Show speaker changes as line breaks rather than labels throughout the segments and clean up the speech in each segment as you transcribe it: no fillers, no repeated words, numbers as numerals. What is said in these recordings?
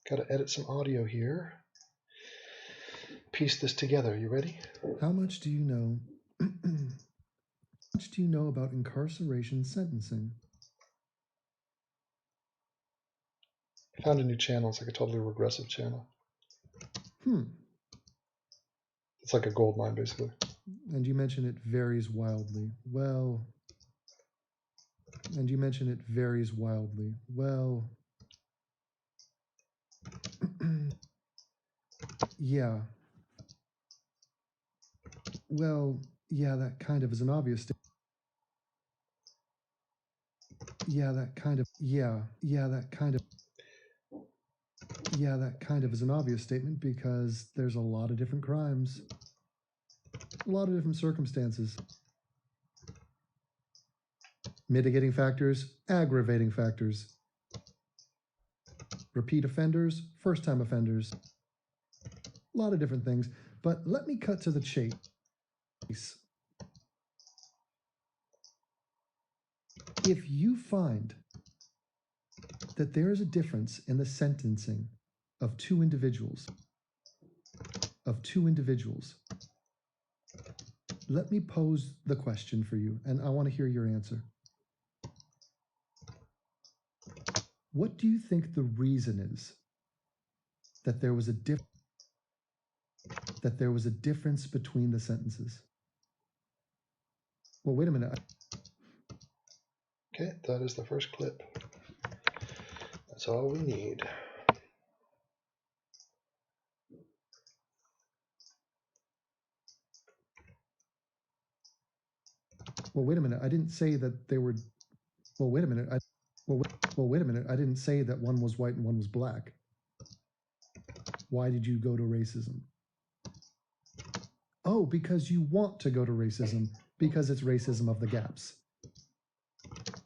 Got to edit some audio here. Piece this together. You ready?
How much do you know? How much do you know about incarceration sentencing?
Found a new channel. It's like a totally regressive channel. It's like a gold mine, basically.
And you mention it varies wildly. Well, and you mention it varies wildly. Well, yeah. Well, yeah, that kind of is an obvious statement. Yeah, that kind of is an obvious statement because there's a lot of different crimes, a lot of different circumstances. Mitigating factors, aggravating factors. Repeat offenders, first-time offenders. A lot of different things. But let me cut to the chase. If you find that there is a difference in the sentencing of two individuals, let me pose the question for you, and I want to hear your answer. What do you think the reason is that there was a difference between the sentences? Well, wait a minute.
Okay, that is the first clip. That's all we need.
Well, wait a minute. I didn't say that they were. Well, wait a minute. Wait a minute. I didn't say that one was white and one was black. Why did you go to racism? Oh, because you want to go to racism, because it's racism of the gaps.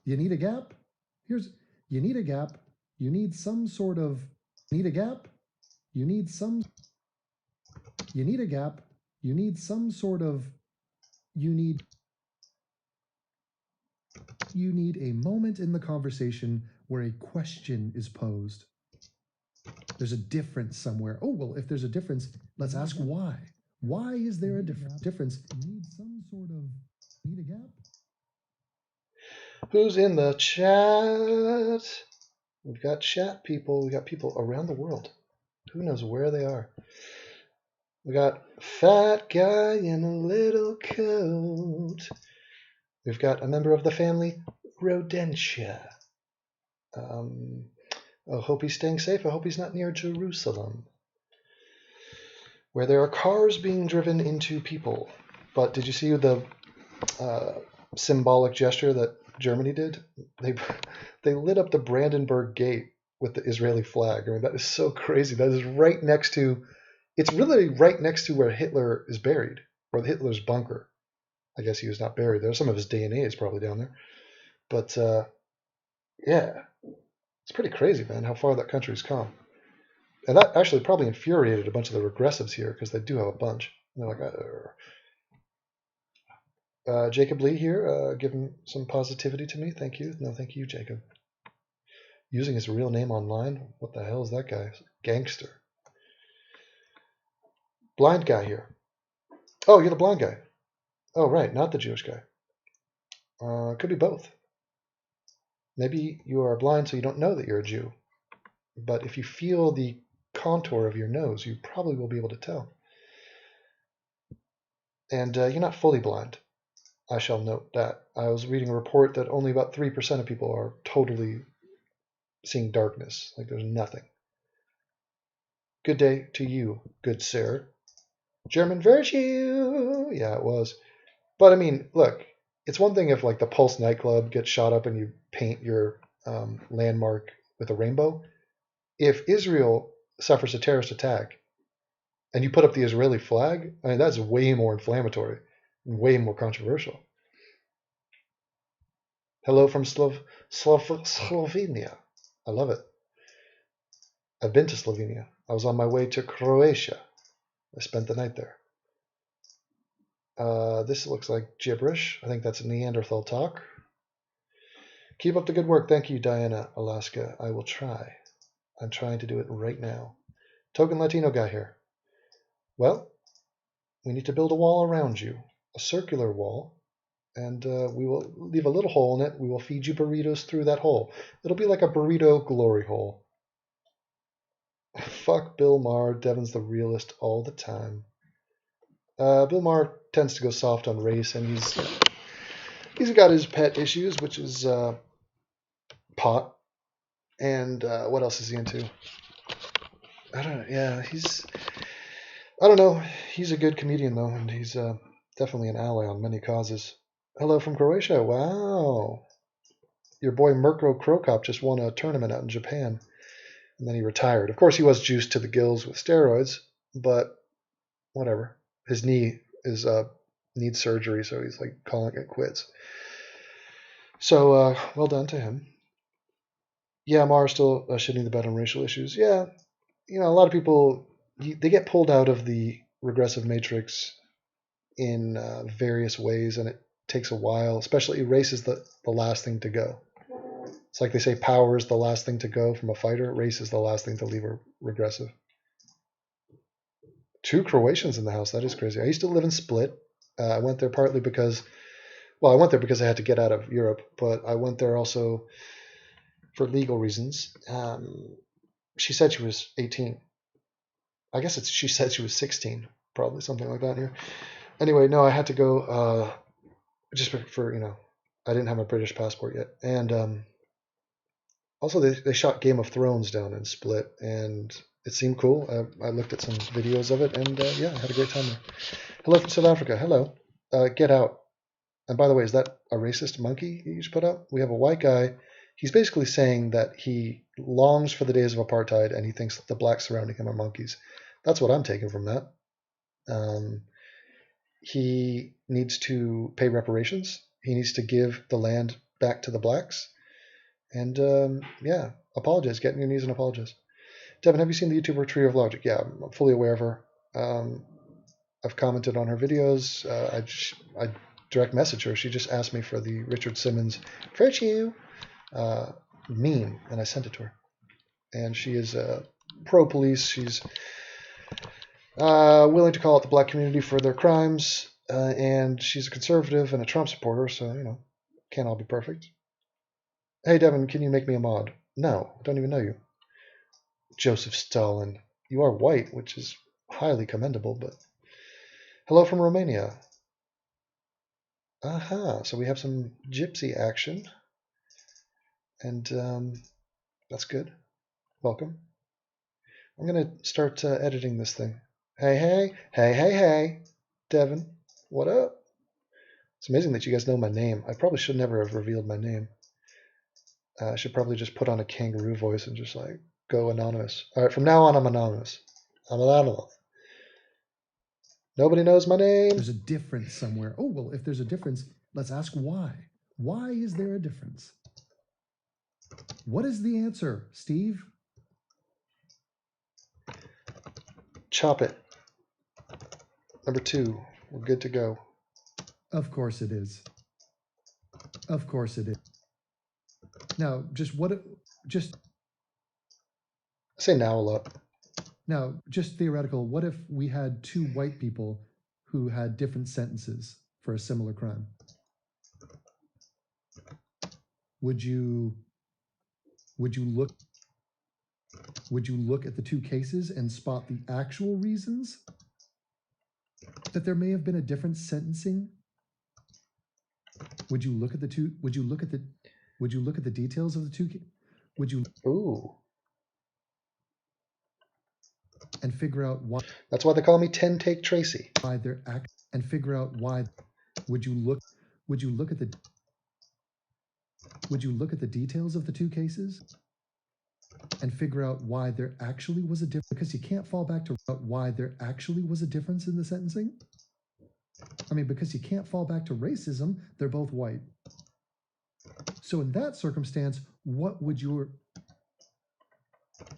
You need a gap? You need a gap. You need some sort of, need a gap. You need a gap. You need some sort of, you need a moment in the conversation where a question is posed. There's a difference somewhere. Oh, well, if there's a difference, let's ask why. Why is there a difference? You need some sort of, need a gap.
Who's in the chat? We've got chat people. We got people around the world. Who knows where they are? We got fat guy in a little coat. We've got a member of the family, Rodentia. I hope he's staying safe. I hope he's not near Jerusalem, where there are cars being driven into people. But did you see the symbolic gesture that Germany did? They lit up the Brandenburg Gate with the Israeli flag. I mean, that is so crazy. That is right next to, it's really right next to where Hitler is buried, or Hitler's bunker. I guess he was not buried there. Some of his DNA is probably down there. But yeah, it's pretty crazy, man, how far that country's come. And that actually probably infuriated a bunch of the regressives here, because they do have a bunch. And they're like, Jacob Lee here, giving some positivity to me. Thank you. No, thank you, Jacob. Using his real name online? What the hell is that guy? Gangster. Blind guy here. Oh, you're the blind guy. Oh, right, not the Jewish guy. Could be both. Maybe you are blind so you don't know that you're a Jew. But if you feel the contour of your nose, you probably will be able to tell. And you're not fully blind. I shall note that. I was reading a report that only about 3% of people are totally seeing darkness. Like there's nothing. Good day to you, good sir. German virtue. Yeah, it was. But I mean, look, it's one thing if like the Pulse nightclub gets shot up and you paint your landmark with a rainbow. If Israel suffers a terrorist attack and you put up the Israeli flag, I mean, that's way more inflammatory, way more controversial. Hello from Slovenia. I love it. I've been to Slovenia. I was on my way to Croatia. I spent the night there. This looks like gibberish. I think that's Neanderthal talk. Keep up the good work. Thank you, Diana, Alaska. I will try. I'm trying to do it right now. Token Latino guy here. Well, we need to build a wall around you, a circular wall, and we will leave a little hole in it. We will feed you burritos through that hole. It'll be like a burrito glory hole. Fuck Bill Maher. Devin's the realist all the time. Bill Maher tends to go soft on race, and he's got his pet issues, which is pot. And what else is he into? I don't know. Yeah, I don't know. He's a good comedian, though, and he's definitely an ally on many causes. Hello from Croatia. Wow. Your boy Mirko Krokop just won a tournament out in Japan, and then he retired. Of course, he was juiced to the gills with steroids, but whatever. His knee needs surgery, so he's like calling it quits. So well done to him. Yeah, Mars still shitting the bed on racial issues. Yeah, a lot of people they get pulled out of the regressive matrix in various ways, and it takes a while. Especially race is the last thing to go. It's like they say power is the last thing to go from a fighter. Race is the last thing to leave a regressive. 2 Croatians in the house. That is crazy. I used to live in Split. I went there partly because, I went there because I had to get out of Europe, but I went there also for legal reasons. She said she was 18. I guess she said she was 16, probably something like that here. Anyway, no, I had to go just for I didn't have my British passport yet, and also they shot Game of Thrones down in Split, and it seemed cool. I looked at some videos of it, and yeah, I had a great time there. Hello from South Africa. Hello. Get out. And by the way, is that a racist monkey you just put up? We have a white guy. He's basically saying that he longs for the days of apartheid, and he thinks that the blacks surrounding him are monkeys. That's what I'm taking from that. He needs to pay reparations. He needs to give the land back to the blacks. And yeah, apologize. Get on your knees and apologize. Devin, have you seen the YouTuber Tree of Logic? Yeah, I'm fully aware of her. I've commented on her videos. I direct message her. She just asked me for the Richard Simmons virtue meme, and I sent it to her. And she is pro-police. She's willing to call out the black community for their crimes, and she's a conservative and a Trump supporter, so, can't all be perfect. Hey, Devin, can you make me a mod? No, I don't even know you. Joseph Stalin. You are white, which is highly commendable, but... Hello from Romania. Aha, so we have some gypsy action, and that's good. Welcome. I'm going to start editing this thing. Hey, Devin, what up? It's amazing that you guys know my name. I probably should never have revealed my name. I should probably just put on a kangaroo voice and just like go anonymous. All right, from now on, I'm anonymous. I'm anonymous. Nobody knows my name.
There's a difference somewhere. Oh, well, if there's a difference, let's ask why. Why is there a difference? What is the answer, Steve?
Chop it. Number 2. We're good to go.
Of course it is. Of course it is. Now, just
I say now a lot.
Now, just theoretical, what if we had 2 white people who had different sentences for a similar crime? Would you look at the 2 cases and spot the actual reasons that there may have been a different sentencing? Would you look at the details of the 2?
Ooh.
And figure out why?
That's why they call me 10-Take Tracy.
Why they're and figure out why? Would you look at the details of the 2 cases and figure out why there actually was a difference? Because you can't fall back to why there actually was a difference in the sentencing. I mean, because you can't fall back to racism. They're both white. So in that circumstance, what would your...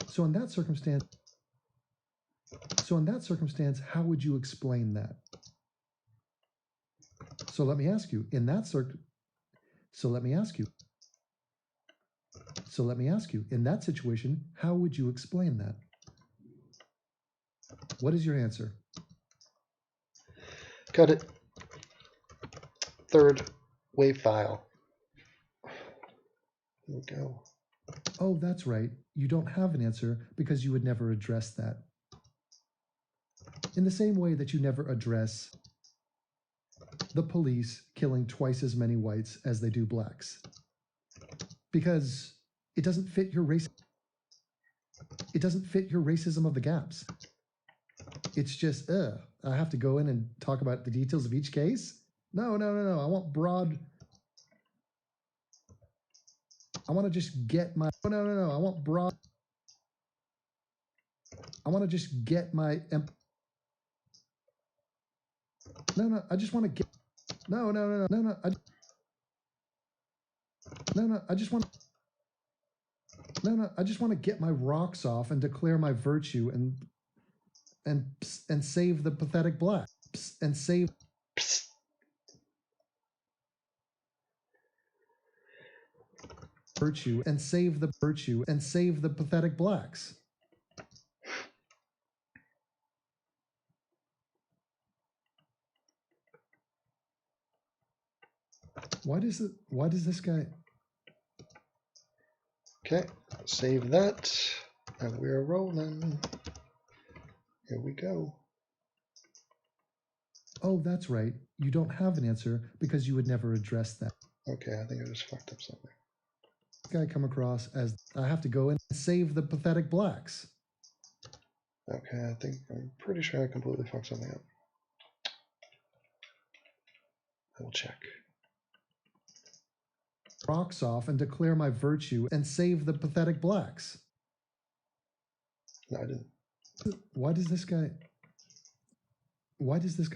So in that circumstance, how would you explain that? So let me ask you, So let me ask you, in that situation, how would you explain that? What is your answer?
Got it. Third wave file. Here we go.
Oh, that's right. You don't have an answer because you would never address that. In the same way that you never address the police killing twice as many whites as they do blacks. Because it doesn't fit your race. It doesn't fit your racism of the gaps. It's just, I have to go in and talk about the details of each case? No. I want broad. I want to just get my. No. I want broad. I want to just get my. No. I just want to get. No. I just want. No. I just want to get my rocks off and declare my virtue and save the pathetic black and save.
Psst.
Virtue and save the pathetic blacks. Why does this guy?
Okay, save that, and we're rolling. Here we go.
Oh, that's right. You don't have an answer because you would never address that.
Okay, I think I just fucked up something.
This guy come across as I have to go in and save the pathetic blacks.
Okay, I'm pretty sure I completely fucked something up. I will check.
Rocks off and declare my virtue and save the pathetic blacks.
No, I didn't.
Why does this guy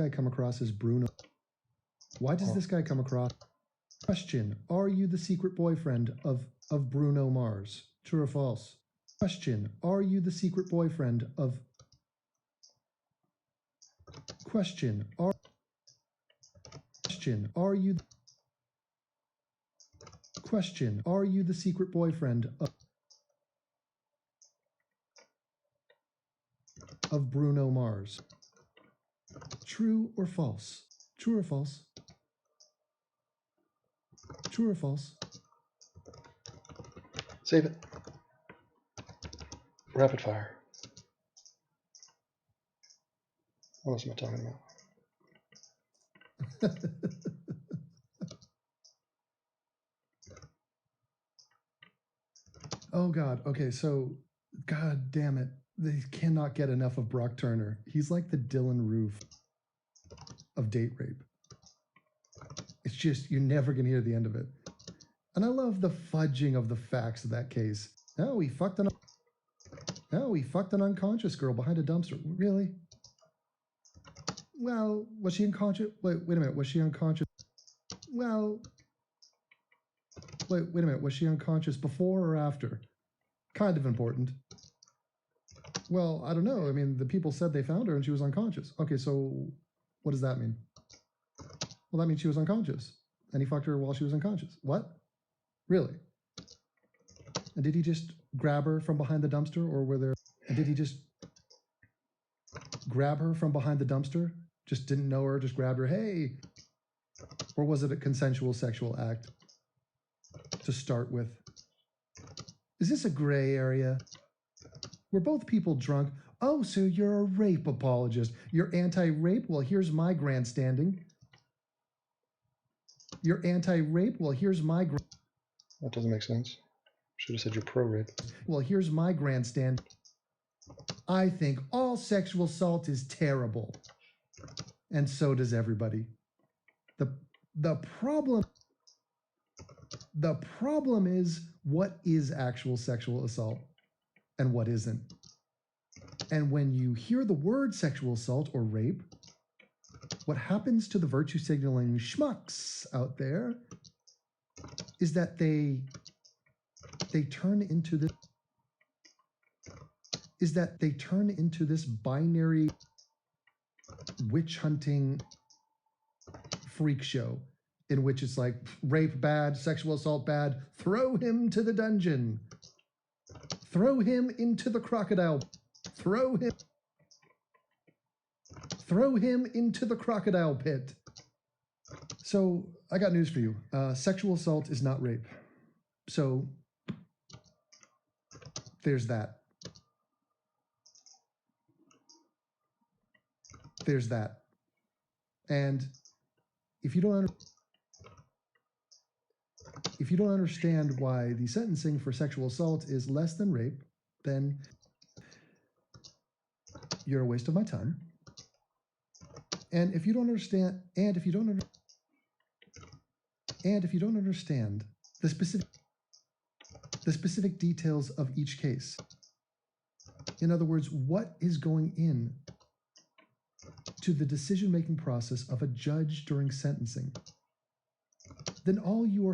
come across as Bruno? Why does this guy come across? Question: are you the secret boyfriend of Bruno Mars? True or false? Question: are you the secret boyfriend of? Question: are you? Question: are you the secret boyfriend of Bruno Mars? True or false? True or false? True or false?
Save it. Rapid fire. What else am I talking about?
Oh God. Okay, so God damn it. They cannot get enough of Brock Turner. He's like the Dylan Roof of date rape. It's just, you're never gonna hear the end of it. And I love the fudging of the facts of that case. Oh, he fucked an unconscious girl behind a dumpster. Really? Well, was she unconscious? Wait a minute. Was she unconscious? Well, wait a minute. Was she unconscious before or after? Kind of important. Well, I don't know. I mean, the people said they found her and she was unconscious. Okay, so what does that mean? Well, that means she was unconscious. And he fucked her while she was unconscious. What? Really? And did he just grab her from behind the dumpster, or were there? And did he just grab her from behind the dumpster? Just didn't know her, just grabbed her, hey. Or was it a consensual sexual act to start with? Is this a gray area? Were both people drunk? Oh, so you're a rape apologist. You're anti-rape? Well, here's my grandstanding. You're anti-rape? Well, here's my...
That doesn't make sense. Should have said you're pro-rape.
Well, here's my grandstand. I think all sexual assault is terrible. And so does everybody. The problem is, what is actual sexual assault and what isn't? And when you hear the word sexual assault or rape, what happens to the virtue signaling schmucks out there is that they turn into this binary witch hunting freak show. in which it's like rape bad, sexual assault bad, throw him to the dungeon, throw him into the crocodile, throw him into the crocodile pit. So I got news for you. Sexual assault is not rape. So there's that. There's that. And if you don't understand why the sentencing for sexual assault is less than rape, then you're a waste of my time. And if you don't understand, the specific details of each case, in other words, what is going in to the decision-making process of a judge during sentencing, then all you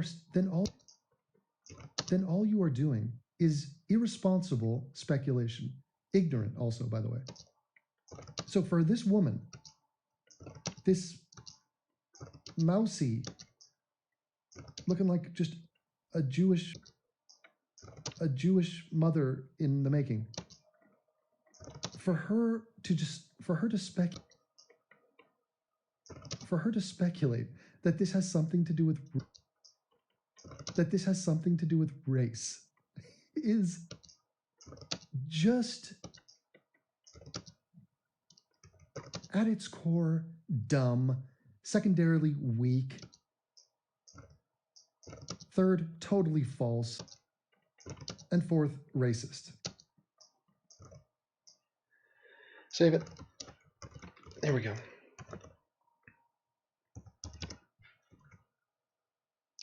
are doing is irresponsible speculation, ignorant also, by the way. So for this woman, this mousy, looking like just a Jewish mother in the making, for her to speculate that this has something to do with race is just at its core dumb, secondarily weak, third totally false, and fourth racist.
Save it. There we go.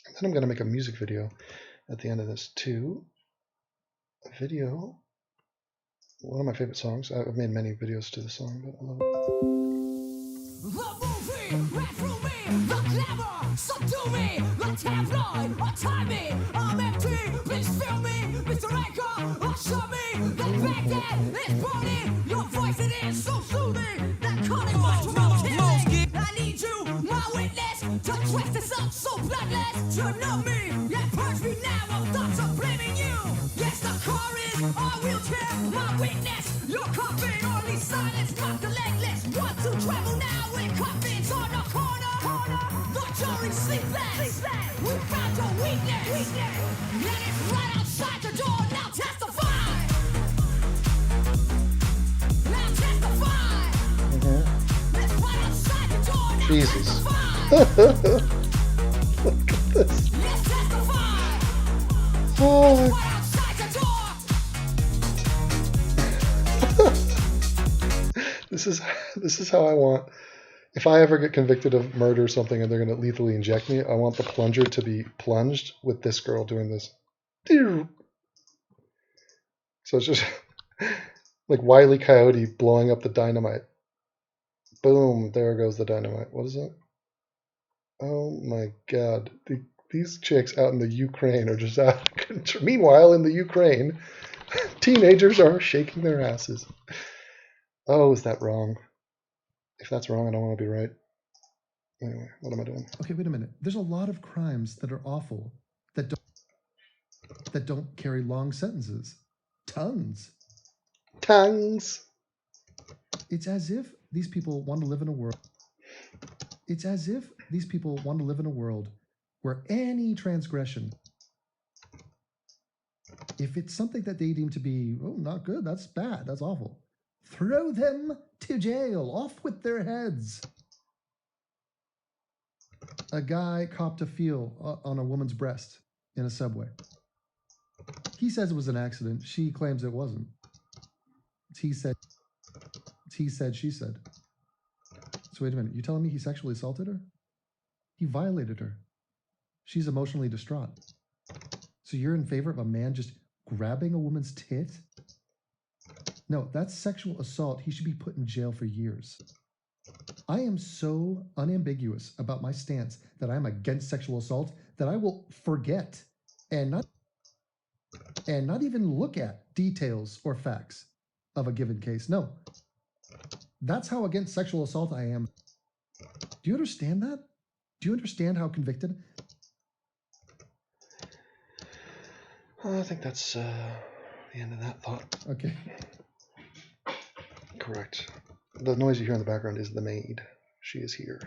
And then I'm going to make a music video at the end of this too. A video. One of my favorite songs. I've made many videos to the song, but I love it.
The movie, ran through me, the clever, subdue me, the tabloid, untie me, I'm empty, please fill me, Mr. Anchor, usher me, the Baghdad is burning, your voice it is so soothing, that calling was killing, I need you, my witness, to dress this up so bloodless, to numb me, yeah, purge me now of thoughts of blaming you, yes, the car is a wheelchair, my witness, your coffin, only silence, not the legless, want to travel now with coffins on the corner, the jury sleepless, we found your weakness, and it's right outside the door, now testify, it's right outside the door, now
Jesus.
testify,
Look at this.
let's testify,
Oh,
right outside the door.
This is how I want. If I ever get convicted of murder or something and they're going to lethally inject me, I want the plunger to be plunged with this girl doing this. So it's just like Wile E. Coyote blowing up the dynamite. Boom, there goes the dynamite. What is it? Oh my god. These chicks out in the Ukraine are just out of control. Meanwhile, in the Ukraine, teenagers are shaking their asses. Oh, is that wrong? If that's wrong, I don't want to be right. Anyway, what am I doing?
Okay, wait a minute. There's a lot of crimes that are awful that don't carry long sentences. Tons.
Tongues.
It's as if these people want to live in a world. It's as if these people want to live in a world where any transgression, if it's something that they deem to be, oh, not good, that's bad, that's awful, throw them to jail, off with their heads. A guy copped a feel on a woman's breast in a subway. He says it was an accident. She claims it wasn't. He said, she said. So wait a minute, you telling me he sexually assaulted her? He violated her. She's emotionally distraught. So you're in favor of a man just grabbing a woman's tit? No, that's sexual assault. He should be put in jail for years. I am so unambiguous about my stance that I'm against sexual assault that I will forget and not even look at details or facts of a given case. No, that's how against sexual assault I am. Do you understand that? Do you understand how convicted?
I think that's the end of that thought.
Okay.
Correct. The noise you hear in the background is the maid. She is here.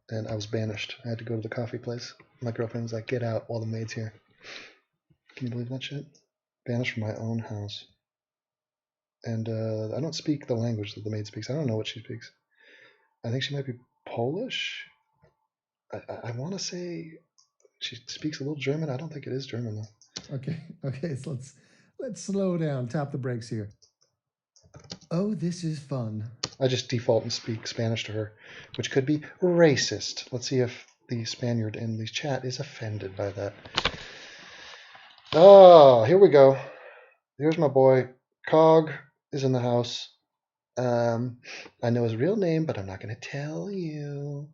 And I was banished. I had to go to the coffee place. My girlfriend was like, get out while the maid's here. Can you believe that shit? Banished from my own house. And I don't speak the language that the maid speaks. I don't know what she speaks. I think she might be Polish. I want to say she speaks a little German. I don't think it is German though.
Okay. So let's slow down. Tap the brakes here. Oh, this is fun.
I just default and speak Spanish to her, which could be racist. Let's see if the Spaniard in the chat is offended by that. Oh, here we go. Here's my boy. Cog is in the house. I know his real name, but I'm not going to tell you.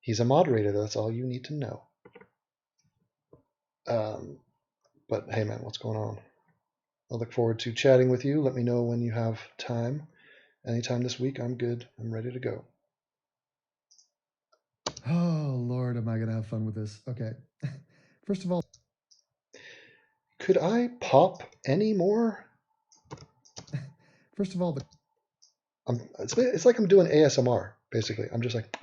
He's a moderator. That's all you need to know. But hey, man, what's going on? I look forward to chatting with you. Let me know when you have time. Anytime this week, I'm good. I'm ready to go.
Oh, Lord, am I going to have fun with this? Okay. First of all,
could I pop any more?
First of all,
it's like I'm doing ASMR, basically. I'm just like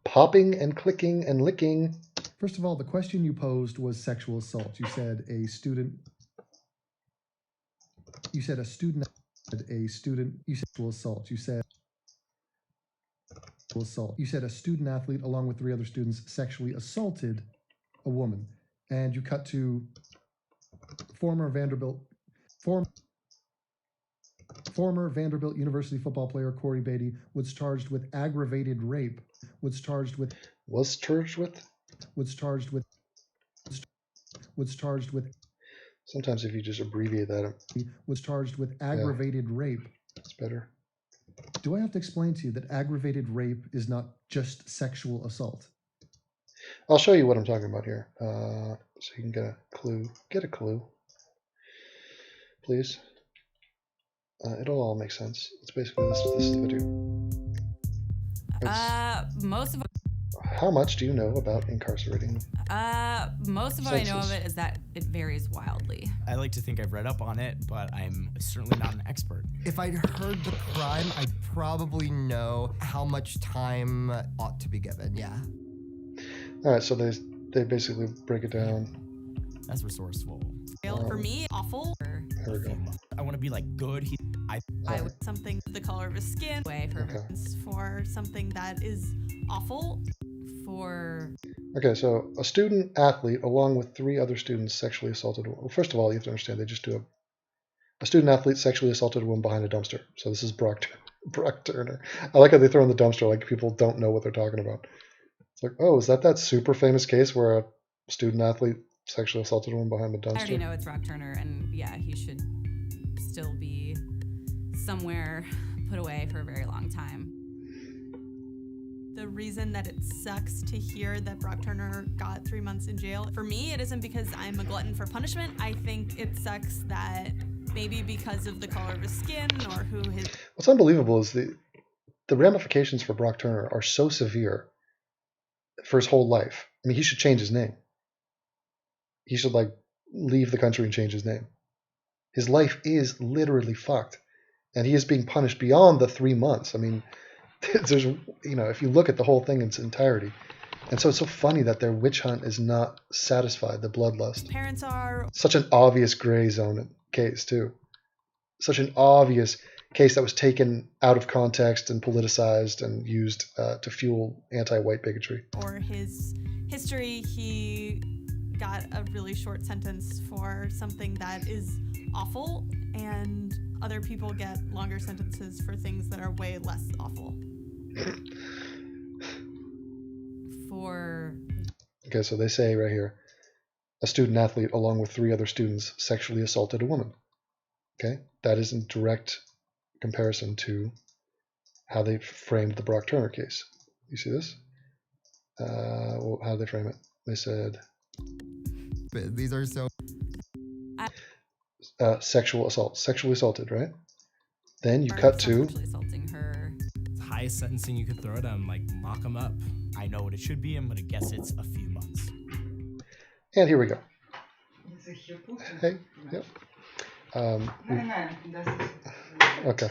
popping and clicking and licking.
First of all, the question you posed was sexual assault. You said a student. You said a student. You said sexual assault. You said assault. You said a student athlete, along with 3 other students, sexually assaulted a woman, and you cut to former Vanderbilt University football player Corey Beatty was charged with aggravated rape. Was charged with.
Sometimes if you just abbreviate that.
Was charged with aggravated rape.
It's better.
Do I have to explain to you that aggravated rape is not just sexual assault?
I'll show you what I'm talking about here, so you can get a clue. Get a clue, please. It'll all make sense. It's basically this is the video.
Most of
How much do you know about incarcerating?
most of what I know of it is that it varies wildly.
I like to think I've read up on it, but I'm certainly not an expert.
If I'd heard the crime, I'd probably know how much time ought to be given, yeah.
All right, so they basically break it down.
That's resourceful.
For me, awful.
Here we go.
I want to be like good.
I would something the color of his skin way for something that is awful for.
Okay, so a student athlete, along with 3 other students, sexually assaulted. Well, first of all, you have to understand they just do a student athlete sexually assaulted a woman behind a dumpster. So this is Brock Turner. I like how they throw in the dumpster like people don't know what they're talking about. It's like, oh, is that super famous case where a student athlete sexually assaulted a woman behind a dumpster?
I already know it's Brock Turner, and yeah, he should still be somewhere put away for a very long time. The reason that it sucks to hear that Brock Turner got 3 months in jail, for me, it isn't because I'm a glutton for punishment. I think it sucks that maybe because of the color of his skin or who his...
What's unbelievable is the ramifications for Brock Turner are so severe for his whole life. I mean, he should change his name. He should leave the country and change his name. His life is literally fucked, and he is being punished beyond the 3 months. I mean, there's, if you look at the whole thing in its entirety, and so it's so funny that their witch hunt is not satisfied, the bloodlust.
Parents are
Such an obvious gray zone case too. Such an obvious case that was taken out of context and politicized and used to fuel anti-white bigotry.
or his history, he got a really short sentence for something that is awful, and other people get longer sentences for things that are way less awful.
Okay, so they say right here, a student athlete along with 3 other students sexually assaulted a woman. Okay, that is in direct comparison to how they framed the Brock Turner case. You see this? How did they frame it? They said
These are so...
sexual assault, sexually assaulted, right? Then you cut to
Sexually assaulting her.
It's
highest sentencing you could throw at him? Like, lock him up.
I know what it should be. I'm going to guess it's a few months.
And here we go. Hey, yep. Okay.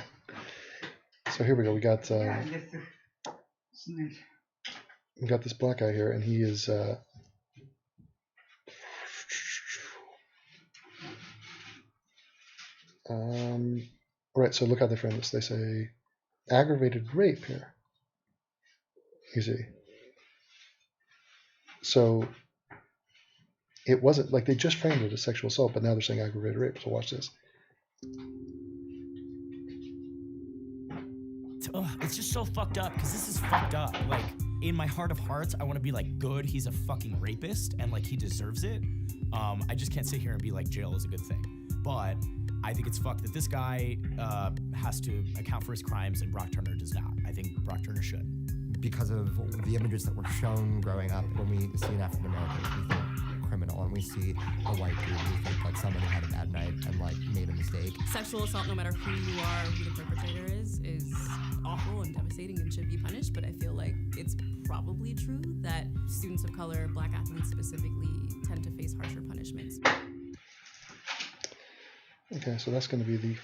So here we go. We got this black guy here, and he is right. So look how they frame this. They say aggravated rape here. You see. So it wasn't like they just framed it as sexual assault, but now they're saying aggravated rape. So watch this.
It's just so fucked up because this is fucked up. Like, in my heart of hearts, I want to be like, good, he's a fucking rapist and like he deserves it. I just can't sit here and be like, jail is a good thing. But I think it's fucked that this guy has to account for his crimes and Brock Turner does not. I think Brock Turner should.
Because of the images that were shown growing up, when we see an African American, we think criminal, and we see a white dude, we think like somebody had a bad night and like made a mistake.
Sexual assault, no matter who you are, who the perpetrator is awful and devastating and should be punished. But I feel like it's probably true that students of color, black athletes specifically, tend to face harsher punishments.
Okay, so that's going to be the.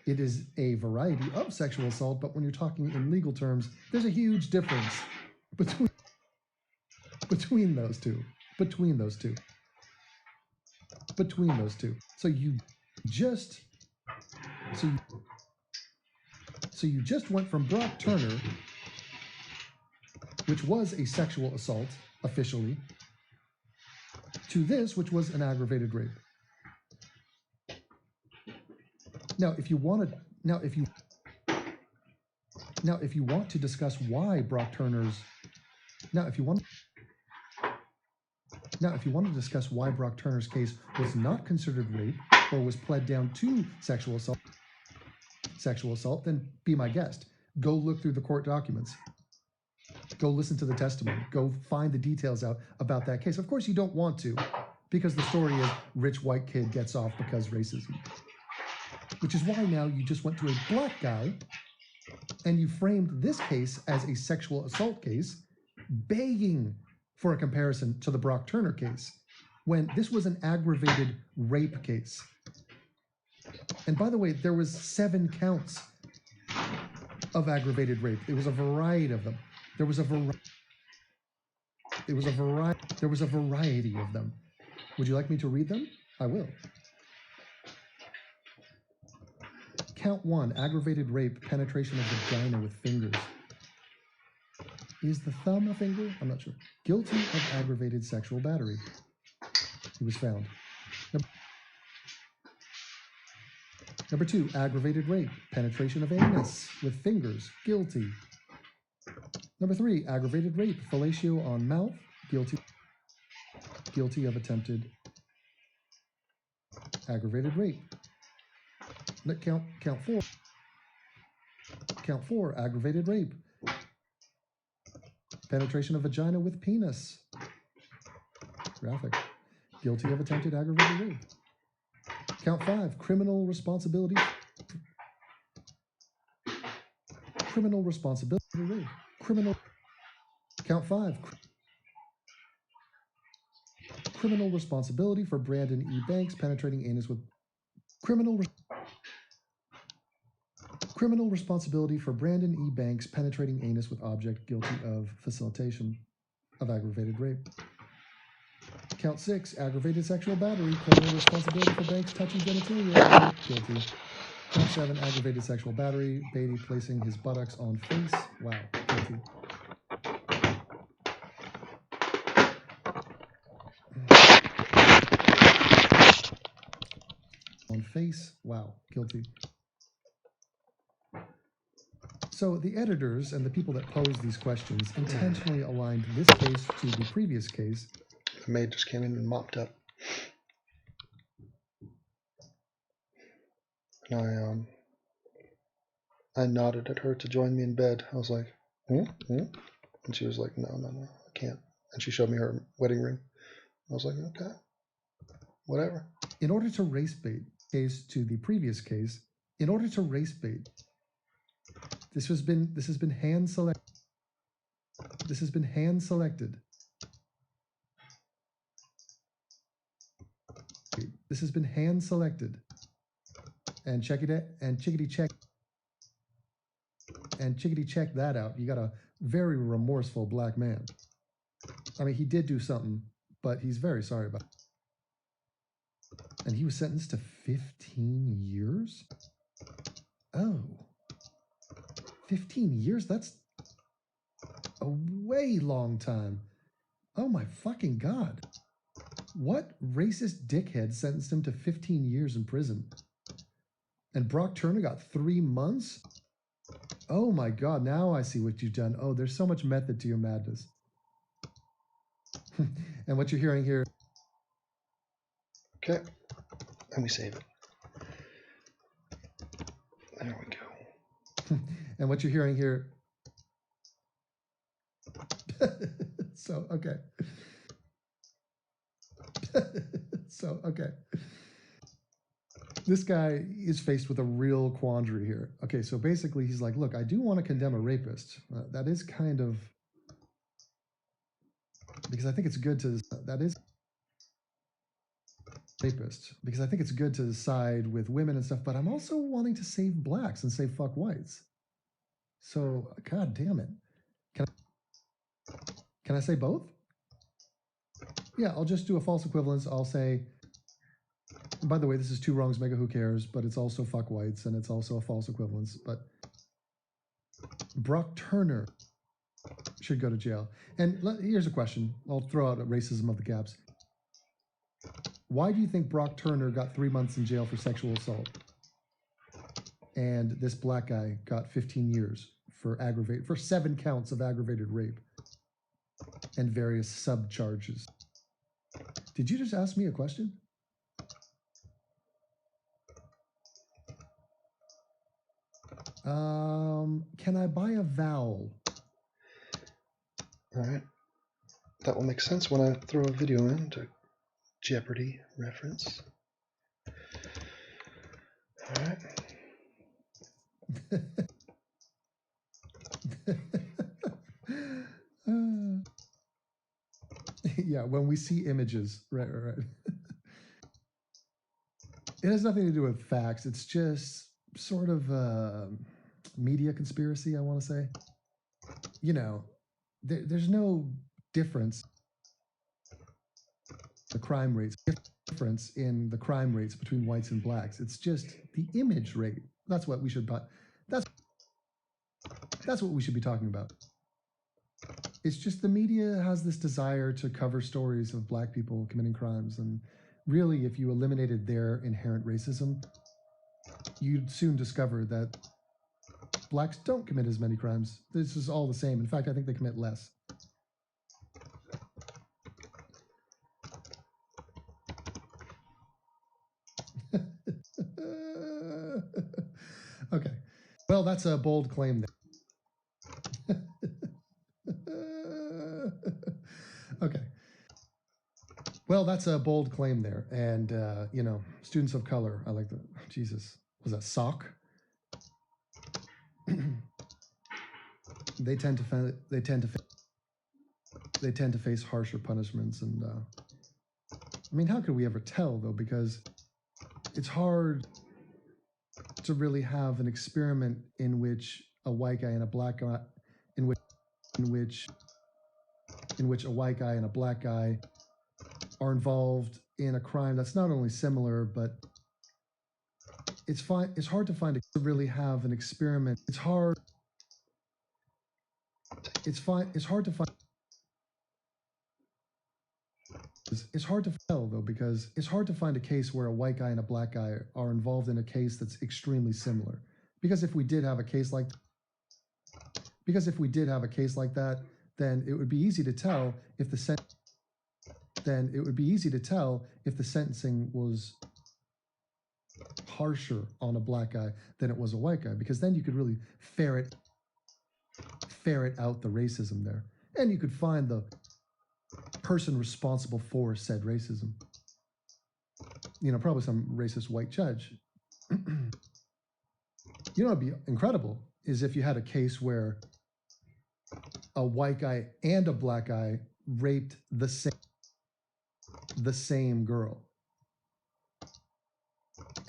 It is a variety of sexual assault, but when you're talking in legal terms, there's a huge difference between those two. So you just went from Brock Turner, which was a sexual assault officially, to this, which was an aggravated rape. Now, if you want to discuss why Brock Turner's case was not considered rape or was pled down to sexual assault, then be my guest. Go look through the court documents. Go listen to the testimony. Go find the details out about that case. Of course, you don't want to, because the story is rich white kid gets off because racism. Which is why now you just went to a black guy and you framed this case as a sexual assault case, begging for a comparison to the Brock Turner case, when this was an aggravated rape case. And by the way, there was 7 counts of aggravated rape. It was a variety of them. There was a variety of them. Would you like me to read them? I will. Count 1, aggravated rape, penetration of vagina with fingers. Is the thumb a finger? I'm not sure. Guilty of aggravated sexual battery. He was found. Number 2, aggravated rape, penetration of anus with fingers. Guilty. Number 3, aggravated rape, fellatio on mouth. Guilty. Guilty of attempted aggravated rape. Count 4. Count 4, aggravated rape. Penetration of vagina with penis. Graphic. Guilty of attempted aggravated rape. Count 5, criminal responsibility. Criminal responsibility rape. Count 5. Criminal responsibility for Brandon E. Banks penetrating anus with criminal responsibility for Brandon E. Banks penetrating anus with object, guilty of facilitation of aggravated rape. Count 6, aggravated sexual battery, criminal responsibility for Banks touching genitalia, guilty. Count 7, aggravated sexual battery, Beatty placing his buttocks on face, wow, guilty. On face, wow, guilty. So the editors and the people that posed these questions intentionally aligned this case to the previous case.
The maid just came in and mopped up. And I nodded at her to join me in bed. I was like, And she was like, no, I can't. And she showed me her wedding ring. I was like, okay, whatever.
In order to race bait case to the previous case, This has been hand selected. This has been hand selected. This has been hand selected. And check it and chickadee check that out. You got a very remorseful black man. I mean, he did do something, but he's very sorry about it. And he was sentenced to 15 years? Oh. 15 years? That's a way long time. Oh my fucking God. What racist dickhead sentenced him to 15 years in prison? And Brock Turner got 3 months? Oh my God, now I see what you've done. Oh, there's so much method to your madness. And what you're hearing here.
Okay, let me save it. There we go.
And what you're hearing here. So, okay. So, okay. This guy is faced with a real quandary here. Okay, so basically he's like, look, I do want to condemn a rapist. That is kind of, because I think it's good to, rapist, because I think it's good to side with women and stuff, but I'm also wanting to save blacks and say fuck whites. So, God damn it. Can I say both? Yeah, I'll just do a false equivalence. I'll say, by the way, this is two wrongs make a who cares, but it's also fuck whites and it's also a false equivalence. But Brock Turner should go to jail. And here's a question. I'll throw out a racism of the gaps. Why do you think Brock Turner got 3 months in jail for sexual assault? And this black guy got 15 years for 7 counts of aggravated rape and various sub-charges. Did you just ask me a question? Can I buy a vowel?
All right. That will make sense when I throw a video in to Jeopardy reference. All right.
Yeah, when we see images, right. It has nothing to do with facts. It's just sort of media conspiracy, I want to say. You know, there's no difference in the crime rates between whites and blacks. It's just the image rate. That's what we should that's what we should be talking about. It's just the media has this desire to cover stories of black people committing crimes, and really, if you eliminated their inherent racism, you'd soon discover that blacks don't commit as many crimes. This is all the same. In fact, I think they commit less. Okay. Well, that's a bold claim there. Okay. Well, that's a bold claim there. And, you know, students of color, I like the, Jesus, was that sock? They tend to face harsher punishments. And, I mean, how could we ever tell, though? Because it's hard to really have an experiment in which a white guy and a black guy, in which a white guy and a black guy are involved in a crime that's not only similar, but it's hard to find to really have an experiment. It's hard to tell, though, because it's hard to find a case where a white guy and a black guy are involved in a case that's extremely similar. Because if we did have a case like that, then it would be easy to tell if the sentencing was harsher on a black guy than it was a white guy, because then you could really ferret out the racism there, and you could find the person responsible for said racism. You know, probably some racist white judge. You know, it'd be incredible is if you had a case where a white guy and a black guy raped the same girl,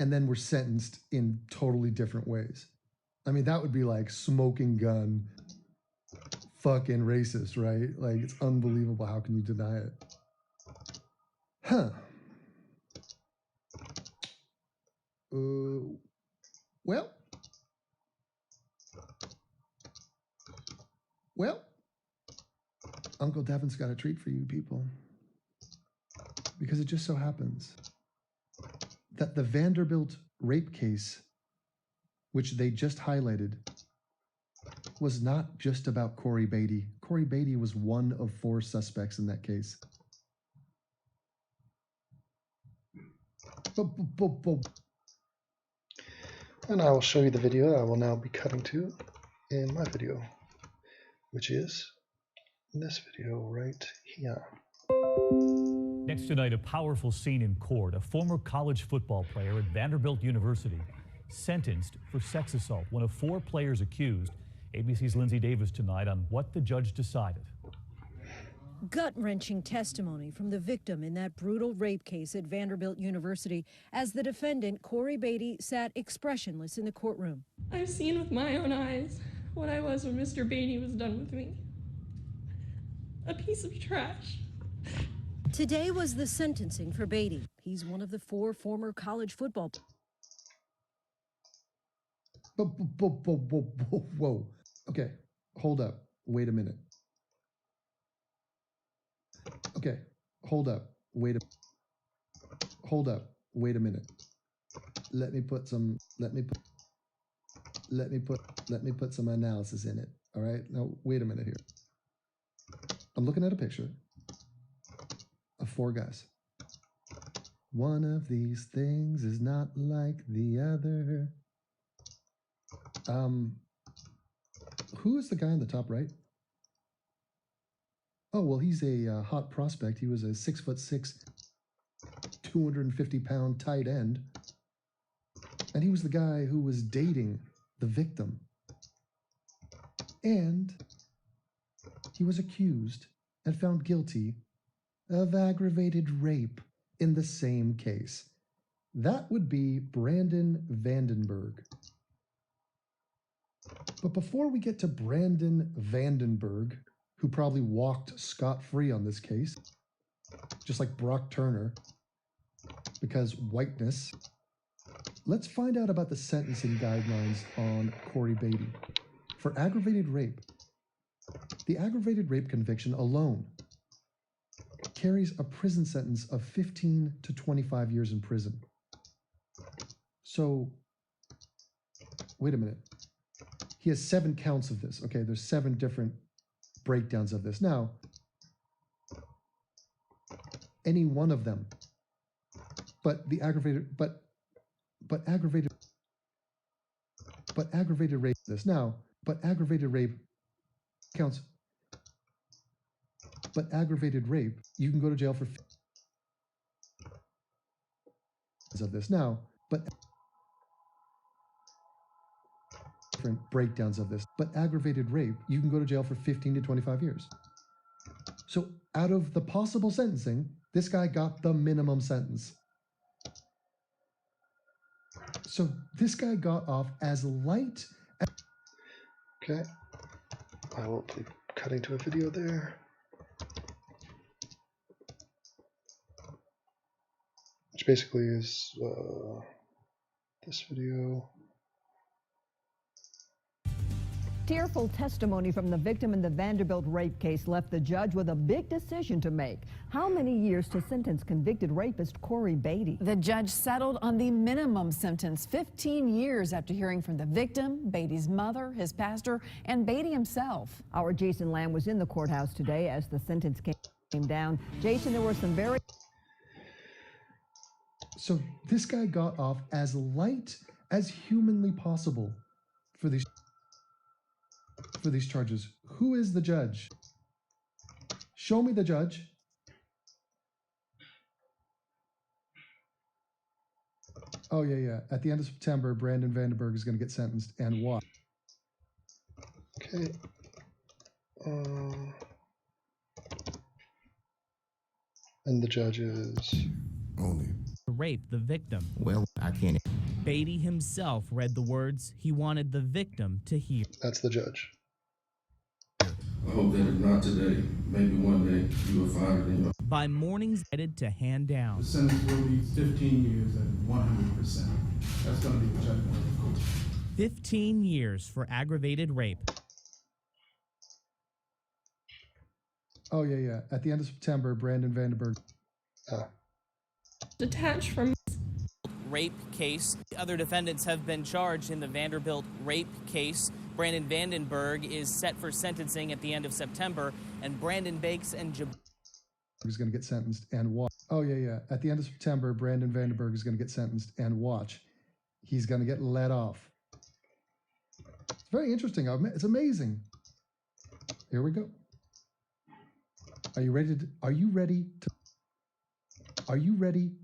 and then were sentenced in totally different ways. I mean, that would be like smoking gun, fucking racist, right? Like, it's unbelievable. How can you deny it? Huh. Well, Uncle Devin's got a treat for you people. Because it just so happens that the Vanderbilt rape case, which they just highlighted, was not just about Corey Beatty. Corey Beatty was one of 4 suspects in that case.
And I will show you the video I will now be cutting to in my video, which is this video right here.
Next tonight, a powerful scene in court. A former college football player at Vanderbilt University sentenced for sex assault. One of 4 players accused. ABC's Lindsay Davis tonight on what the judge decided.
Gut-wrenching testimony from the victim in that brutal rape case at Vanderbilt University as the defendant, Corey Beatty, sat expressionless in the courtroom.
I've seen with my own eyes what I was when Mr. Beatty was done with me. A piece of trash.
Today was the sentencing for Beatty. He's one of the 4 former college football
Whoa. Okay, hold up. Wait a minute. Okay, hold up. Wait a minute. Let me put some analysis in it. All right? Now, wait a minute here. I'm looking at a picture of 4 guys. One of these things is not like the other. Who is the guy in the top right? Oh, well, he's a hot prospect. He was a 6'6", 250-pound tight end. And he was the guy who was dating the victim. And he was accused and found guilty of aggravated rape in the same case. That would be Brandon Vandenberg. But before we get to Brandon Vandenberg, who probably walked scot-free on this case, just like Brock Turner, because whiteness, let's find out about the sentencing guidelines on Corey Beatty. For aggravated rape, the aggravated rape conviction alone carries a prison sentence of 15 to 25 years in prison. So, wait a minute. He has 7 counts of this. Okay, there's 7 different breakdowns of this. Now, any one of them, but aggravated rape this now, but aggravated rape counts. But aggravated rape, you can go to jail for of this now, but different breakdowns of this. But aggravated rape, you can go to jail for 15 to 25 years. So out of the possible sentencing, this guy got the minimum sentence. So this guy got off as light as...
Okay, I will be cutting to a video there. Which basically is this video.
Tearful testimony from the victim in the Vanderbilt rape case left the judge with a big decision to make. How many years to sentence convicted rapist Corey Beatty?
The judge settled on the minimum sentence, 15 years after hearing from the victim, Beatty's mother, his pastor, and Beatty himself.
Our Jason Lamb was in the courthouse today as the sentence came down. Jason, there were some very...
So this guy got off as light as humanly possible for these charges. Who is the judge? Show me the judge. Oh, yeah. At the end of September, Brandon Vandenberg is going to get sentenced. And why?
Okay. And the judge is
Only.
Rape the victim.
Well, I can't.
Beatty himself read the words he wanted the victim to hear.
that's the judge.
I hope that if not today, maybe one day you will find it in your.
By mornings headed to hand down.
The sentence will be 15 years at 100%. That's going to be the judgment of the court.
15 years for aggravated rape.
Oh, yeah. At the end of September, Brandon Vandenberg.
Detached from
rape case. Other defendants have been charged in the Vanderbilt rape case. Brandon Vandenberg is set for sentencing at the end of September, and Brandon Bakes and
is going to get sentenced and watch. Oh, yeah. At the end of September, Brandon Vandenberg is going to get sentenced and watch. He's going to get let off. It's very interesting. It's amazing. Here we go. Are you ready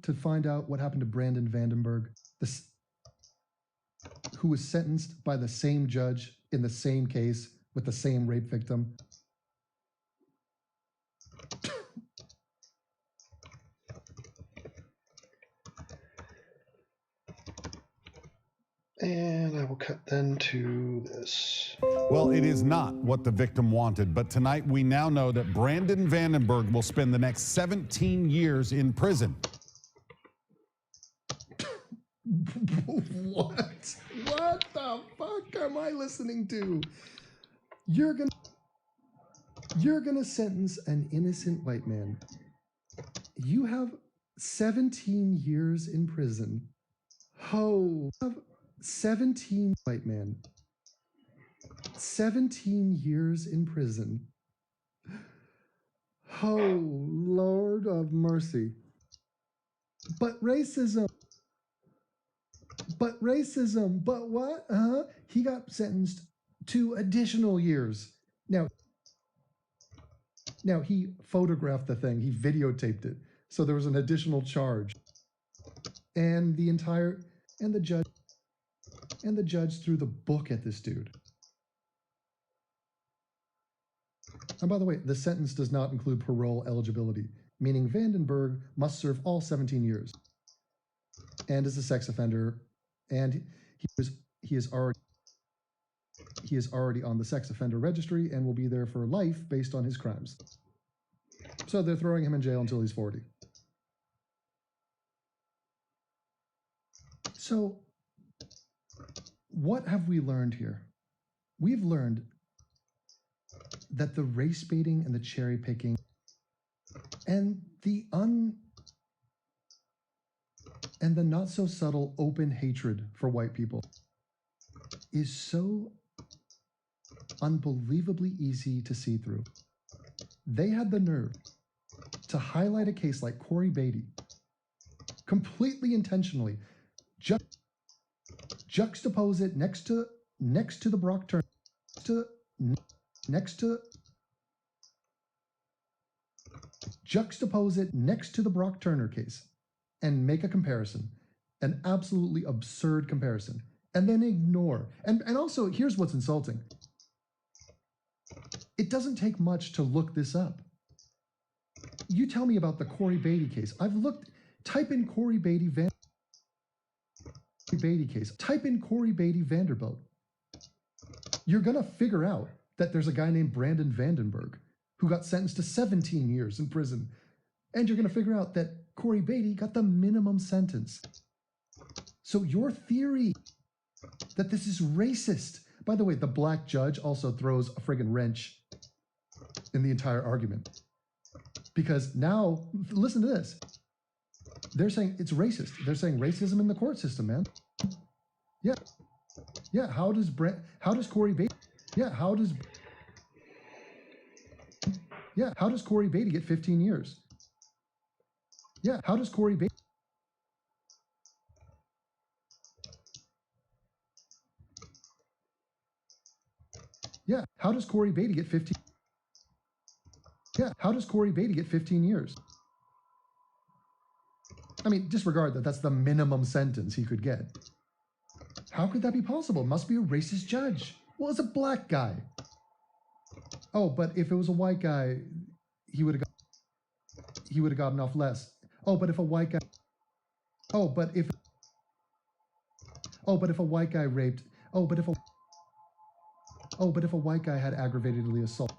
to find out what happened to Brandon Vandenberg, who was sentenced by the same judge in the same case with the same rape victim?
And I will cut then to this.
Well, it is not what the victim wanted, but tonight we now know that Brandon Vandenberg will spend the next 17 years in prison.
What? What the fuck am I listening to? You're gonna sentence an innocent white man. You have 17 years in prison. 17 white man. 17 years in prison. Oh, Lord of mercy. But racism. But what? He got sentenced to additional years. Now he photographed the thing. He videotaped it. So there was an additional charge. And the judge threw the book at this dude. And by the way, the sentence does not include parole eligibility, meaning Vandenberg must serve all 17 years and is a sex offender, and he is already on the sex offender registry and will be there for life based on his crimes. So they're throwing him in jail until he's 40. So what have we learned here? We've learned that the race baiting and the cherry picking and the not so subtle open hatred for white people is so unbelievably easy to see through. They had the nerve to highlight a case like Corey Beatty completely intentionally, juxtapose it next to the Brock Turner, juxtapose it next to the Brock Turner case and make a comparison, an absolutely absurd comparison, and then ignore. And also, here's what's insulting. It doesn't take much to look this up. You tell me about the Corey Beatty case. I've looked, type in Corey Beatty case, type in Corey Beatty Vanderbilt. You're gonna figure out that there's a guy named Brandon Vandenberg who got sentenced to 17 years in prison. And you're gonna figure out that Corey Beatty got the minimum sentence. So your theory that this is racist, by the way, the black judge also throws a friggin' wrench in the entire argument. Because now, listen to this. They're saying it's racist. They're saying racism in the court system, man. Yeah. Yeah, how does Corey Beatty, how does Corey Beatty get 15 years? Yeah, how does Corey Beatty? Yeah, how does Corey Beatty get 15? Yeah, how does Corey Beatty get 15 years? I mean, disregard that. That's the minimum sentence he could get. How could that be possible? It must be a racist judge. Well, it's a black guy. Oh, but if it was a white guy, he would have gotten off less. Oh, but if a white guy. Oh, but if a white guy raped. Oh, but if a white guy had aggravatedly assault.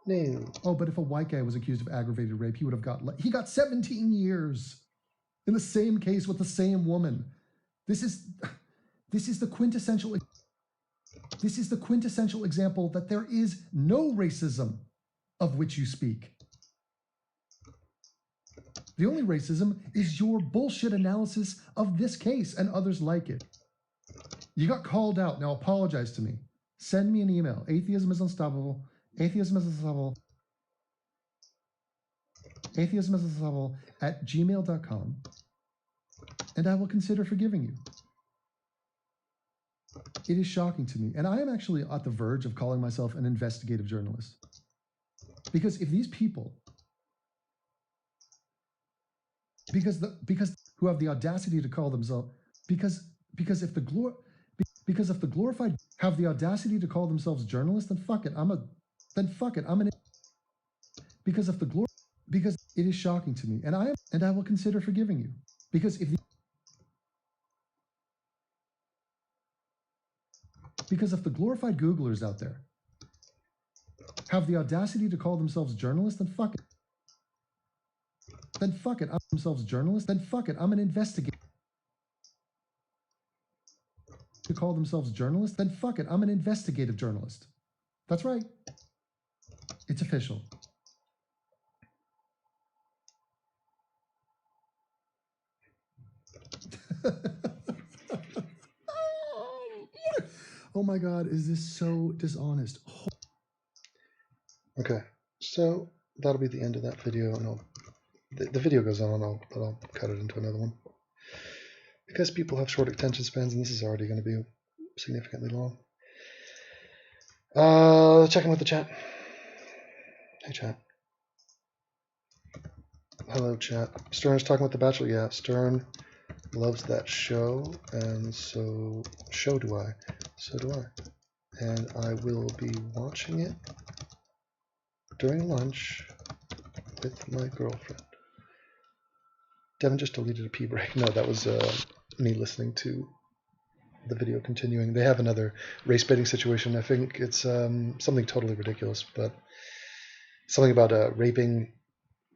No.
Oh, but if a white guy was accused of aggravated rape, he would have he got 17 years in the same case with the same woman. This is the quintessential example that there is no racism of which you speak. The only racism is your bullshit analysis of this case and others like it. You got called out. Now apologize to me. Send me an email. Atheism-is-Unstoppable. Atheism-is-Unstoppable. Atheism-is-Unstoppable at gmail.com. And I will consider forgiving you. It is shocking to me. And I am actually at the verge of calling myself an investigative journalist. Because if these people, because who have the audacity to call themselves, because if the glorified have the audacity to call themselves journalists, then fuck it. Because it is shocking to me. And I will consider forgiving you. Because if the glorified Googlers out there have the audacity to call themselves journalists, then fuck it. Then fuck it. I'm an investigator. To call themselves journalists, then fuck it. I'm an investigative journalist. That's right. It's official. Oh my God, is this so dishonest?
Okay, so that'll be the end of that video, and the video goes on, but I'll cut it into another one. Because people have short attention spans, and this is already going to be significantly long. Check in with the chat. Hey, chat. Hello, chat. Stern is talking about The Bachelor. Yeah, Stern loves that show, and so do I. And I will be watching it during lunch with my girlfriend. Devin just deleted a pee break. No, that was me listening to the video continuing. They have another race baiting situation. I think it's something totally ridiculous, but something about raping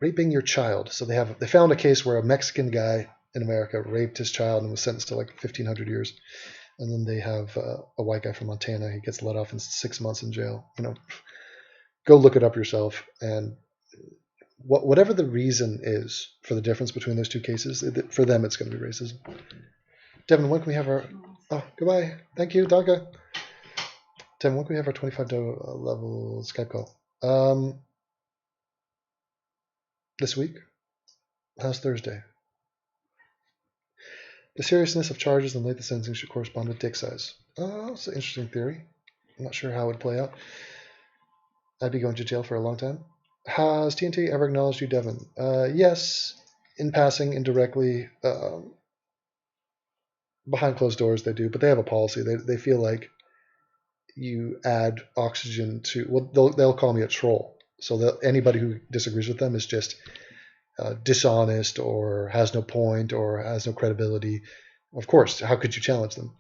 your child. So they found a case where a Mexican guy in America raped his child and was sentenced to like 1,500 years. And then they have a white guy from Montana. He gets let off in 6 months in jail. Go look it up yourself. And whatever the reason is for the difference between those two cases, for them it's going to be racism. Devin, when can we have our... Oh, goodbye. Thank you, Daga. Devin, when can we have our 25 level Skype call? This week? How's Thursday? The seriousness of charges and length of sentencing should correspond with dick size. That's an interesting theory. I'm not sure how it would play out. I'd be going to jail for a long time. Has TNT ever acknowledged you, Devin? Yes, in passing, indirectly. Behind closed doors they do, but they have a policy. They feel like you add oxygen to... Well, they'll call me a troll. So anybody who disagrees with them is just dishonest or has no point or has no credibility. Of course, how could you challenge them?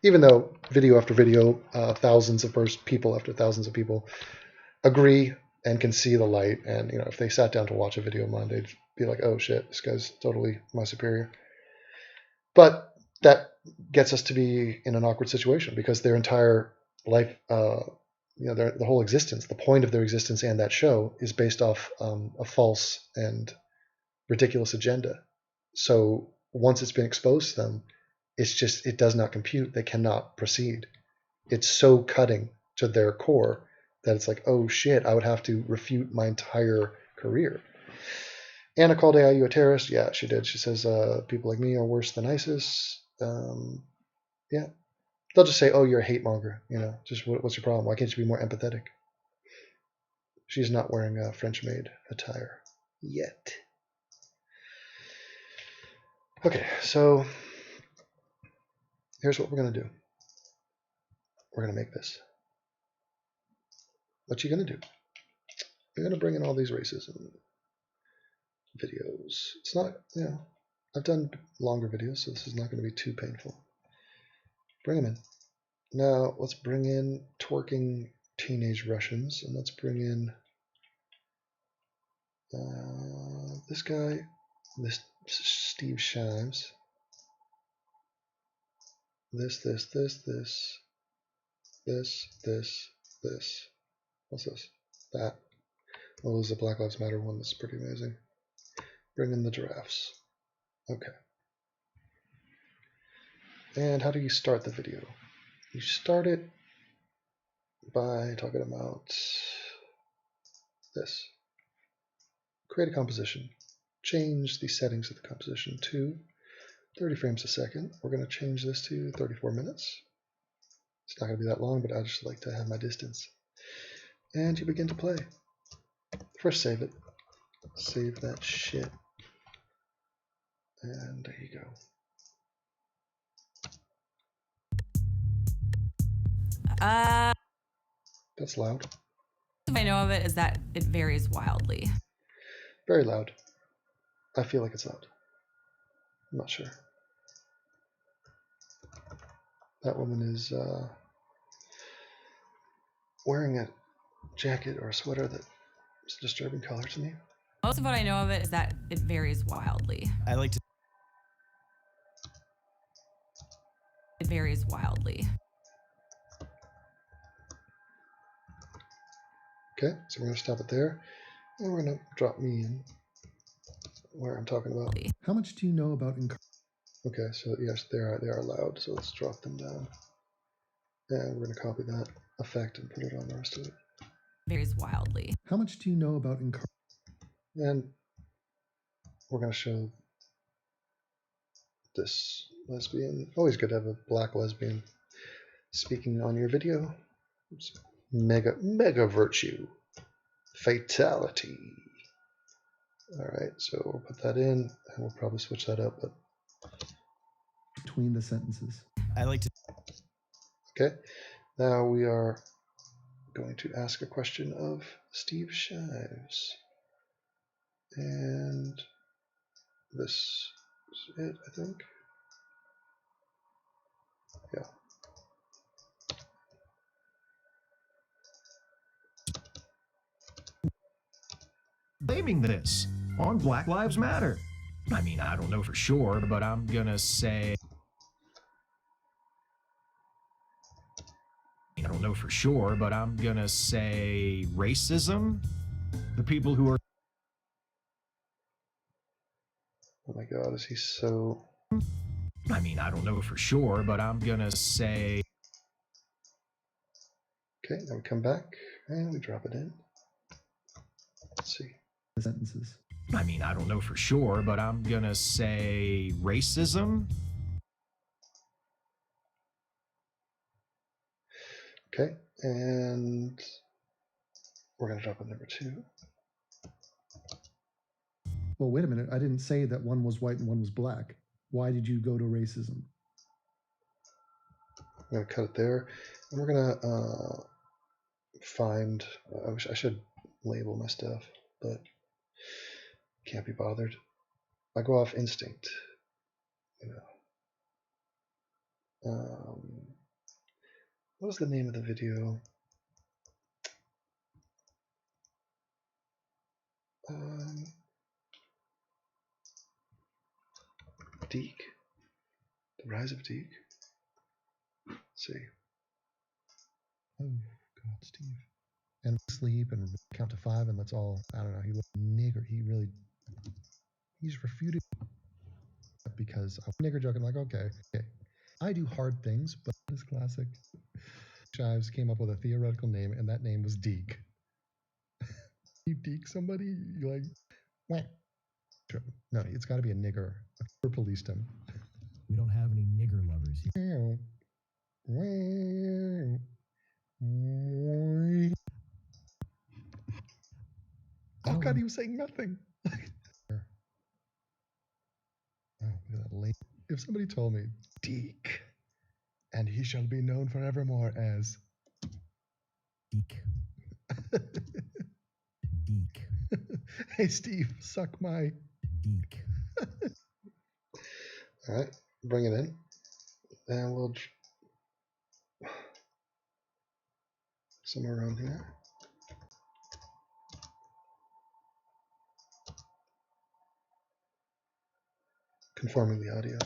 Even though video after video, thousands of people after thousands of people agree and can see the light, and if they sat down to watch a video of mine, they'd be like, oh shit, this guy's totally my superior. But that gets us to be in an awkward situation because their entire life, the whole existence, the point of their existence and that show is based off a false and ridiculous agenda. So once it's been exposed to them, it does not compute. They cannot proceed. It's so cutting to their core that it's like, oh shit, I would have to refute my entire career. Anna called AIU a terrorist. Yeah, she did. She says people like me are worse than ISIS. Yeah. They'll just say, oh, you're a hate monger. Just what's your problem? Why can't you be more empathetic? She's not wearing French maid attire yet. Okay, so here's what we're going to do. We're going to make this. What you gonna do? You're gonna bring in all these racism videos. It's not, you know, I've done longer videos, so this is not going to be too painful. Bring them in. Now let's bring in twerking teenage Russians, and let's bring in this guy, this Steve Shives. This. What's this? That. Well, there's a Black Lives Matter one that's pretty amazing. Bring in the giraffes. Okay. And how do you start the video? You start it by talking about this. Create a composition. Change the settings of the composition to 30 frames a second. We're going to change this to 34 minutes. It's not going to be that long, but I just like to have my distance. And you begin to play. First save it. Save that shit. And there you go. That's loud.
If I know of it is that it varies wildly.
Very loud. I feel like it's loud. I'm not sure. That woman is wearing a jacket or a sweater that is a disturbing color to me.
Most of what I know of it is that it varies wildly.
I like to.
It varies wildly.
Okay, so we're going to stop it there, and we're going to drop me in where I'm talking about.
How much do you know about
Okay, so yes, they are loud, so let's drop them down. And we're going to copy that effect and put it on the rest of it.
Varies wildly.
How much do you know about
And we're going to show this lesbian. Always good to have a black lesbian speaking on your video. It's mega virtue. Fatality. Alright, so we'll put that in, and we'll probably switch that up, but
between the sentences?
I like to.
Okay, now we are going to ask a question of Steve Shives. And this is it, I think. Yeah.
Blaming this on Black Lives Matter. I mean, I don't know for sure, but I'm gonna say. I don't know for sure, but I'm gonna say racism. The people who are.
Oh my god, is he so.
I mean, I don't know for sure, but I'm gonna say.
Okay, now we come back and we drop it in. Let's see.
The sentences.
I mean, I don't know for sure, but I'm gonna say racism.
Okay, and we're going to drop in number 2.
Well, wait a minute. I didn't say that one was white and one was black. Why did you go to racism?
I'm going to cut it there, and we're going to find. I should label my stuff, but can't be bothered. I go off instinct, you know. What was the name of the video? Deke. The Rise of Deke. Let's see.
Oh, God, Steve. And sleep and count to 5, and that's all. I don't know. He was a nigger. He's refuted because I'm nigger joking. Like, okay. I do hard things, but it's classic. Shives came up with a theoretical name, and that name was Deke. You Deke somebody, you're like, wah. No, it's got to be a nigger. I policed him.
We don't have any nigger lovers here.
Oh God, he was saying nothing. Oh, look at that late. If somebody told me, Deke, and he shall be known forevermore as
Deke. Deek.
Hey, Steve, suck my.
Deek.
All right, bring it in, and we'll somewhere around here. Conforming the audio.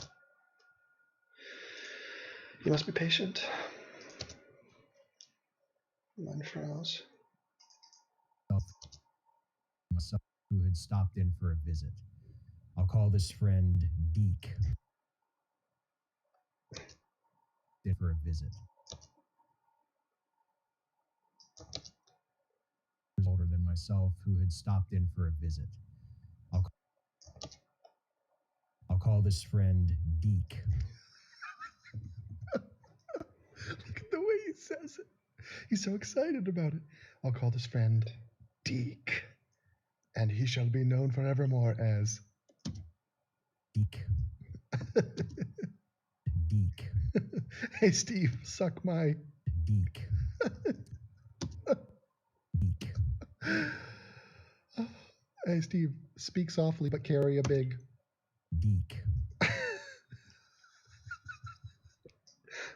You must be patient. Mine froze.
Myself, who had stopped in for a visit. I'll call this friend Deek. In for a visit. Older than myself, who had stopped in for a visit. I'll call this friend Deek.
Look at the way he says it. He's so excited about it. I'll call this friend Deek, and he shall be known forevermore as
Deek. Deek.
Hey, Steve, suck my.
Deek. Deek.
Hey, Steve, speak softly but carry a big.
Deek.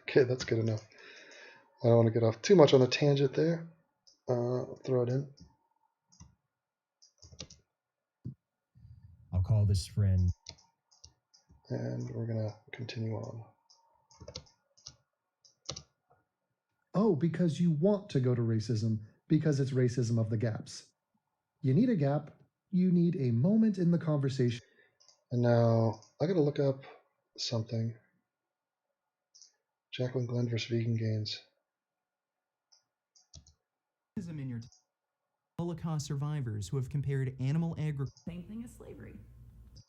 Okay, that's good enough. I don't want to get off too much on a tangent there. Throw it in.
I'll call this friend.
And we're going to continue on.
Oh, because you want to go to racism, because it's racism of the gaps. You need a gap. You need a moment in the conversation.
And now I got to look up something. Jacqueline Glenn versus Vegan Gains.
In your Holocaust survivors who have compared animal agriculture.
Same thing as slavery.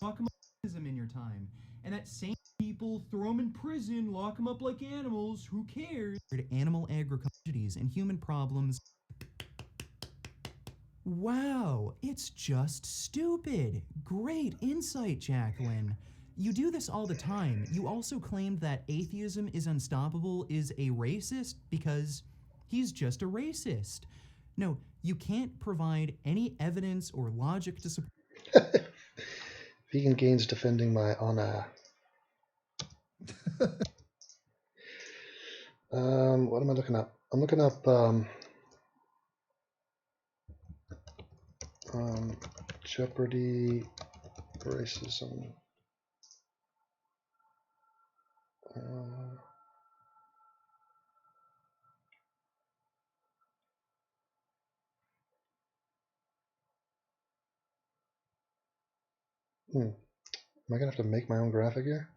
Talk about racism in your time. And that same people throw them in prison, lock them up like animals. Who cares? Animal agriculture and human problems. Wow, it's just stupid. Great insight, Jacqueline. You do this all the time. You also claimed that atheism is unstoppable is a racist because he's just a racist. No, you can't provide any evidence or logic to support.
Vegan Gains defending my honor. What am I looking up? I'm looking up Jeopardy racism. Am I gonna have to make my own graphic here?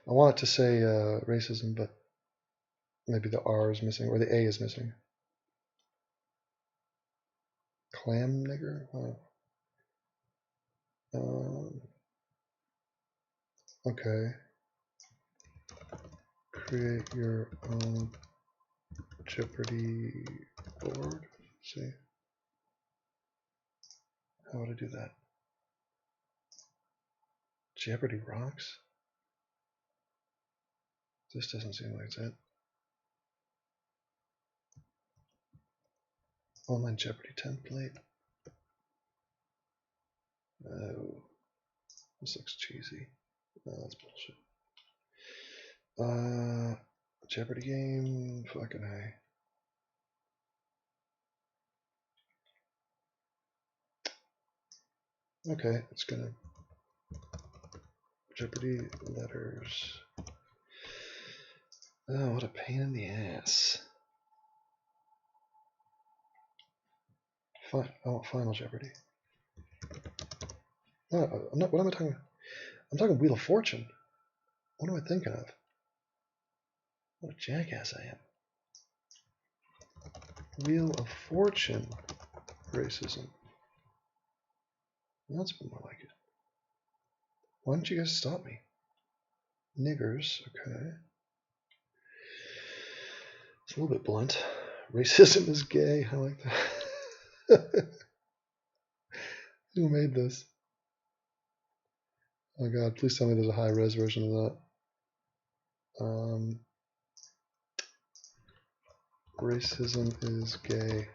I want it to say racism, but maybe the R is missing or the A is missing. Clam nigger? Okay. Create your own Jeopardy board. Let's see. How would I do that? Jeopardy rocks? This doesn't seem like it's it. Online Jeopardy template. Oh, this looks cheesy. No, that's bullshit. Jeopardy game. Fucking A. Okay, it's gonna Jeopardy letters. Oh, what a pain in the ass. I want Final Jeopardy. No, I'm not. What am I talking? I'm talking Wheel of Fortune. What am I thinking of? What a jackass I am. Wheel of Fortune racism. That's more like it. Why don't you guys stop me? Niggers, okay. It's a little bit blunt. Racism is gay. I like that. Who made this? Oh god, please tell me there's a high-res version of that. Racism is gay.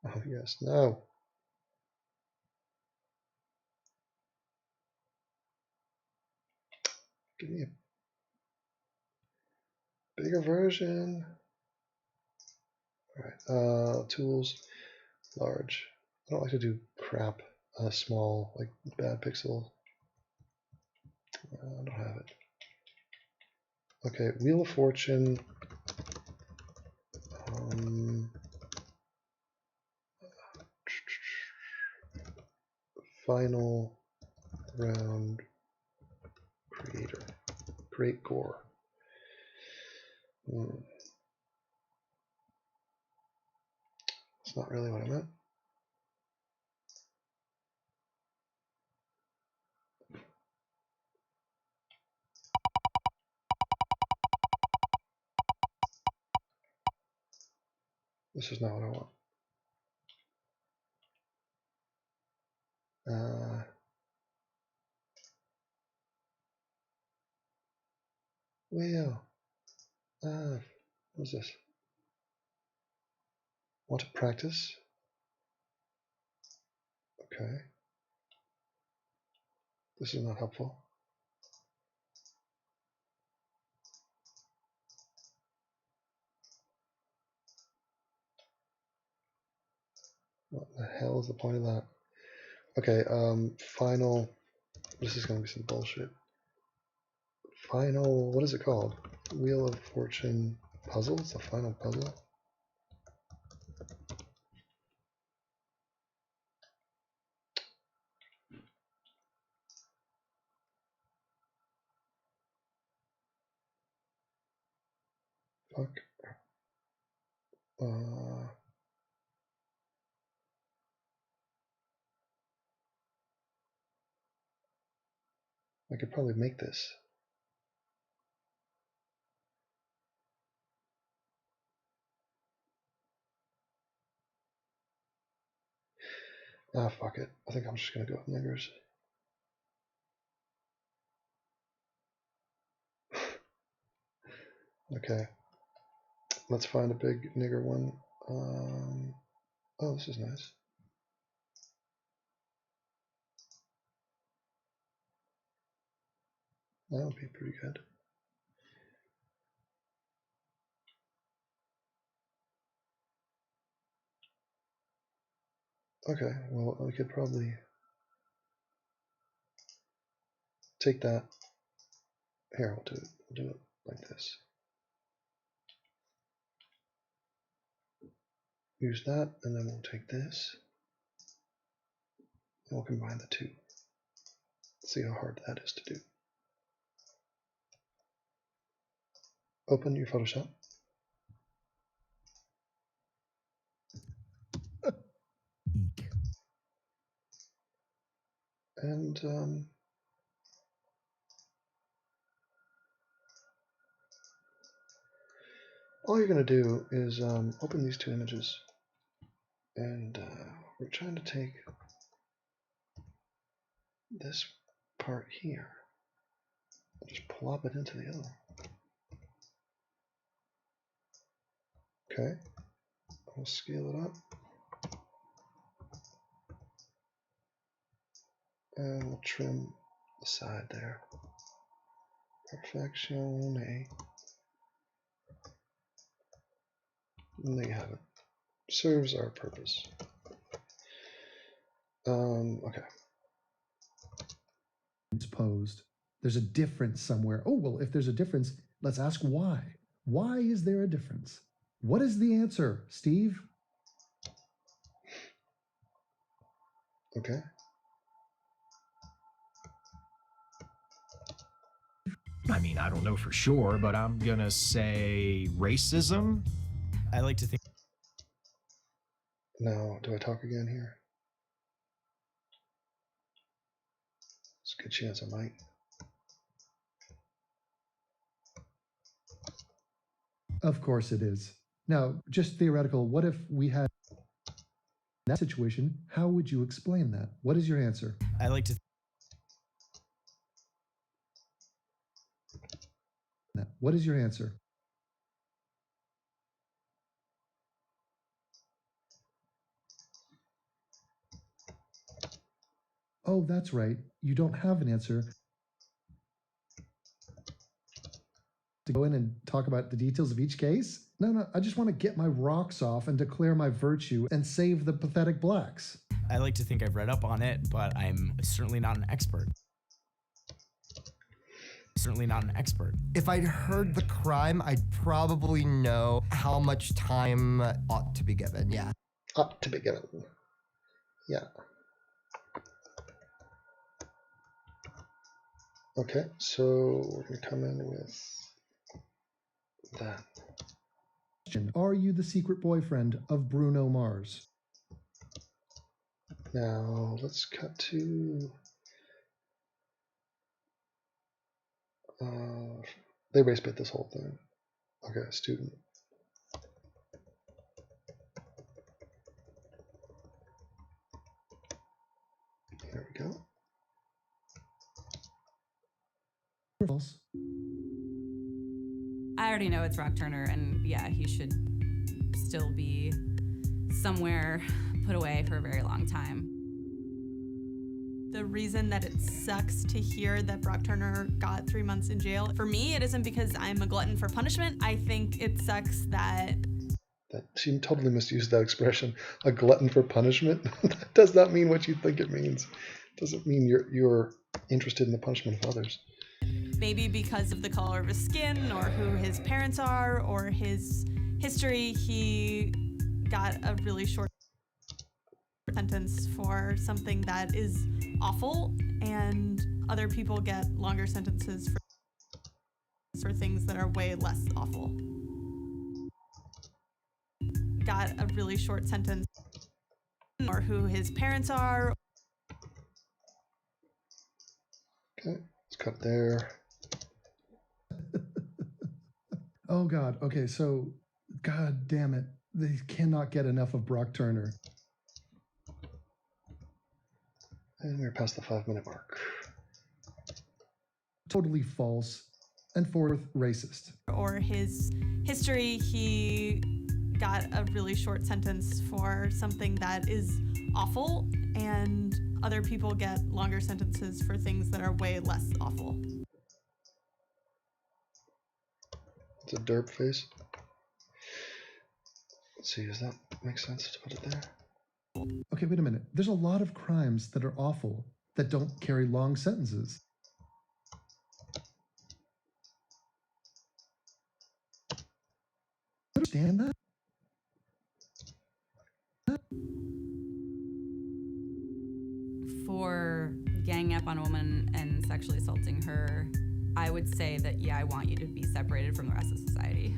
Oh, yes. No. Give me a bigger version. All right. Tools. Large. I don't like to do crap. Small, like bad pixel. I don't have it. Okay. Wheel of Fortune. Final round creator. Create core. That's not really what I meant. This is not what I want. Well, what's this? Want to practice? Okay. This is not helpful. What the hell is the point of that? Okay, final. This is going to be some bullshit. Final, what is it called? Wheel of Fortune puzzle? It's a final puzzle? Fuck. I could probably make this. Fuck it. I think I'm just going to go with niggers. Okay. Let's find a big nigger one. Oh, this is nice. That would be pretty good. Okay, well, we could probably take that. Here, we'll do it like this. Use that, and then we'll take this, and we'll combine the two. See how hard that is to do. Open your Photoshop. And all you're going to do is open these two images, and we're trying to take this part here and just plop it into the other one. Okay, we'll scale it up, and we'll trim the side there. Perfection. And there you have it. Serves our purpose. Okay.
It's posed. There's a difference somewhere. Oh, well, if there's a difference, let's ask why. Why is there a difference? What is the answer, Steve?
Okay.
I mean, I don't know for sure, but I'm gonna say racism.
I like to think.
Now, do I talk again here? There's a good chance I might.
Of course it is. Now, just theoretical, what if we had that situation? How would you explain that? What is your answer?
I like to.
What is your answer? oh, that's right, you don't have an answer. To go in and talk about the details of each case? No, I just want to get my rocks off and declare my virtue and save the pathetic blacks.
I like to think I've read up on it, but I'm certainly not an expert. Certainly not an expert.
If I'd heard the crime, I'd probably know how much time ought to be given, yeah.
Ought to be given. Yeah. Okay, so we're going to come in with that.
Are you the secret boyfriend of Bruno Mars?
Now, let's cut to... they race bit this whole thing. Okay, student. There we go.
False.
I already know it's Rock Turner, and yeah, he should still be somewhere put away for a very long time.
The reason that it sucks to hear that Brock Turner got 3 months in jail, for me, it isn't because I'm a glutton for punishment. I think it sucks that...
She totally misused that expression. A glutton for punishment? That does not mean what you think it means. It doesn't mean you're interested in the punishment of others.
Maybe because of the color of his skin, or who his parents are, or his history, he got a really short sentence for something that is awful, and other people get longer sentences for things that are way less awful. Got a really short sentence, or who his parents are.
Okay, let's cut there.
Oh God, okay, so, God damn it, they cannot get enough of Brock Turner.
And we're past the 5-minute mark.
Totally false. And fourth, racist.
Or his history, he got a really short sentence for something that is awful, and other people get longer sentences for things that are way less awful.
It's a derp face. Let's see, does that make sense to put it there?
Okay, wait a minute. There's a lot of crimes that are awful that don't carry long sentences. Understand that?
For ganging up on a woman and sexually assaulting her, I would say that, yeah, I want you to be separated from the rest of society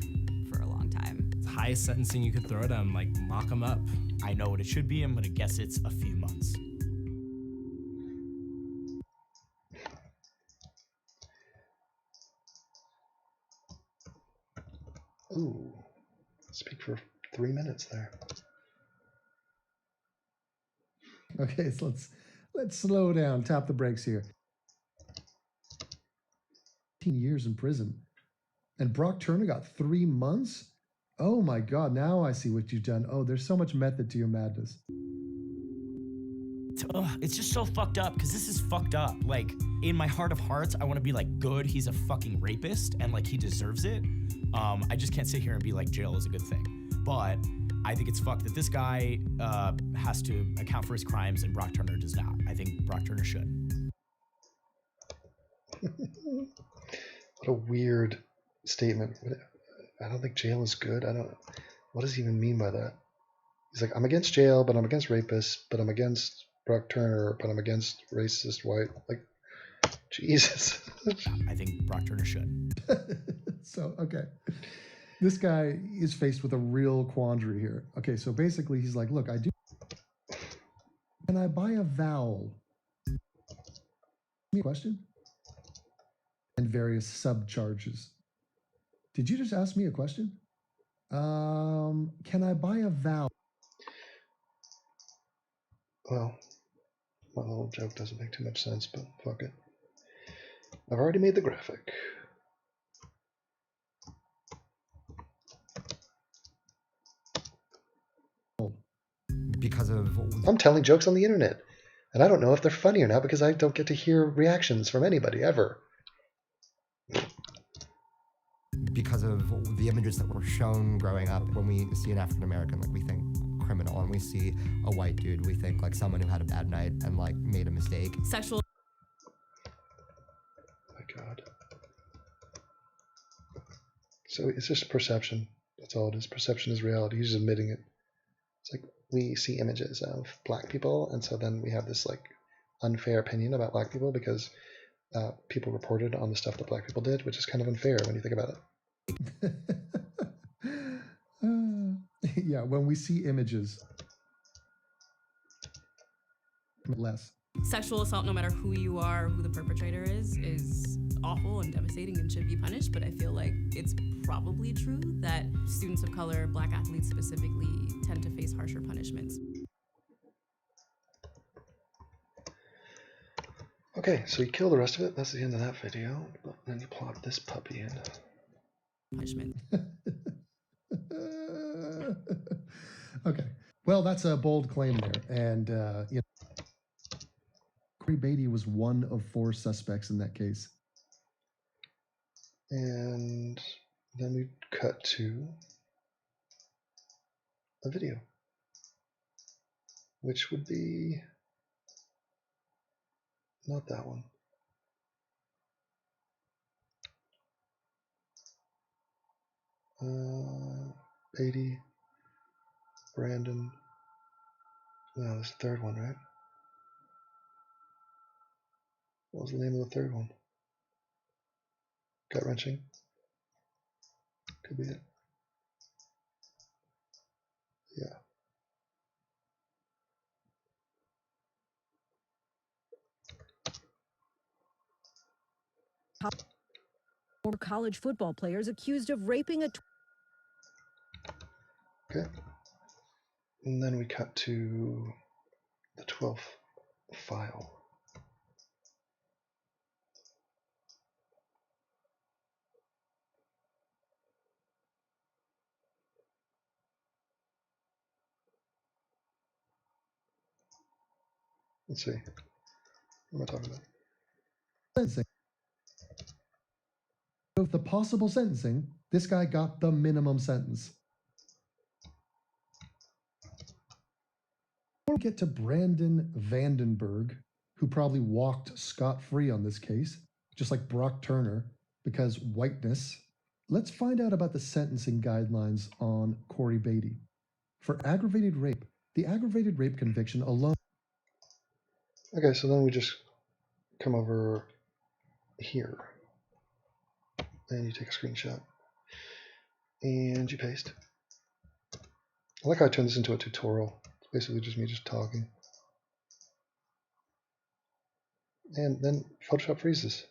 for a long time.
It's the highest sentencing you could throw at him, like lock him up.
I know what it should be. I'm going to guess it's a few months.
Ooh, speak for 3 minutes there.
Okay, so let's slow down, tap the brakes here. 15 years in prison. And Brock Turner got 3 months? Oh my God, now I see what you've done. Oh, there's so much method to your madness.
It's just so fucked up, because this is fucked up. Like, in my heart of hearts, I want to be like, good, he's a fucking rapist, and like, he deserves it. I just can't sit here and be like, jail is a good thing. But I think it's fucked that this guy has to account for his crimes and Brock Turner does not. I think Brock Turner should.
What a weird statement. I don't think jail is good. What does he even mean by that? He's like, I'm against jail, but I'm against rapists, but I'm against Brock Turner, but I'm against racist white. Like, Jesus.
I think Brock Turner should.
So, okay. This guy is faced with a real quandary here. Okay, so basically he's like, look, can I buy a vowel? Question? And various subcharges. Did you just ask me a question? Can I buy a vowel?
Well, my little joke doesn't make too much sense, but fuck it. I've already made the graphic.
Because of...
I'm telling jokes on the internet. And I don't know if they're funny or not because I don't get to hear reactions from anybody ever.
Because of the images that were shown growing up, when we see an African American, like we think criminal, and we see a white dude, we think like someone who had a bad night and like made a mistake.
Sexual.
Oh my God. So it's just perception. That's all it is. Perception is reality. He's just admitting it. It's like we see images of black people, and so then we have this like unfair opinion about black people because people reported on the stuff that black people did, which is kind of unfair when you think about it.
Yeah, when we see images. Less.
Sexual assault, no matter who you are, who the perpetrator is awful and devastating and should be punished. But I feel like it's probably true that students of color, black athletes specifically, tend to face harsher punishments.
Okay, so you kill the rest of it. That's the end of that video. But then you plop this puppy in.
Punishment.
Okay. Well, that's a bold claim there. And, you know, Corey Beatty was one of 4 suspects in that case.
And then we cut to a video, which would be not that one. Beatty, Brandon. No, there's a third one, right? What was the name of the third one? Gut wrenching. Could be it. Yeah.
Former college football players accused of raping a.
Okay. And then we cut to the 12th file. Let's see. What am I talking about?
Sentencing. Of the possible sentencing, this guy got the minimum sentence. Before we get to Brandon Vandenberg, who probably walked scot-free on this case, just like Brock Turner, because whiteness, let's find out about the sentencing guidelines on Corey Beatty. For aggravated rape, the aggravated rape conviction alone.
Okay, so then we just come over here. And you take a screenshot. And you paste. I like how I turned this into a tutorial. It's basically just me just talking. And then Photoshop freezes.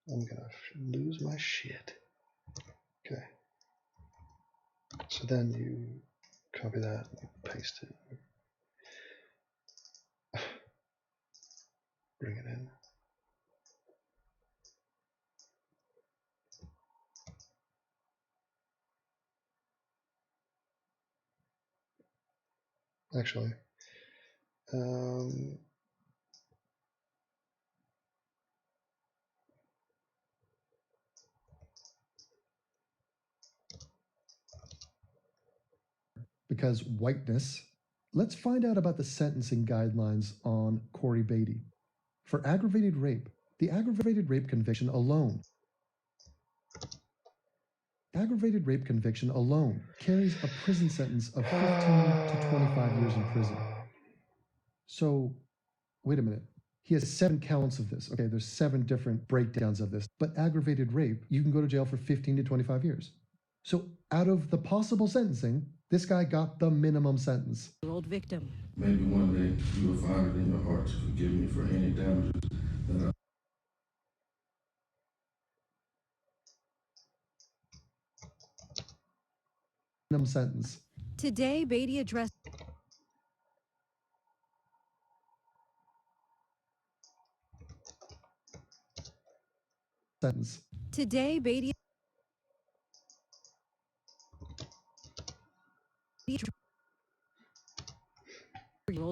I'm gonna lose my shit. Okay. So then you copy that and paste it. Bring it in. Actually,
because whiteness, let's find out about the sentencing guidelines on Corey Beatty. For aggravated rape, the aggravated rape conviction alone. Aggravated rape conviction alone carries a prison sentence of 15 to 25 years in prison. So, wait a minute. He has 7 counts of this. Okay, there's 7 different breakdowns of this. But aggravated rape, you can go to jail for 15 to 25 years. So, out of the possible sentencing, this guy got the minimum sentence.
Old victim.
Maybe one day you will find it in your heart to forgive me for any damages that I.
Minimum sentence.
Today, Beatty addressed.
Sentence.
Today, Beatty.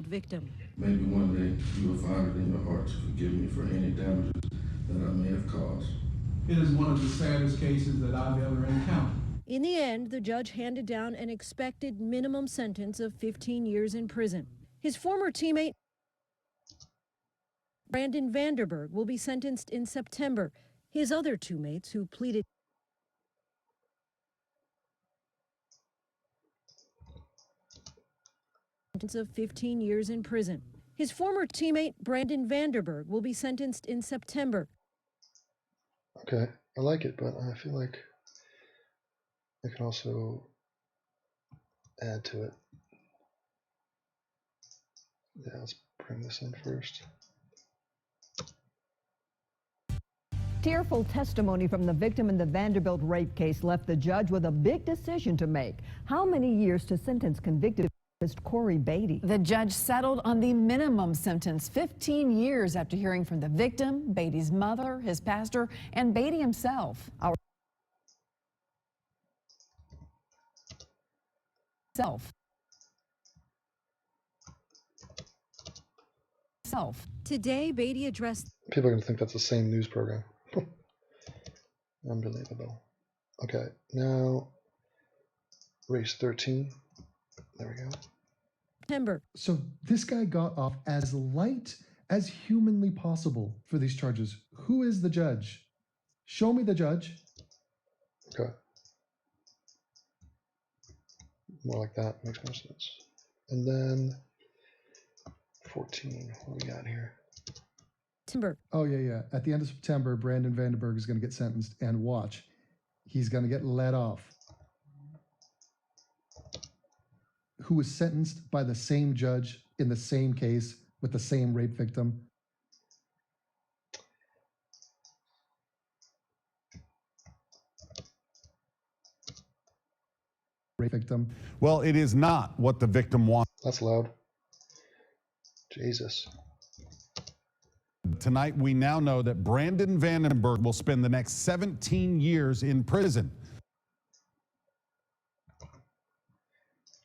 15-year-old victim.
Maybe one day you will find it in your heart to forgive me for any damages that I may have caused.
It is one of the saddest cases that I've ever encountered.
In the end, the judge handed down an expected minimum sentence of 15 years in prison. His former teammate, Brandon Vanderberg, will be sentenced in September. His other two mates who pleaded sentence of 15 years in prison. His former teammate, Brandon Vanderberg, will be sentenced in September.
Okay, I like it, but I feel like I can also add to it. Yeah, let's bring this in first.
Tearful testimony from the victim in the Vanderbilt rape case left the judge with a big decision to make. How many years to sentence convicted rapist Corey Beatty?
The judge settled on the minimum sentence, 15 years after hearing from the victim, Beatty's mother, his pastor, and Beatty himself.
Today, Beatty addressed.
People are going to think that's the same news program. Unbelievable. Okay, now race 13. There we go.
September.
So this guy got off as light as humanly possible for these charges. Who is the judge? Show me the judge.
Okay. More like that makes more sense. And then 14. What do we got here?
September.
Oh, yeah. At the end of September, Brandon Vanderberg is going to get sentenced, and watch, he's going to get let off. Who was sentenced by the same judge in the same case with the same rape victim.
Well, it is not what the victim wants.
That's loud. Jesus.
Tonight, we now know that Brandon Vandenberg will spend the next 17 years in prison.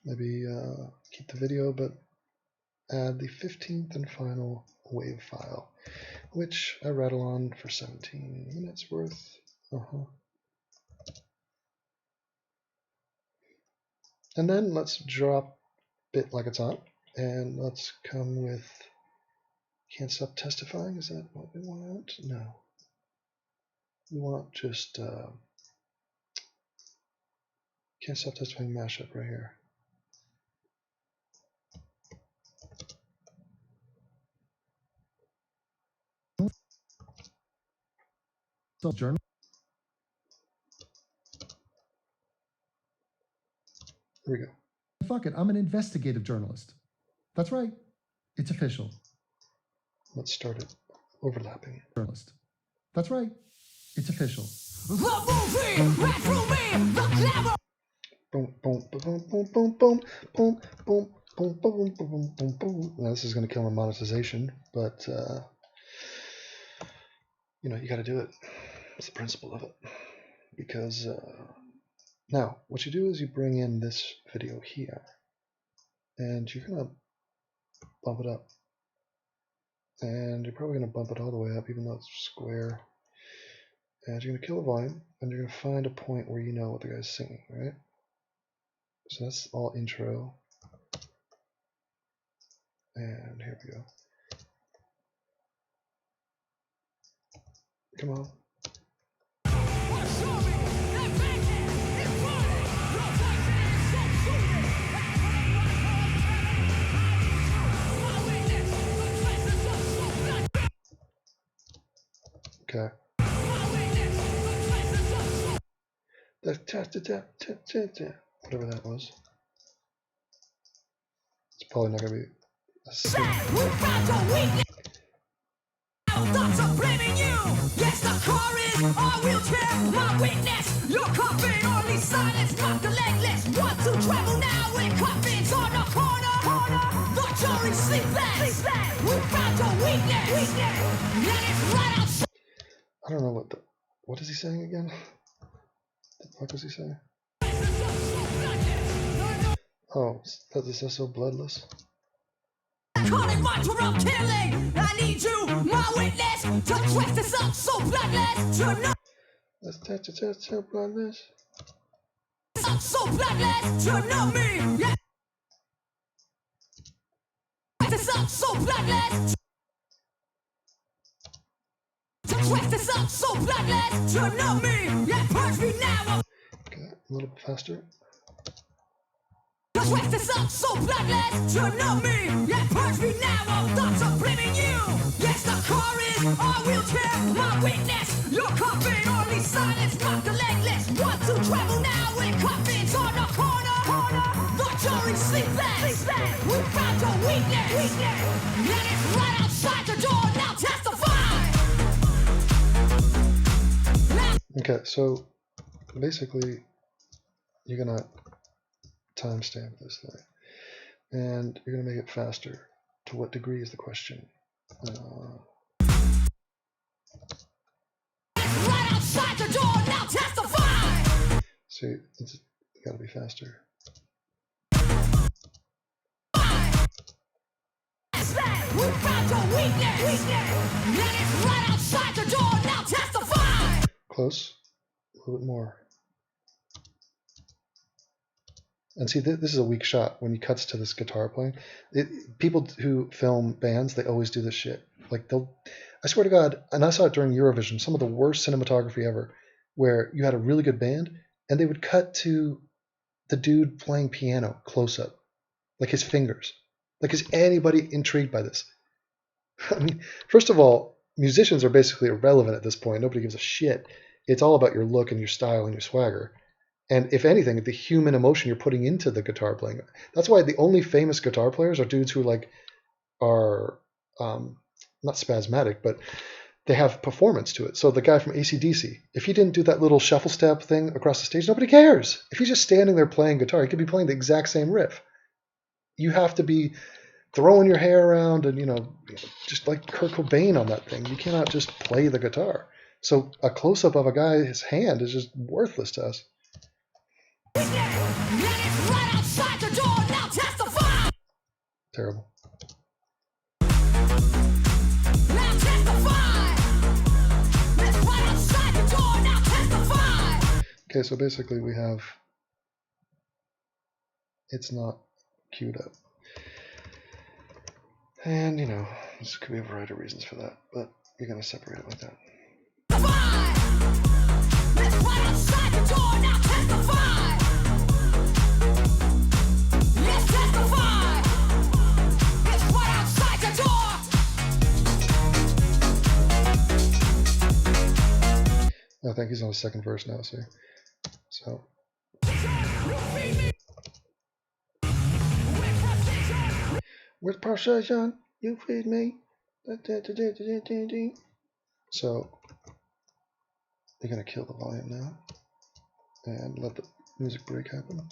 Maybe keep the video, but add the 15th and final WAV file, which I rattle on for 17 minutes worth. And then let's drop it like it's hot, and let's come with can't stop testifying. Is that what we want? No. We want just can't stop testifying mashup right here.
Journal.
Here we go.
Fuck it, I'm an investigative journalist. That's right. It's official.
Let's start it overlapping.
Journalist. That's right. It's official.
Boom, boom, boom, boom, boom, boom, boom, boom, boom, boom, boom, boom, boom. Now this is going to kill my monetization, but you know, you got to do it. It's the principle of it. Because now what you do is you bring in this video here, and you're going to bump it up. And you're probably going to bump it all the way up, even though it's square. And you're going to kill the volume, and you're going to find a point where you know what the guy's singing, right? So that's all intro. And here we go. Come on. Okay. Whatever that was. It's probably not going to be a
Thoughts are blaming you. Yes, the car is a wheelchair. My weakness, your coffin, only silence, not the legless. Want to travel now with coffins on the corner. The jury sleepless. We found your weakness. Let it right outside.
I don't know what is he saying again? What the fuck was he saying? Oh, that this is so bloodless.
calling my corrupt killing. I need you, my witness, to twist this up so bloodless. To know.
Let's touch it, so bloodless.
Up so bloodless. To know me. Yeah. Twist this up so bloodless. To twist this up so bloodless. To know me. Yeah, purge me now.
Okay, a little bit faster.
Twist this up so bloodless. To know me. Yeah, purge me now. Thoughts of blaming you. Yes, the car is our wheelchair. My witness. Your coffin. Only silence. Not the legless. Want to travel now with coffins on the corner. The jury's sleepless. We found your weakness. And it's right outside the door. Now testify.
Okay, so basically you're gonna timestamp this thing, and you're gonna make it faster. To what degree is the question?
Right outside the door. Now testify.
See, it's gotta be faster.
We found your weakness. And it's right outside the door. Now testify.
Close. A little bit more. And see, this is a weak shot when he cuts to this guitar playing. People who film bands, they always do this shit. Like I swear to God, and I saw it during Eurovision, some of the worst cinematography ever, where you had a really good band, and they would cut to the dude playing piano close up, like his fingers. Like, is anybody intrigued by this? I mean, first of all, musicians are basically irrelevant at this point. Nobody gives a shit. It's all about your look and your style and your swagger. And if anything, the human emotion you're putting into the guitar playing. That's why the only famous guitar players are dudes who are not spasmodic, but they have performance to it. So the guy from AC/DC, if he didn't do that little shuffle step thing across the stage, nobody cares. If he's just standing there playing guitar, he could be playing the exact same riff. You have to be throwing your hair around and, just like Kurt Cobain on that thing. You cannot just play the guitar. So a close-up of a guy's hand is just worthless to us.
Right outside the door. Now testify.
Terrible.
Now testify. It's right outside the door. Now testify.
Okay, so basically we have, it's not queued up. And, this could be a variety of reasons for that, but you're going to separate it like that.
It's right outside the door. Now testify. Yes, testify. It's right outside the door.
I think he's on the second verse now, see? So. With precision, you feed me. So, you're going to kill the volume now and let the music break happen.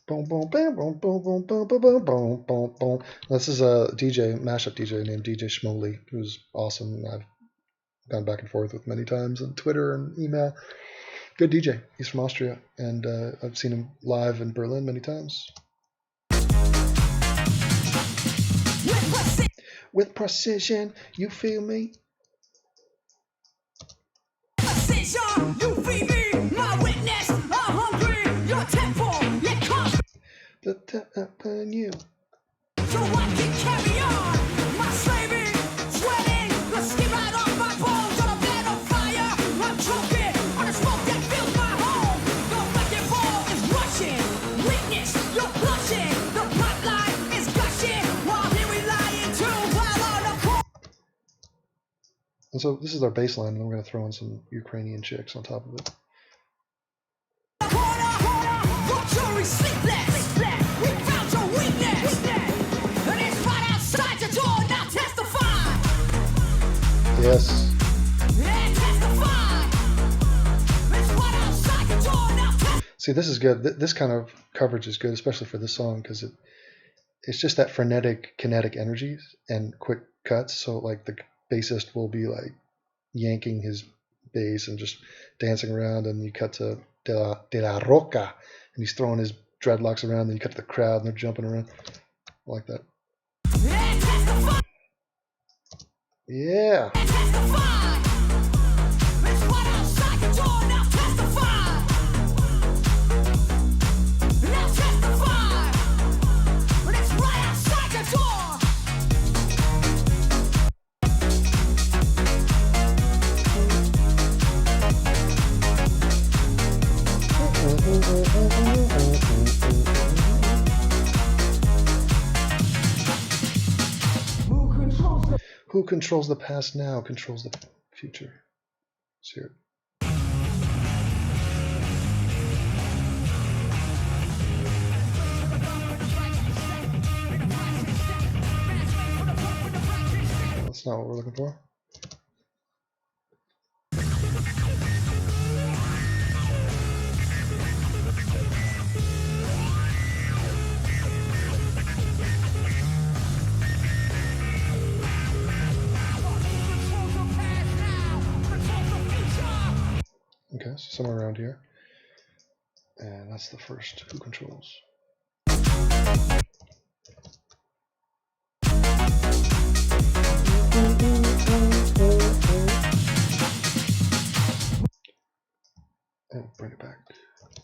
Boom, boom, bam, boom, boom, boom, boom, boom, boom, boom, boom, boom. This is a mashup DJ named DJ Schmoley, who's awesome. I've gone back and forth with many times on Twitter and email. Good DJ. He's from Austria, and I've seen him live in Berlin many times. With precision, you feel me?
Precision, you feed me. My witness, I'm hungry. Your temple, it comes.
The tap upon you.
So I can carry on. My slaving, sweating, the skin right off my bones. On a bed on fire, I'm choking on the smoke that fills my home. The wrecking ball is rushing. Weakness, you're blushing. The pipeline is gushing. While here we lying too, while on the court.
And so this is our bass line, and we're going to throw in some Ukrainian chicks on top of it.
Jury sleepless. We found your weakness. And it's right outside the door. Now testify.
Yes.
Yeah, testify. It's right outside the door. Now testify.
See, this is good. This kind of coverage is good, especially for this song, because it's just that frenetic, kinetic energies and quick cuts. So, like, the bassist will be, like, yanking his bass and just dancing around, and you cut to de la Roca, and he's throwing his dreadlocks around. Then you cut to the crowd, and they're jumping around. I like that. Yeah. Who controls the past now controls the future. Let's hear it. That's not what we're looking for. Okay, so somewhere around here. And that's the first who controls. And bring it back.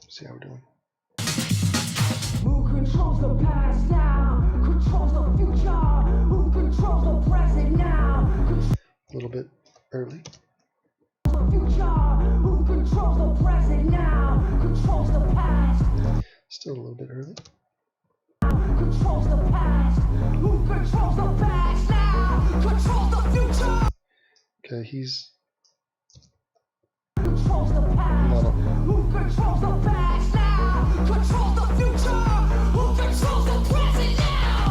See how we're doing.
Who controls the past now? Controls the future? Who controls the present now?
A little bit early.
The future? Who controls the present now? Controls the past?
Still a little bit early.
Controls the past? Who controls the past now? Controls the future?
Okay, he's
Controls the past? Who controls the past now? Controls the future? Who controls the present now?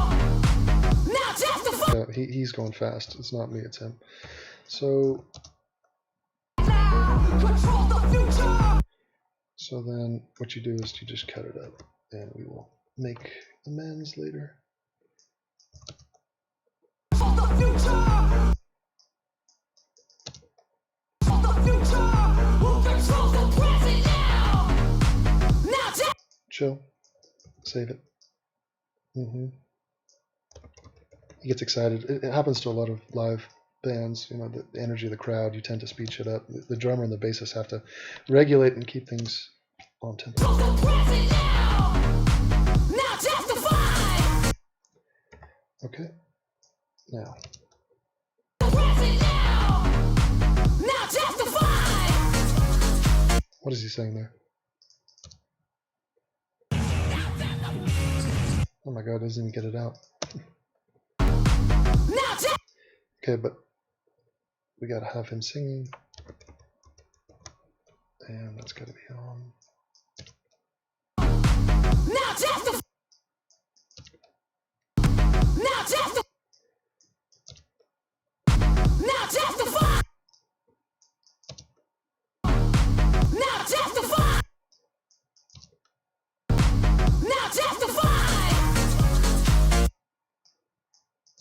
Now testify.
he's going fast. It's not me, it's him. So
Controls the future?
So then what you do is you just cut it up, and we will make amends later.
Controls the future? The future? Who controls the present now? Now
Chill. Save it. He gets excited. It happens to a lot of live bands. You know, the energy of the crowd, you tend to speed shit up. The drummer and the bassist have to regulate and keep things on tempo. Okay. Now. What is he saying there? Oh my god, doesn't even get it out. Okay, but we gotta have him singing. And that's gotta be on.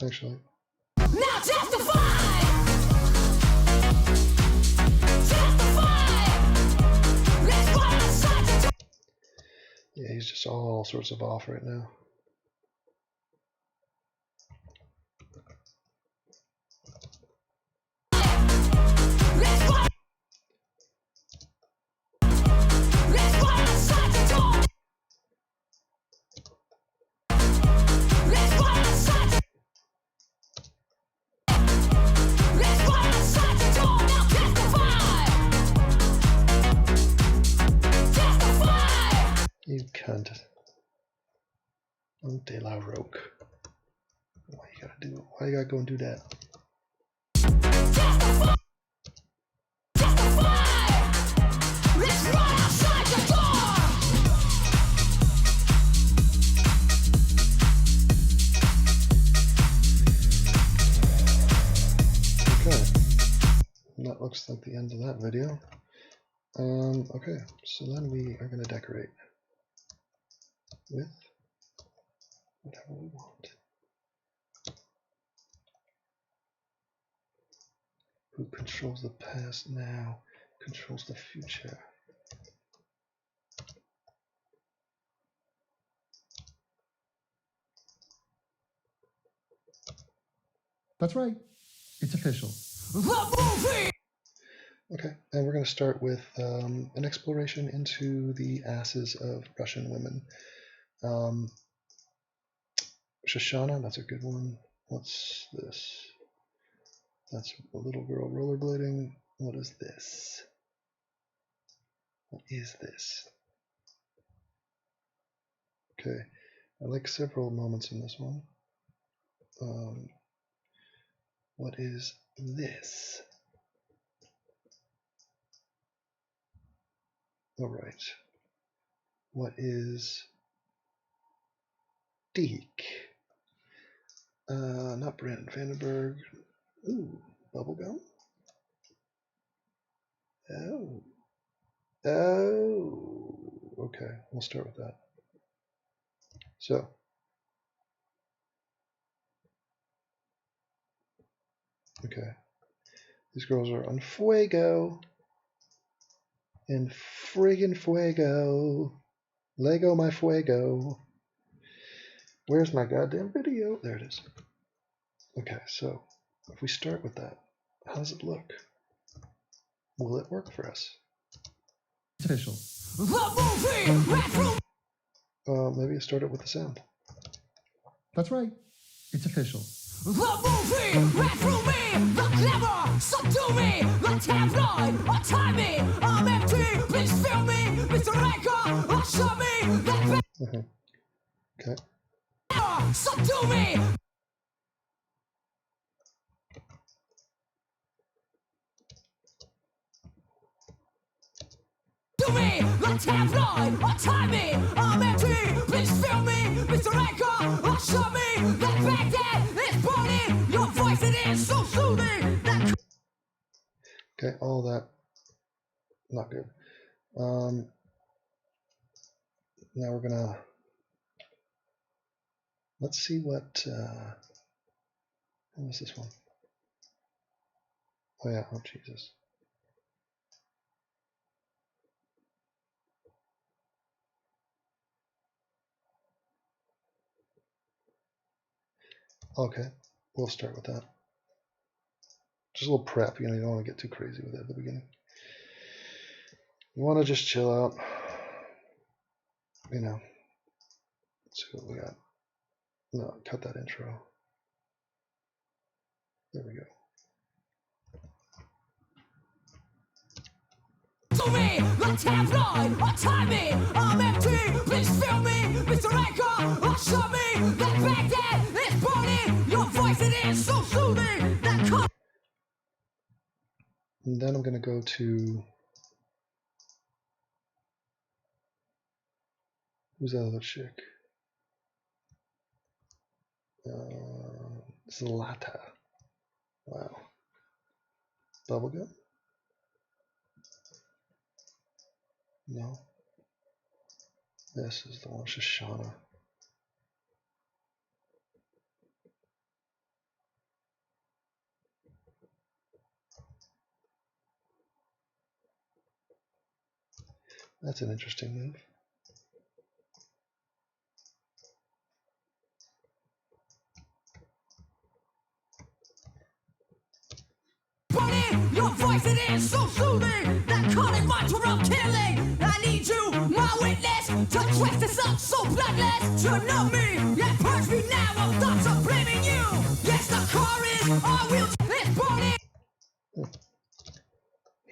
Actually.
Now testify!
Yeah, he's just all sorts of off right now. You cunt. I'm De La Roque. Why you gotta do? Why you gotta go and do that? Okay. That looks like the end of that video. Okay, so then we are gonna decorate with whatever we want. Who controls the past now controls the future.
That's right. It's official.
Okay, and we're going to start with an exploration into the asses of Russian women. Shoshana, that's a good one. What's this? That's a little girl rollerblading. What is this? What is this? Okay, I like several moments in this one. What is this? All right. What is Deke? Not Brandon Vandenberg. Ooh, bubblegum? Oh. Oh. Okay, we'll start with that. So. Okay. These girls are on fuego. In friggin' fuego. Lego my fuego. Where's my goddamn video? There it is. Okay, so if we start with that, how does it look? Will it work for us?
Official.
Maybe start it with the sound.
That's right. It's official.
The movie ran through me, the clever subdue me, the tabloid untie me. I'm empty, please fill me, Mr. Ranker, show me that
Okay.
Subdue me. Do me, the tabloid untie me. I'm empty, please fill me, Mr. Ranker, show me that Baghdad is burning. Your voice, it is so soothing.
Okay, all that, not good. Now we're gonna, let's see what was this one? Oh yeah, oh Jesus. Okay, we'll start with that. Just a little prep, you know, you don't want to get too crazy with it at the beginning. You want to just chill out, you know. Let's see what we got. No, cut that intro. There we go.
To me, the tabloid untie me. I'm empty, please fill me, Mr. Ranker, show me that Baghdad is burning. Your voice, it is so soothing. That
And then I'm going to go to, who's that other chick? Zlata. Wow. Bubblegum? No. This is the one, Shoshana. That's an interesting move.
your voice, it is so soothing. That calling mantra of killing. I need you, my witness, to dress this up so bloodless. To know me, yeah, purge me now of thoughts of blaming you. Yes, the car is our wheelchair is burning.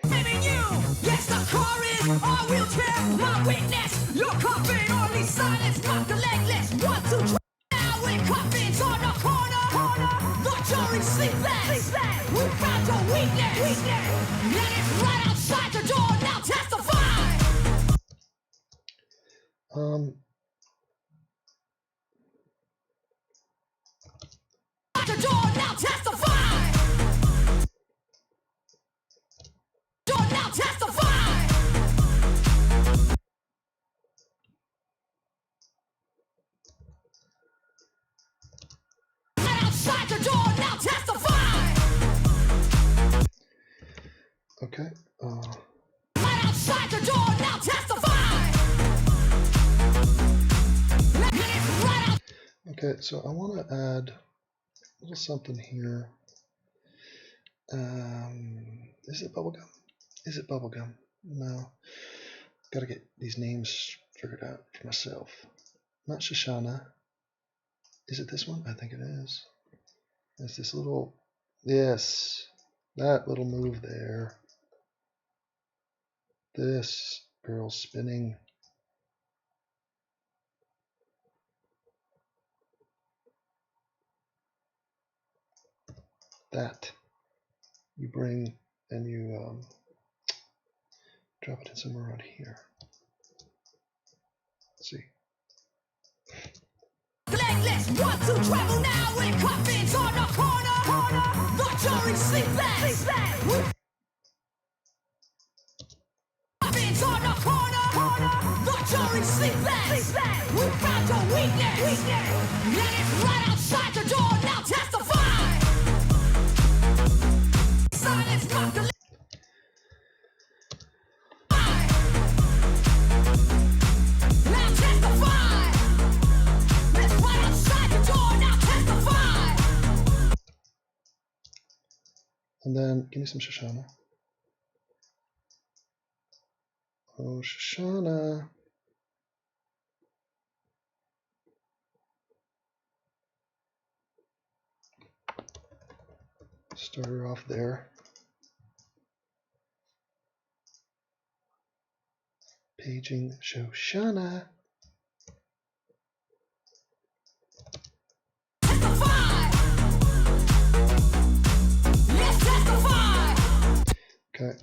Blaming you. Yes, the car is our wheelchair. My witness, your coffin, only silence, not the legless. 1, 2, 3. Now we're coffins on the corner. The jury sleepless. We found your weakness. Let it right outside the door. Now testify. Out the door. Now testify. Door. Now testify. Right outside the door. Now testify.
Okay.
Right outside the door. Now testify.
Okay, so I want to add little something here. Is it bubblegum? Is it bubblegum? No. Gotta get these names figured out for myself. Not Shoshana. Is it this one? I think it is. It's this little, yes, that little move there. This girl spinning. That you bring and you drop it in somewhere around here. Let's see.
Blacklist, want to travel now with coffins on the corner. The jury sleepless. Coffins on the corner. The jury sleepless. We found your weakness. Let it right outside the door. Now testify. Silence, not the now testify. Let's right outside the door. Now testify.
And then give me some Shoshana. Oh, Shoshana. Start her off there. Paging Shoshana. Okay.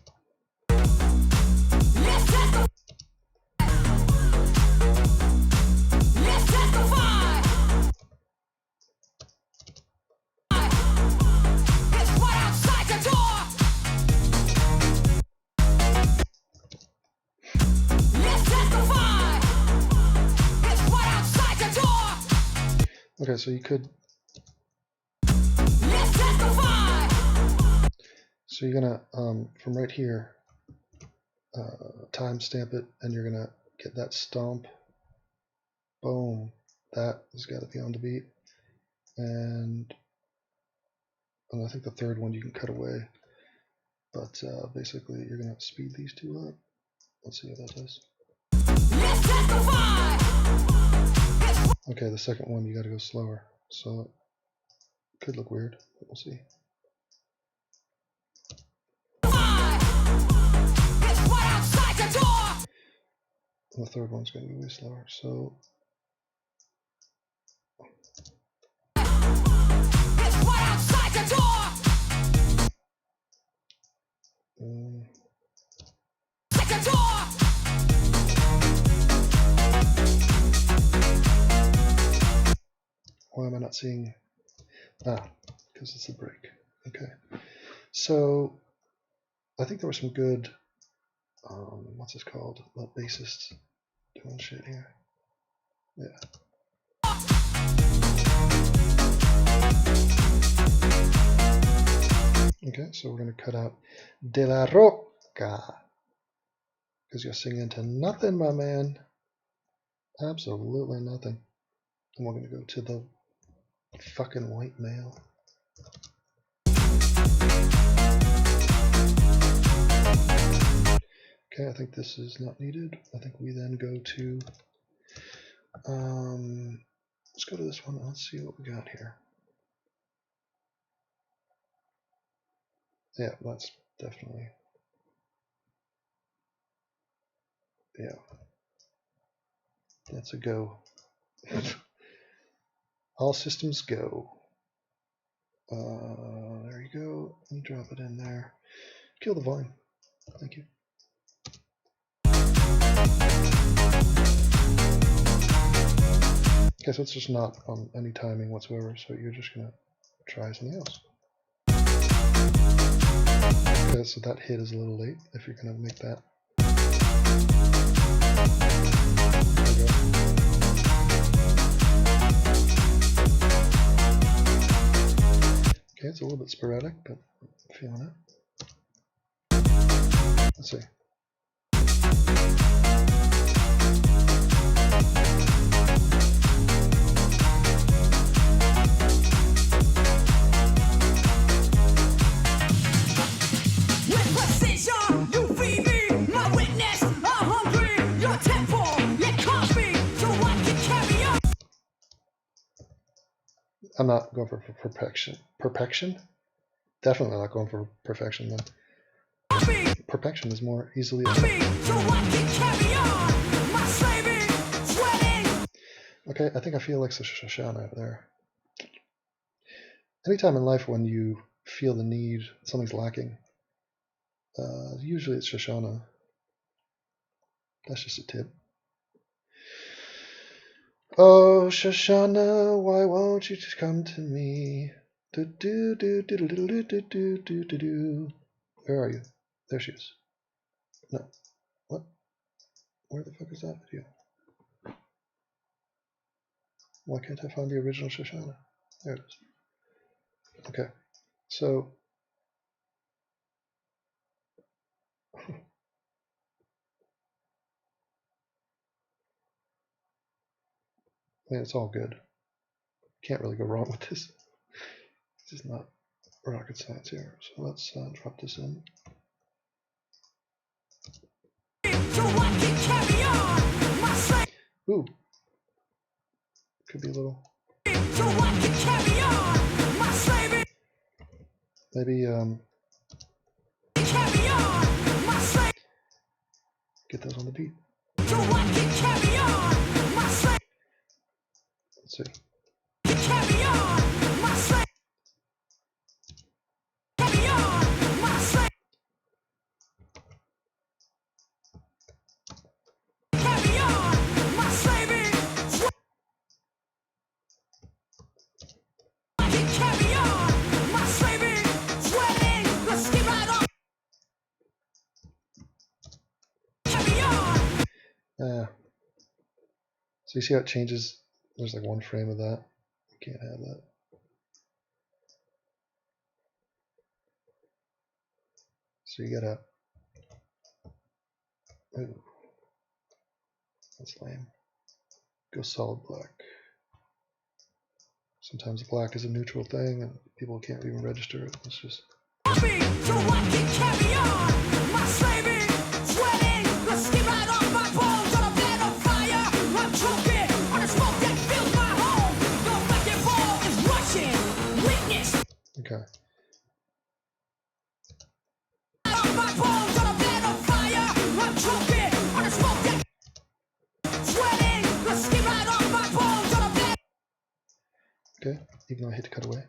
Okay, so you could. So you're gonna from right here timestamp it, and you're gonna get that stomp. Boom. That has got to be on the beat, and I think the third one you can cut away. But basically, you're gonna speed these two up. Let's see what that does. Okay, the second one you got to go slower, so it could look weird, but we'll see. And the third one's going to be way slower, so why am I not seeing? Because it's a break. Okay, so I think there was some good what's this called? The bassist doing shit here. Yeah. Okay, so we're going to cut out De La Roca. Because you're singing to nothing, my man. Absolutely nothing. And we're going to go to the fucking white male. Okay, I think this is not needed. I think we then go to, let's go to this one. Let's see what we got here. Yeah, that's definitely, yeah, that's a go. All systems go. There you go. Let me drop it in there. Kill the volume. Thank you. Okay, so it's just not on any timing whatsoever, so you're just going to try something else. Okay, so that hit is a little late if you're going to make that. There you go. Okay, it's a little bit sporadic, but I'm feeling it. Let's see. I'm not going for perfection. Perfection? Definitely not going for perfection then. Perfection is more easily achieved. Okay, I think I feel like Shoshana there. Anytime in life when you feel the need, something's lacking, usually it's Shoshana. That's just a tip. Oh, Shoshana, why won't you just come to me? Do do do do do do do do do do do. Where are you? There she is. No. What? Where the fuck is that video? Why can't I find the original Shoshana? There it is. Okay. So I mean, it's all good. Can't really go wrong with this. This is not rocket science here. So let's drop this in. Ooh. Could be a little. Maybe get those on the beat. Let's see. So you see how it changes? There's like one frame of that. You can't have that. So you gotta. Ooh, that's lame. Go solid black. Sometimes black is a neutral thing and people can't even register it. It's just. Okay. Okay, even though I hit to cut away.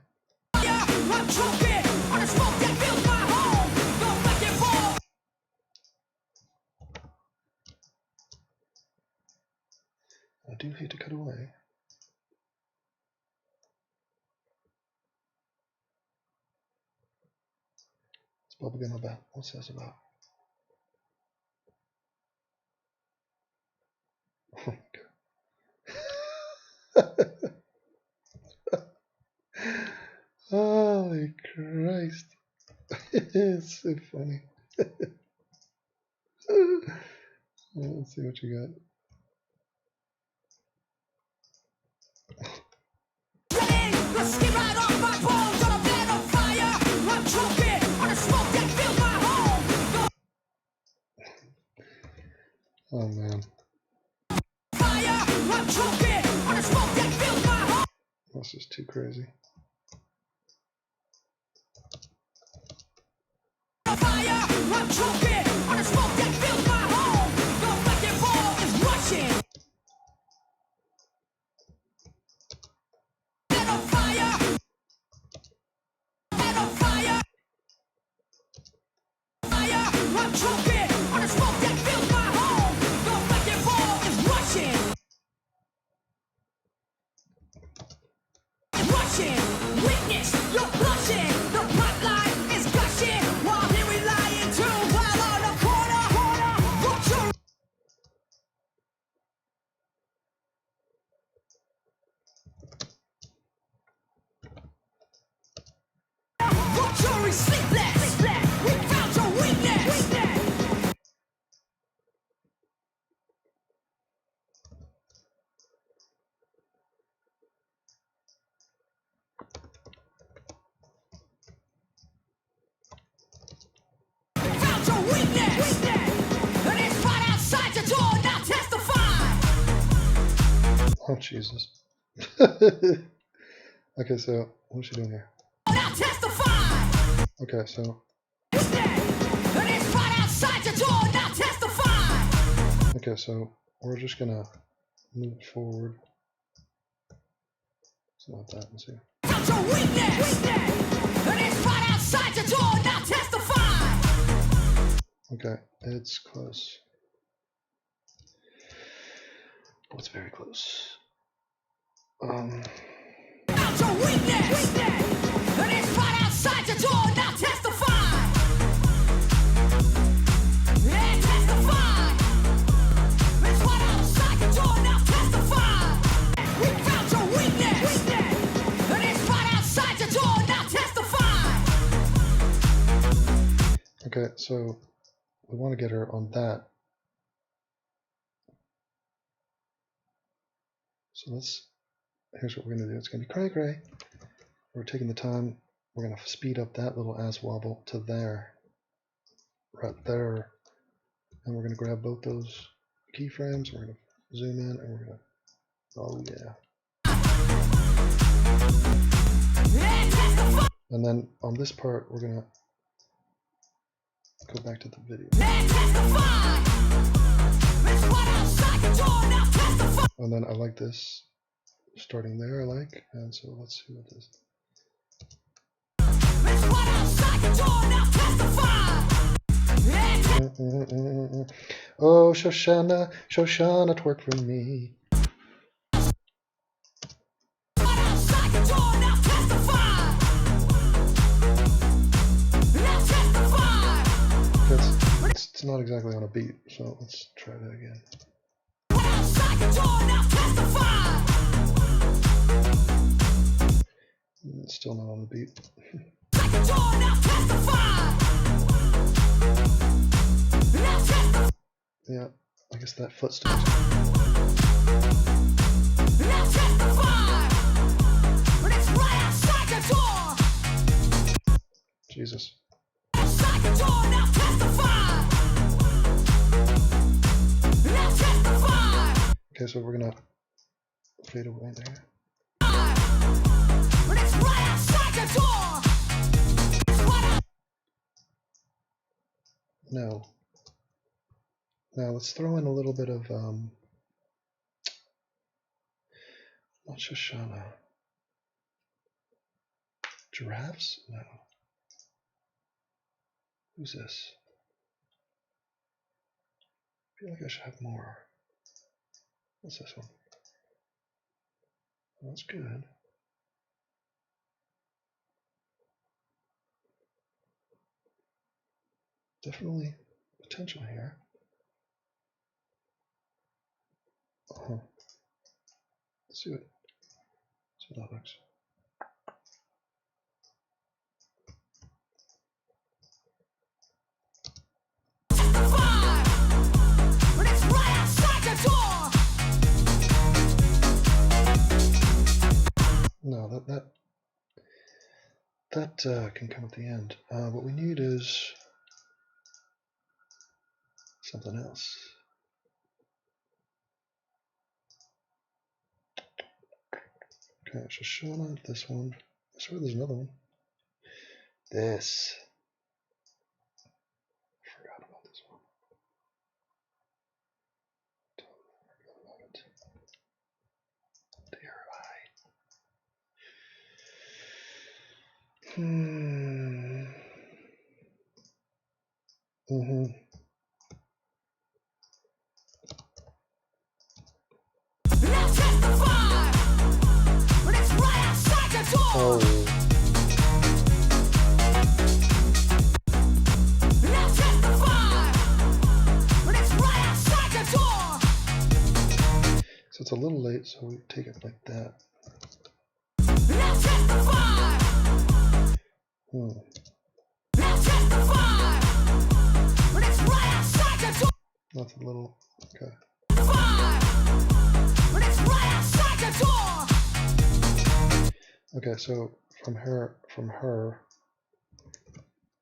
I do hate to cut away. It's bubblegum about. What's this about? Holy Christ. It's so funny. Let's see what you got. Oh man. That's just too crazy. Oh Jesus. Okay, so what's she doing here?
Now testify.
Okay, so
And it's right outside your door. Now testify.
okay, so we're just gonna move forward. It's not that. Let's see.
Count your weakness. And it's right outside your door. Now testify.
Okay, it's close. Oh, it's very close.
Count your weakness. And it's right outside your door. Now testify. And testify. It's right outside your door. Now testify. We found your weakness. And it's right outside your door. Now testify.
Okay, so we want to get her on that. So here's what we're going to do. It's going to be cray cray. We're taking the time. We're going to speed up that little ass wobble to there. Right there. And we're going to grab both those keyframes. We're going to zoom in and we're going to, oh yeah. And then on this part, we're going to go back to the video. And then I like this starting there, I like. And so let's see what this. Oh, Shoshana, Shoshana, twerk for me. It's not exactly on a beat, so let's try that again. It's still not on the beat. Yeah, I guess that footstep. Jesus. Okay, so we're gonna fade away there. No. Now let's throw in a little bit of not Shoshana. Giraffes? No. Who's this? I feel like I should have more. What's this one? That's good. Definitely potential here. Let's see what that looks. No, that can come at the end. What we need is something else. Okay, Shoshana, this one. I swear there's another one. This. I forgot about this one. Totally forgot about it. Dear I. Oh. So it's a little late, so we take it like that. That's a little, okay. Okay, so from her,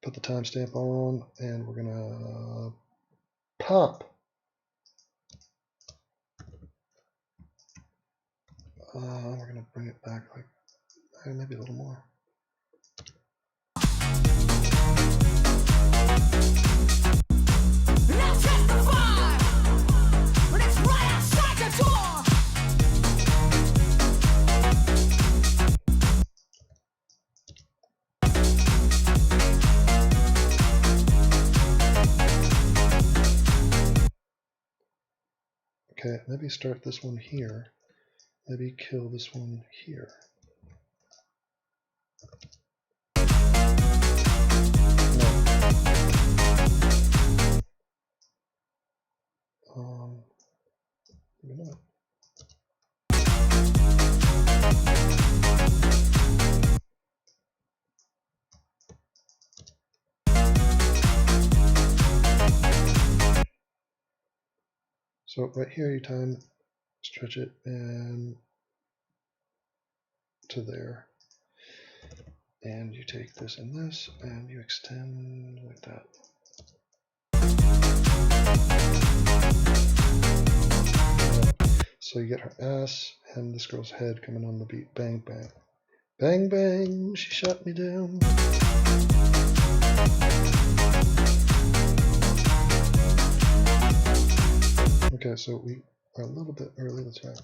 put the timestamp on, and we're gonna pop. We're gonna bring it back like Maybe a little more.
Now testify! It's right outside the door!
Okay, maybe start this one here. Maybe kill this one here. No. Maybe not. So right here you time stretch it and to there. And you take this and this and you extend like that. So you get her ass and this girl's head coming on the beat. Bang, bang. Bang, bang, she shot me down. Okay, so we are a little bit early. Let's try.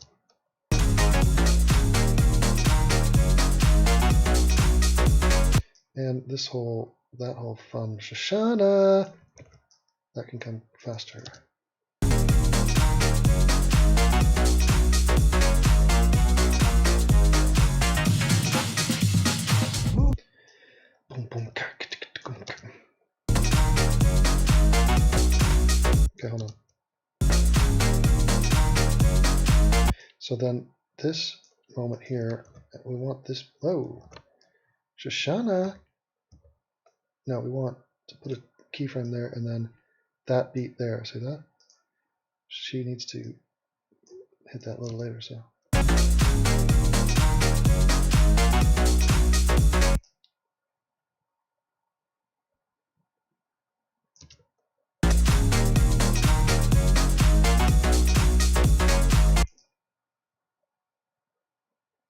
And this whole, that whole fun Shoshana, that can come faster. Boom, boom, okay, hold on. So then this moment here, we want this, whoa, Shoshana. No, we want to put a keyframe there and then that beat there. See that? She needs to hit that a little later, so.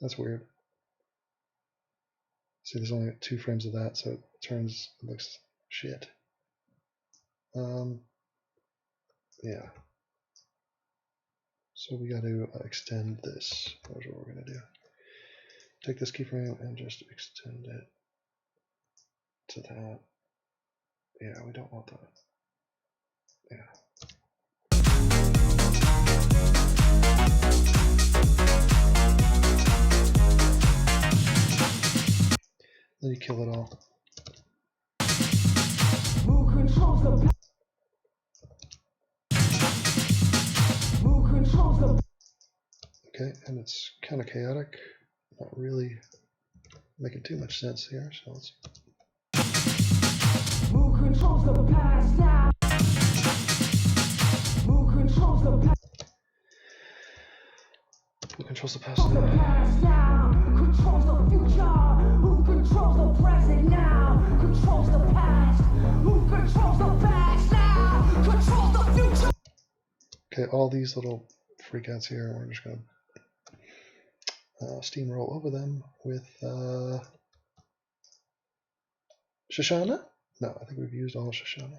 That's weird. See, there's only 2 frames of that, so it turns, it looks shit. Yeah. So we got to extend this. That's what we're going to do. Take this keyframe and just extend it to that. Yeah, we don't want that. Yeah. Then you kill it all.
Who controls the
Okay, and it's kind of chaotic. Not really making too much sense here, so let's.
Who controls the past now? Who controls the past?
Who controls the past
The past now controls the future. Who controls the present now? Controls the past. Who controls the past now? Controls the future.
Okay, all these little freakouts here, we're just gonna steamroll over them with Shoshana? No, I think we've used all Shoshana.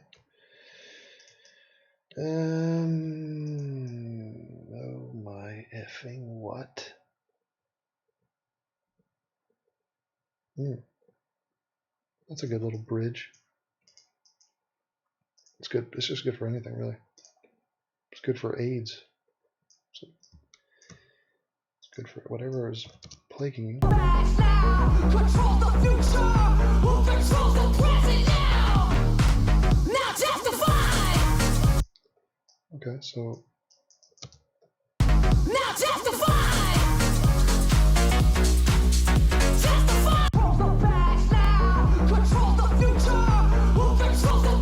Oh my effing what? That's a good little bridge. It's good. It's just good for anything, really. It's good for AIDS. So it's good for whatever is plaguing you.
Past now controls the future. Who controls the present now? Now testify.
Okay, so
Now testify. Testify. Controls the past now. Controls the future. Who controls the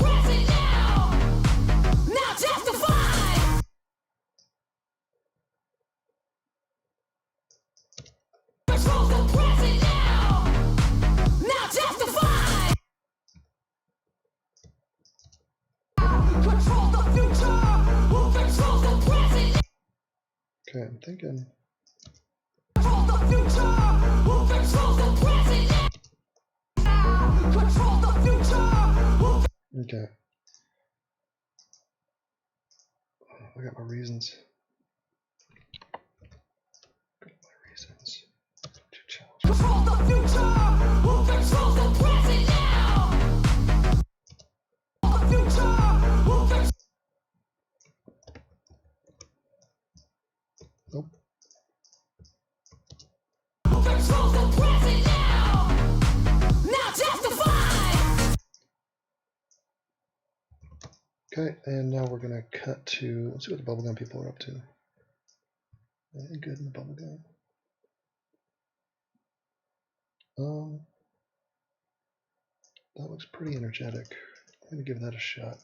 present now? Now testify. Controls the present now. Now testify. Controls the future. Who
Okay, I'm thinking.
Control the future. Who controls the present now? Control the future.
Okay. I got my reasons.
Control the future. Who controls the present now? The future. Who controls
Nope.
Who controls the present now? Now testify.
Okay, and now we're gonna cut to, let's see what the bubblegum people are up to. Anything good in the bubblegum? That looks pretty energetic. I'm gonna give that a shot.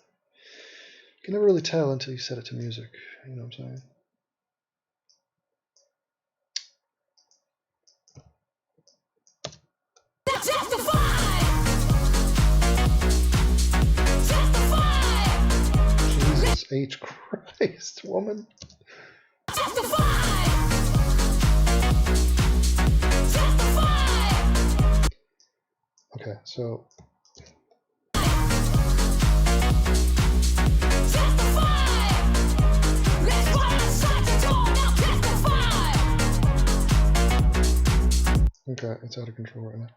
You can never really tell until you set it to music, you know what I'm saying?
Now testify. Testify.
Jesus H. Christ, woman.
Testify. Testify.
Okay, so okay, it's out of control right now.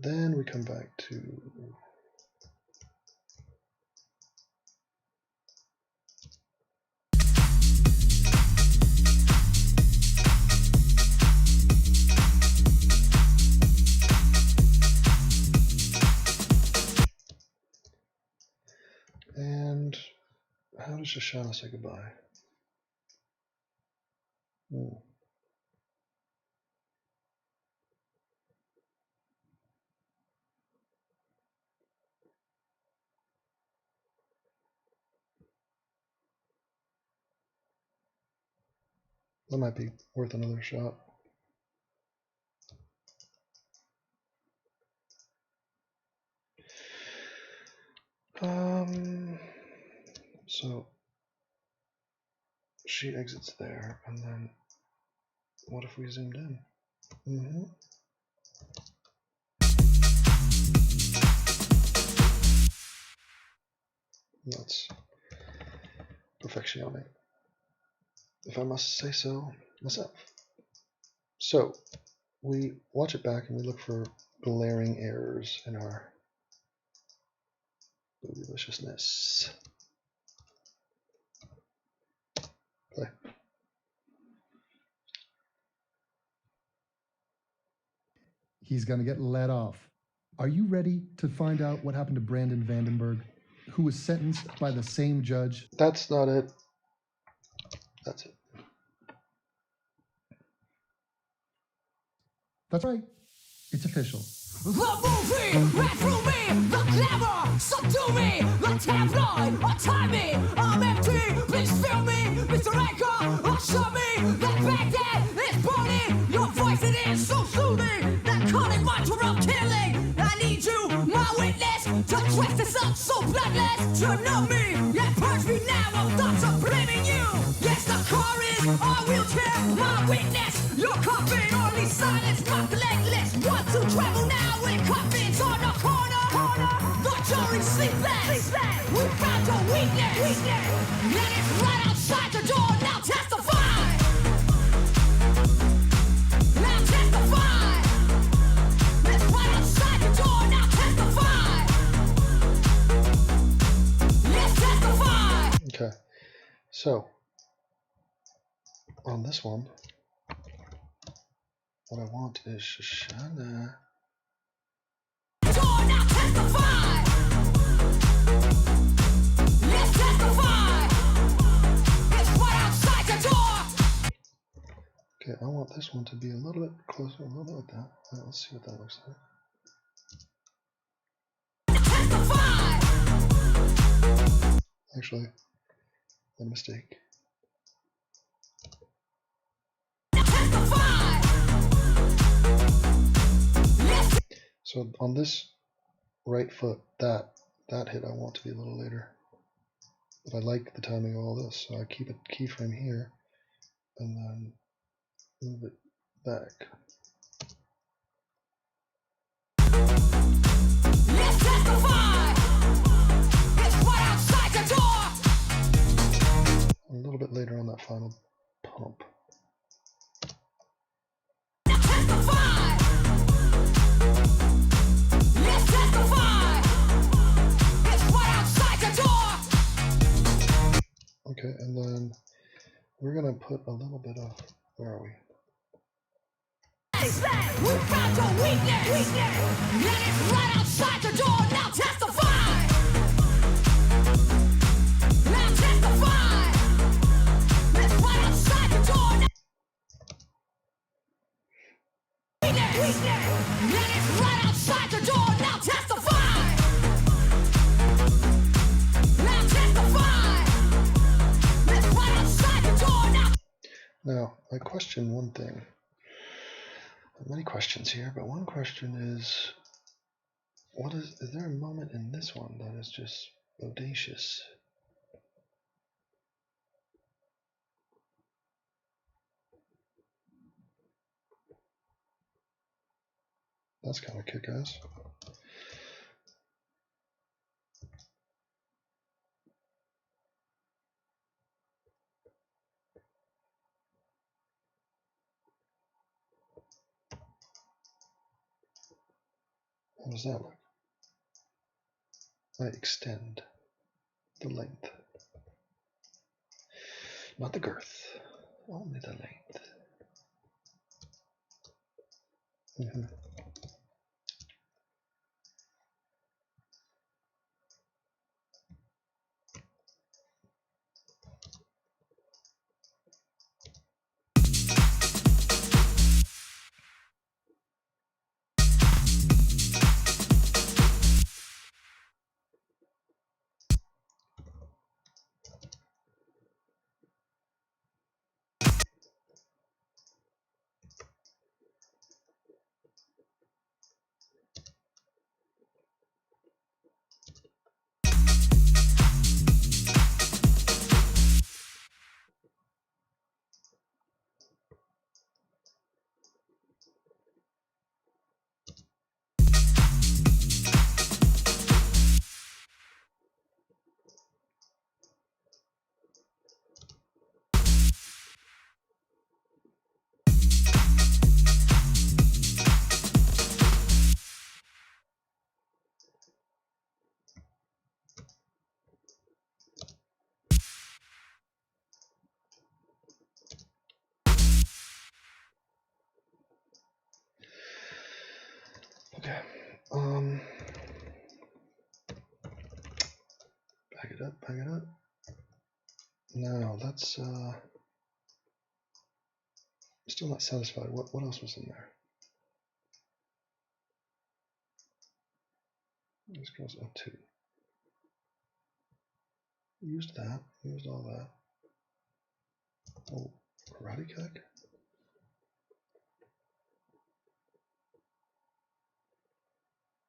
Then we come back to and how does Shoshana say goodbye? That might be worth another shot. So she exits there, and then what if we zoomed in? That's perfectione, if I must say so myself. So we watch it back and we look for glaring errors in our deliciousness. Play.
He's going to get let off. Are you ready to find out what happened to Brandon Vandenberg, who was sentenced by the same judge?
That's not it. That's it.
That's right. It's official.
The movie ran through me, the glamour subdue me, the tabloid untie me. I'm empty, please fill me, Mr. Anchor, usher me. That Baghdad is burning, your voice it is so soothing. That calling mantra of killing. I need you, my witness, to dress this up so bloodless. To know me, yeah, purge me now of thoughts of blaming you. Yes, the car is a wheelchair, my witness. Your coffin, only silence, not legless. Want to travel now? With coffins on the corner, the jury's sleepless. We found your weakness, and it's right outside the door. Now testify. Now
So, on this one, what I want is Shoshana. Okay, I want this one to be a little bit closer, a little bit like that. Right, let's see what that looks like. Actually, a mistake. So on this right foot, that hit I want to be a little later. But I like the timing of all this, so I keep a keyframe here and then move it back. A little bit later on that final pump. Okay, and then we're gonna put a little bit of, where are we? Now, I question one thing. Many questions here, but one question is, is there a moment in this one that is just bodacious? That's kind of kick-ass. How does that look? I extend the length. Not the girth, only the length. Okay. Back it up. Now let's I'm still not satisfied. What else was in there? This goes up to. Used that, used all that. Oh, karate kick?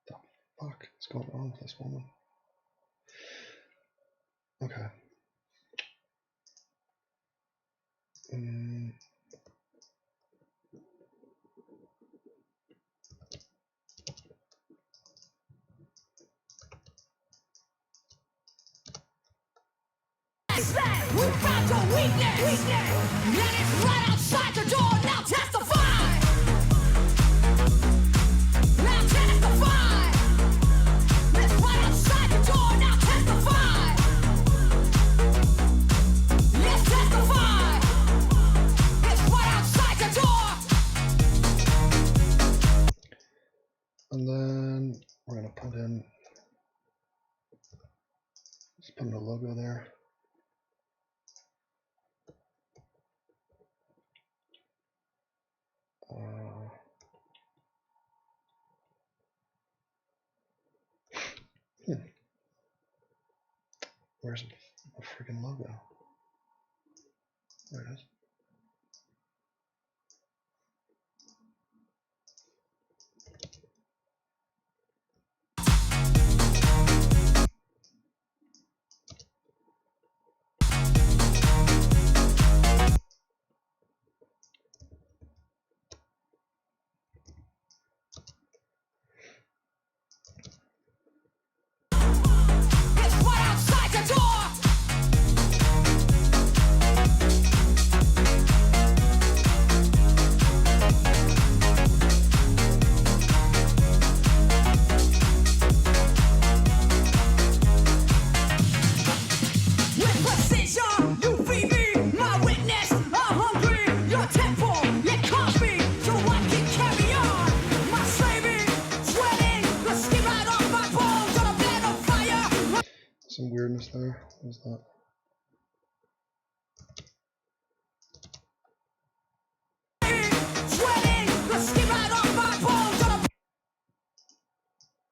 The fuck is going on with this woman? Okay.
We found your weakness. That is right outside the door. Now testify. Now testify. That's right outside the door. Now testify.
And then we're going to put in, let's put in a logo there. Where's the freaking logo? There it is. Some weirdness there. What is that?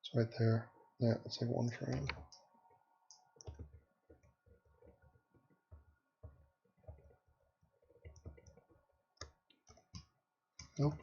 It's right there. Yeah, it's like one frame. Nope.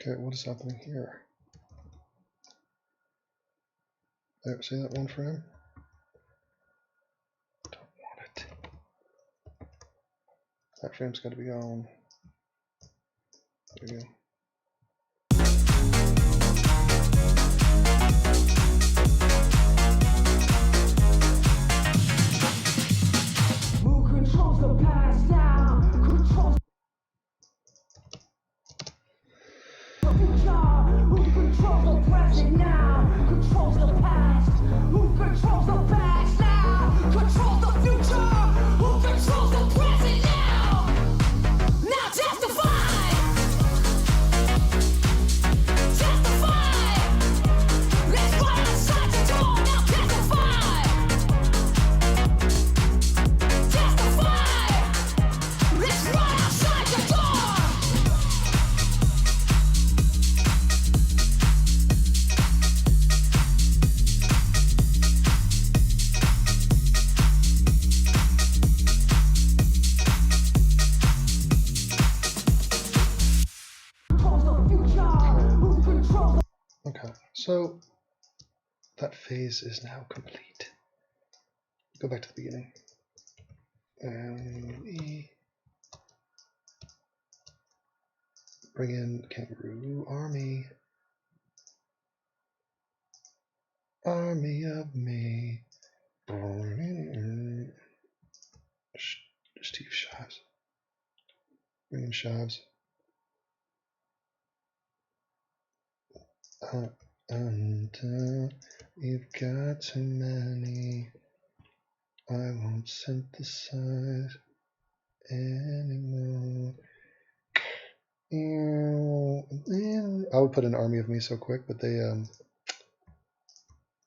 Okay, what is happening here? There, see that one frame? Don't want it. That frame's got to be gone. There we go.
Who controls the past now? Controls the future. Who controls the present now? Controls the past. Who controls the past now? Controls the future. Who controls the present now? Now testify. Testify. Let's run outside the door. Now testify. Testify. Let's run outside the door.
Okay, so that phase is now complete. Go back to the beginning. And we bring in Kangaroo Army. Army of me. Steve Shives. Bring in Shives. You've got too many. I won't synthesize anymore. I would put an army of me so quick, but they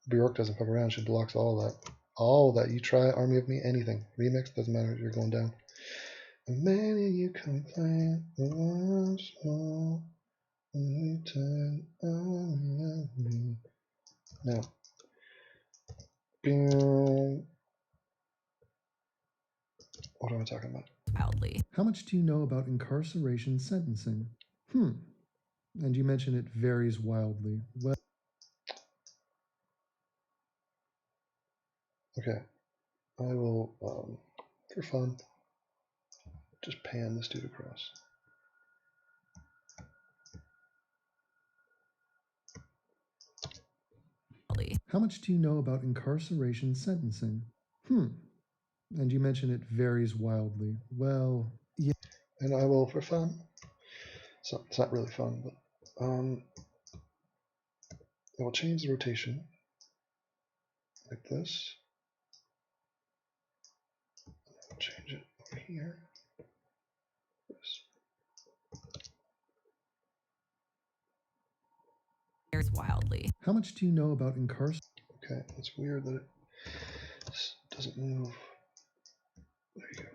Bjork doesn't fuck around. She blocks all that. All that. You try army of me, anything. Remix, doesn't matter. You're going down. And maybe you complain once more. You turn army of me. Now. What am I talking about?
Proudly.
How much do you know about incarceration sentencing? And you mentioned it varies wildly. Well,
okay. I will, for fun, just pan this dude across.
how much do you know about incarceration sentencing? And you mentioned it varies wildly. Well, yeah.
And I will, for fun, so it's not really fun, but I will change the rotation like this. I'll change it over here.
Varies wildly.
How much do you know about incarceration?
Okay, it's weird that it doesn't move. There you go.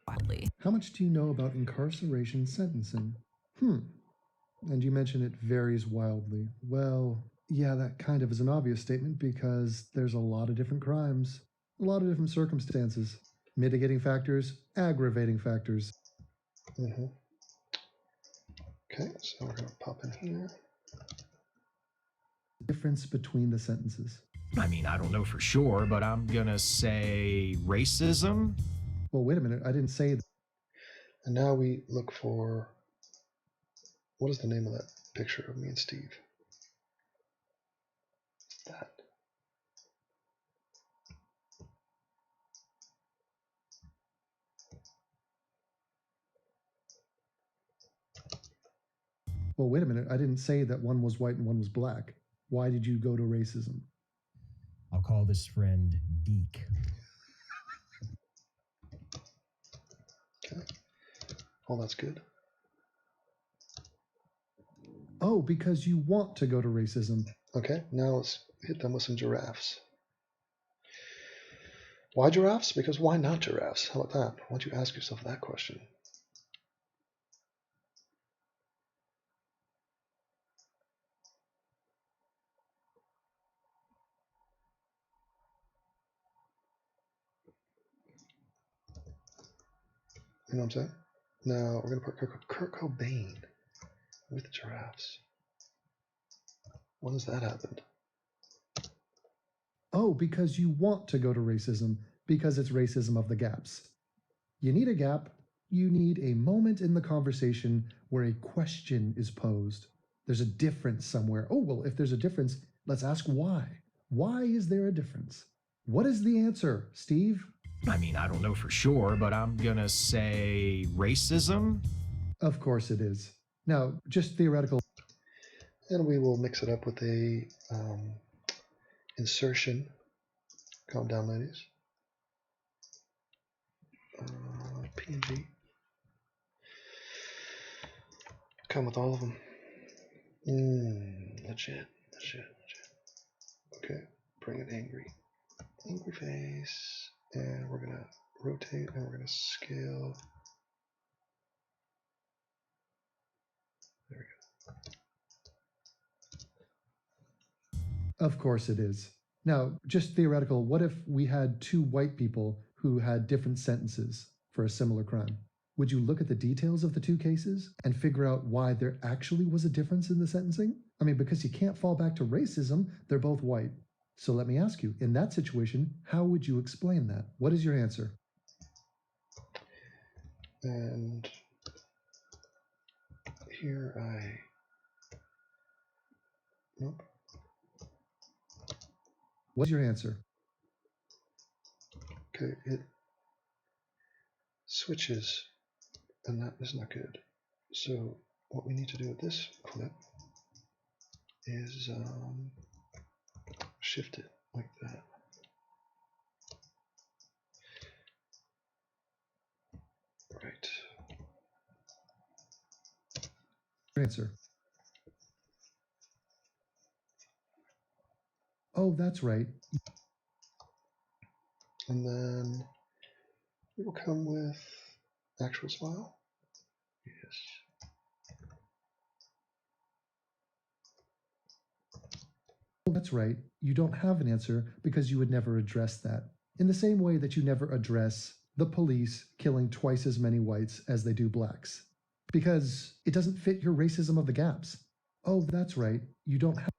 Wildly.
How much do you know about incarceration sentencing? And you mentioned it varies wildly. Well, yeah, that kind of is an obvious statement because there's a lot of different crimes, a lot of different circumstances, mitigating factors, aggravating factors.
Okay, so we're going to pop in here.
Difference between the sentences.
I mean, I don't know for sure, but I'm gonna say racism.
Well, wait a minute, I didn't say that.
And now we look for, what is the name of that picture of me and Steve? That.
Well, wait a minute, I didn't say that one was white and one was black. Why did you go to racism?
I'll call this friend Deke.
Okay. Well, that's good.
Oh, because you want to go to racism.
Okay, now let's hit them with some giraffes. Why giraffes? Because why not giraffes? How about that? Why don't you ask yourself that question? You know what I'm saying? Now we're going to put Kurt Cobain with the giraffes. When has that happened?
Oh, because you want to go to racism, because it's racism of the gaps. You need a gap. You need a moment in the conversation where a question is posed. There's a difference somewhere. Oh, well, if there's a difference, let's ask why. Why is there a difference? What is the answer, Steve?
I mean, I don't know for sure, but I'm gonna say racism.
Of course it is. Now, just theoretical.
And we will mix it up with a insertion. Calm down, ladies. PNG. Come with all of them. Legit. Okay, bring it angry. Angry face. And we're gonna rotate and we're gonna scale. There we
go. Of course it is. Now, just theoretical, what if we had two white people who had different sentences for a similar crime? Would you look at the details of the two cases and figure out why there actually was a difference in the sentencing? I mean, because you can't fall back to racism, they're both white. So let me ask you, in that situation, how would you explain that? What is your answer?
And here nope.
What's your answer?
Okay, it switches, and that is not good. So what we need to do with this clip is shift it like that. Right.
Answer. Oh, that's right.
And then it will come with actual smile. Yes.
Oh, that's right. You don't have an answer because you would never address that. In the same way that you never address the police killing twice as many whites as they do blacks. because it doesn't fit your racism of the gaps. Oh, that's right. You don't have.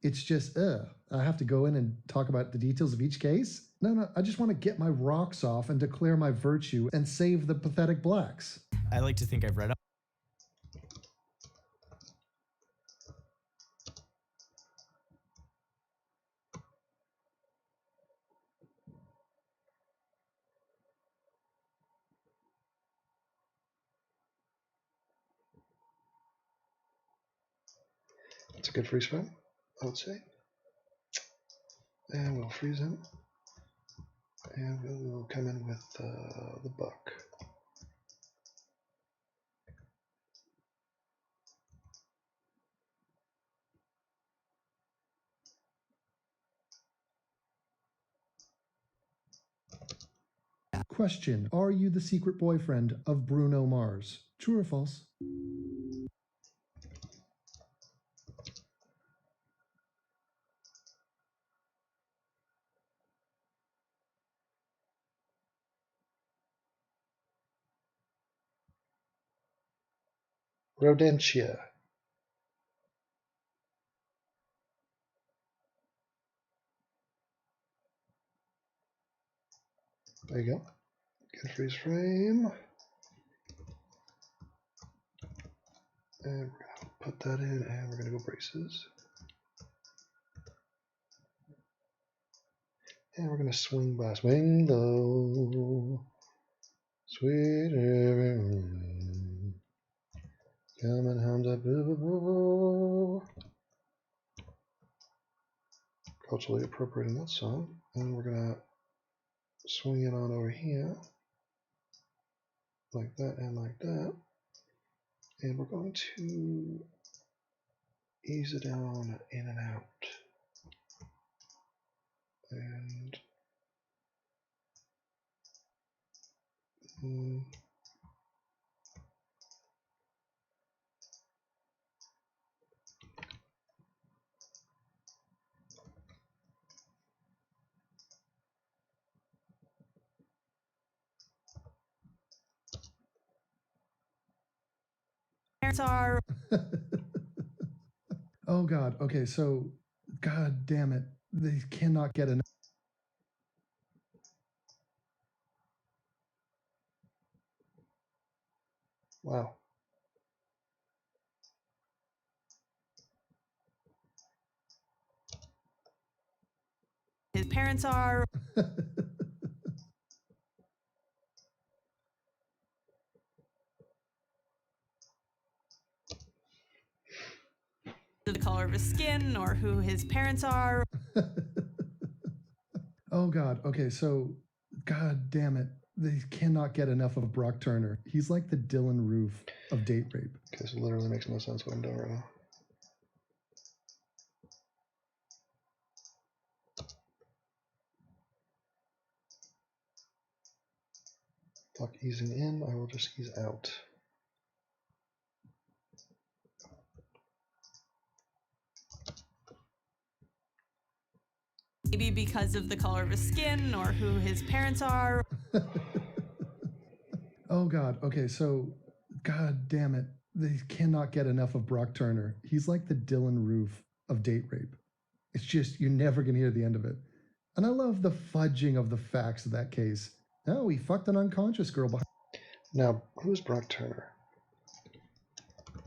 It's just, I have to go in and talk about the details of each case? No, I just want to get my rocks off and declare my virtue and save the pathetic blacks.
I like to think I've read up.
It's a good freeze frame, I would say. And we'll freeze him. And we'll come in with the buck.
Question: are you the secret boyfriend of Bruno Mars? True or false?
Rodentia. There you go. Good freeze frame. And we're going to put that in, and we're going to go braces. And we're going to swing by. Swing low. Sweet every moon. Coming home to boo boo boo boo. Culturally appropriating that song. And we're going to swing it on over here. Like that and like that. And we're going to ease it down in and out. And
Parents are.
Oh God. Okay, so God damn it. They cannot get enough.
wow.
His parents are. The color of his skin or who his parents are.
Oh God. Okay, so God damn it. They cannot get enough of Brock Turner. He's like the Dylan Roof of date rape.
This literally makes no sense what I'm doing right now. Fuck easing in, I will just ease out.
Maybe because of the color of his skin or who his parents are.
Oh God. Okay, so God damn it. They cannot get enough of Brock Turner. He's like the Dylan Roof of date rape. It's just, you're never going to hear the end of it. And I love the fudging of the facts of that case. Oh, he fucked an unconscious girl behind.
Now, who's Brock Turner?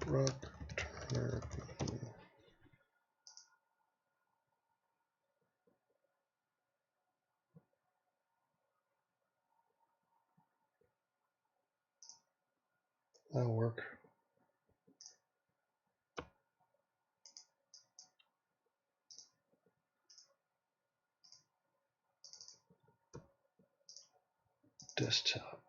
Brock Turner. That'll work. Desktop.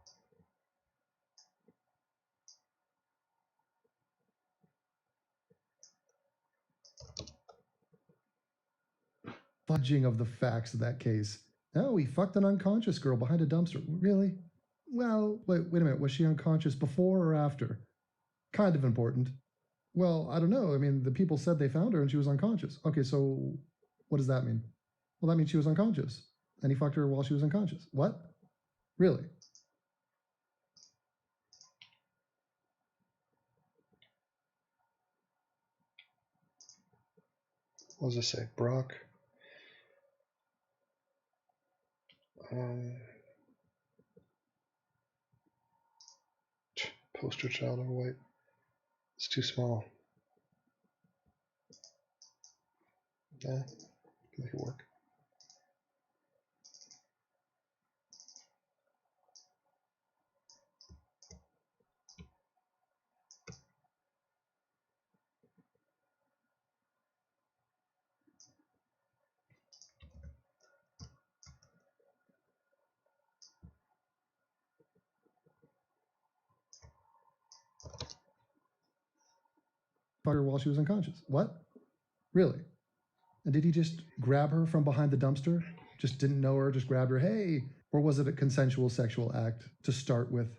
Fudging of the facts of that case. Oh, he fucked an unconscious girl behind a dumpster. Really? Well, wait a minute. Was she unconscious before or after? Kind of important. Well, I don't know. I mean, the people said they found her and she was unconscious. Okay, so what does that mean? Well, that means she was unconscious. And he fucked her while she was unconscious. What? Really?
What does this say? Brock. Poster child overweight. It's too small. Yeah, make it work.
Her while she was unconscious. What? Really? And did he just grab her from behind the dumpster? Just didn't know her, just grabbed her, hey? Or was it a consensual sexual act to start with?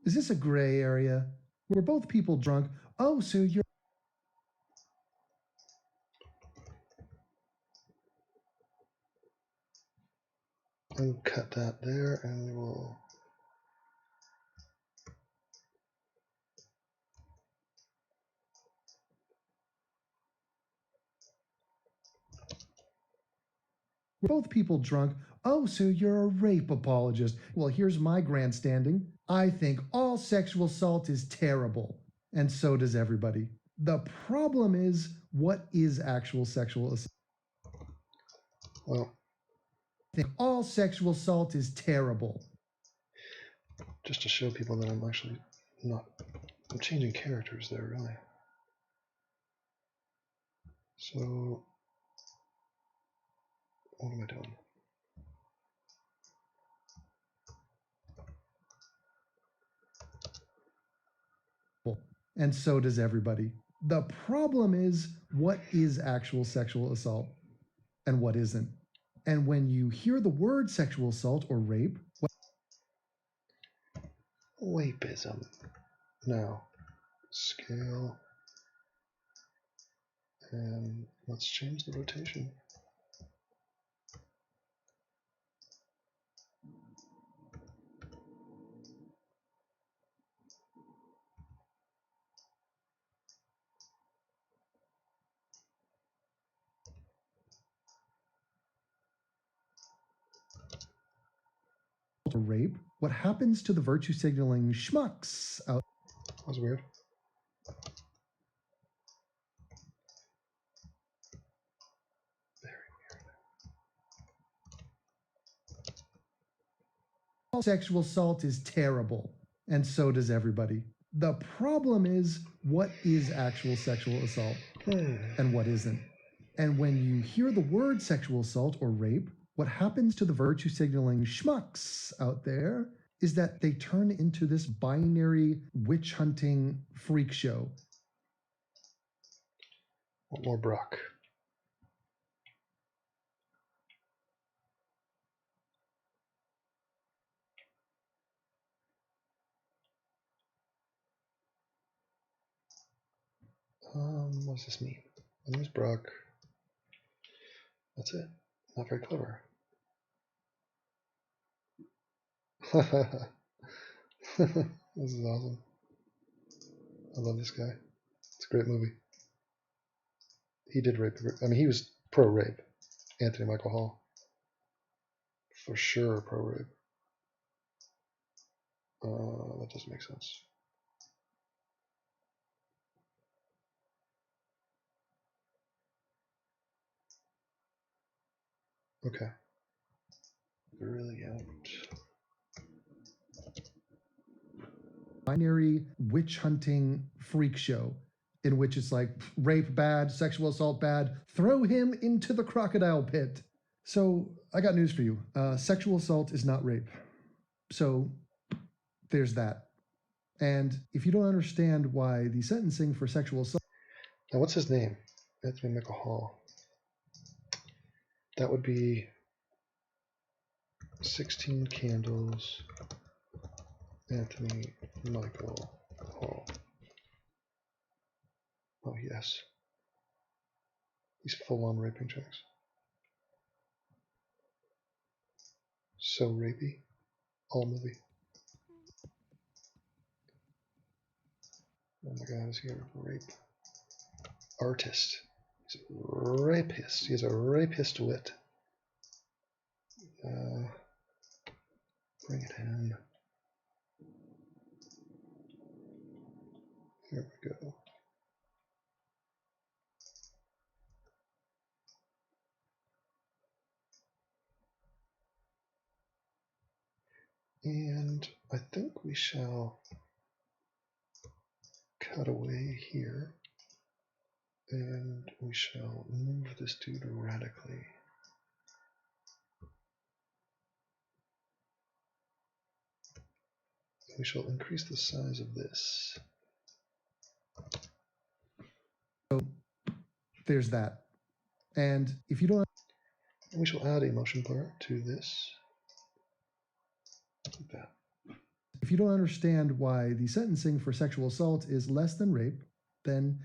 Is this a gray area? Were both people drunk? Oh, so you're...
And cut that there, and we will...
Were both people drunk? Oh, so you're a rape apologist. Well, here's my grandstanding. I think all sexual assault is terrible, and so does everybody. The problem is, what is actual sexual assault?
Well,
I think all sexual assault is terrible.
Just to show people that I'm actually not... I'm changing characters there, really. So... What am I doing?
And so does everybody. The problem is, what is actual sexual assault and what isn't? And when you hear the word sexual assault or rape, what...
Rapeism. Now, scale. And let's change the rotation.
rape, what happens to the virtue signaling schmucks out?
That was weird.
Sexual assault is terrible, and so does everybody. The problem is, what is actual sexual assault and what isn't? And when you hear the word sexual assault or rape, what happens to the virtue signaling schmucks out there is that they turn into this binary witch hunting freak show.
One more Brock. What does this mean? My name is Brock. That's it. Not very clever. This is awesome. I love this guy. It's a great movie. He did rape. I mean, he was pro-rape. Anthony Michael Hall. For sure pro-rape. That doesn't make sense. Okay. Brilliant.
Binary witch hunting freak show in which it's like rape bad, sexual assault bad, throw him into the crocodile pit. So I got news for you. Sexual assault is not rape. So there's that. And if you don't understand why the sentencing for sexual assault...
Now what's his name? Anthony Michael Hall. That would be 16 Candles, Anthony Michael Hall. Oh, yes. He's full on raping chicks. So rapey. All movie. Oh my god, is he a rape artist? He's a rapist. He's a rapist wit. Bring it in. Here we go. And I think we shall cut away here, and we shall move this dude radically. We shall increase the size of this.
So there's that. And if you don't,
we shall add a motion blur to this. Like that.
If you don't understand why the sentencing for sexual assault is less than rape, then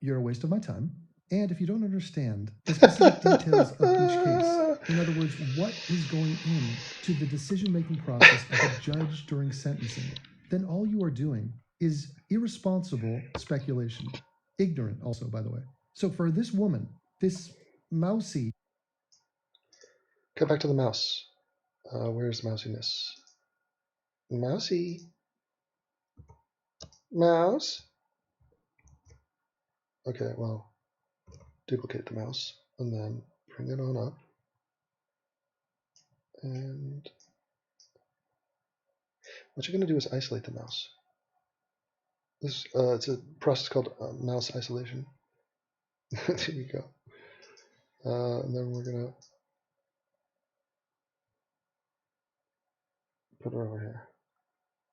you're a waste of my time. And if you don't understand the specific details of each case, in other words, what is going in to the decision-making process of a judge during sentencing, then all you are doing is irresponsible speculation. Ignorant also, by the way. So for this woman, this mousy...
Go back to the mouse. Where's mousiness? Mousy. Mouse. Okay, well, duplicate the mouse and then bring it on up. And what you're going to do is isolate the mouse. This it's a process called mouse isolation. There you go. And then we're going to put her over here.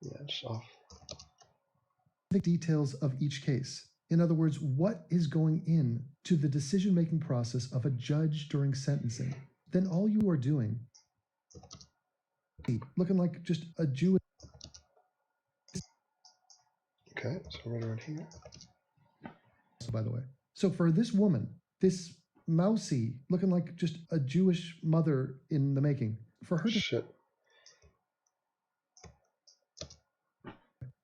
Yeah, just off.
The details of each case. In other words, what is going in to the decision-making process of a judge during sentencing, then all you are doing, looking like just a Jew.
Okay, so right around here.
So by the way, so for this woman, this mousy, looking like just a Jewish mother in the making, for her to...
Shit.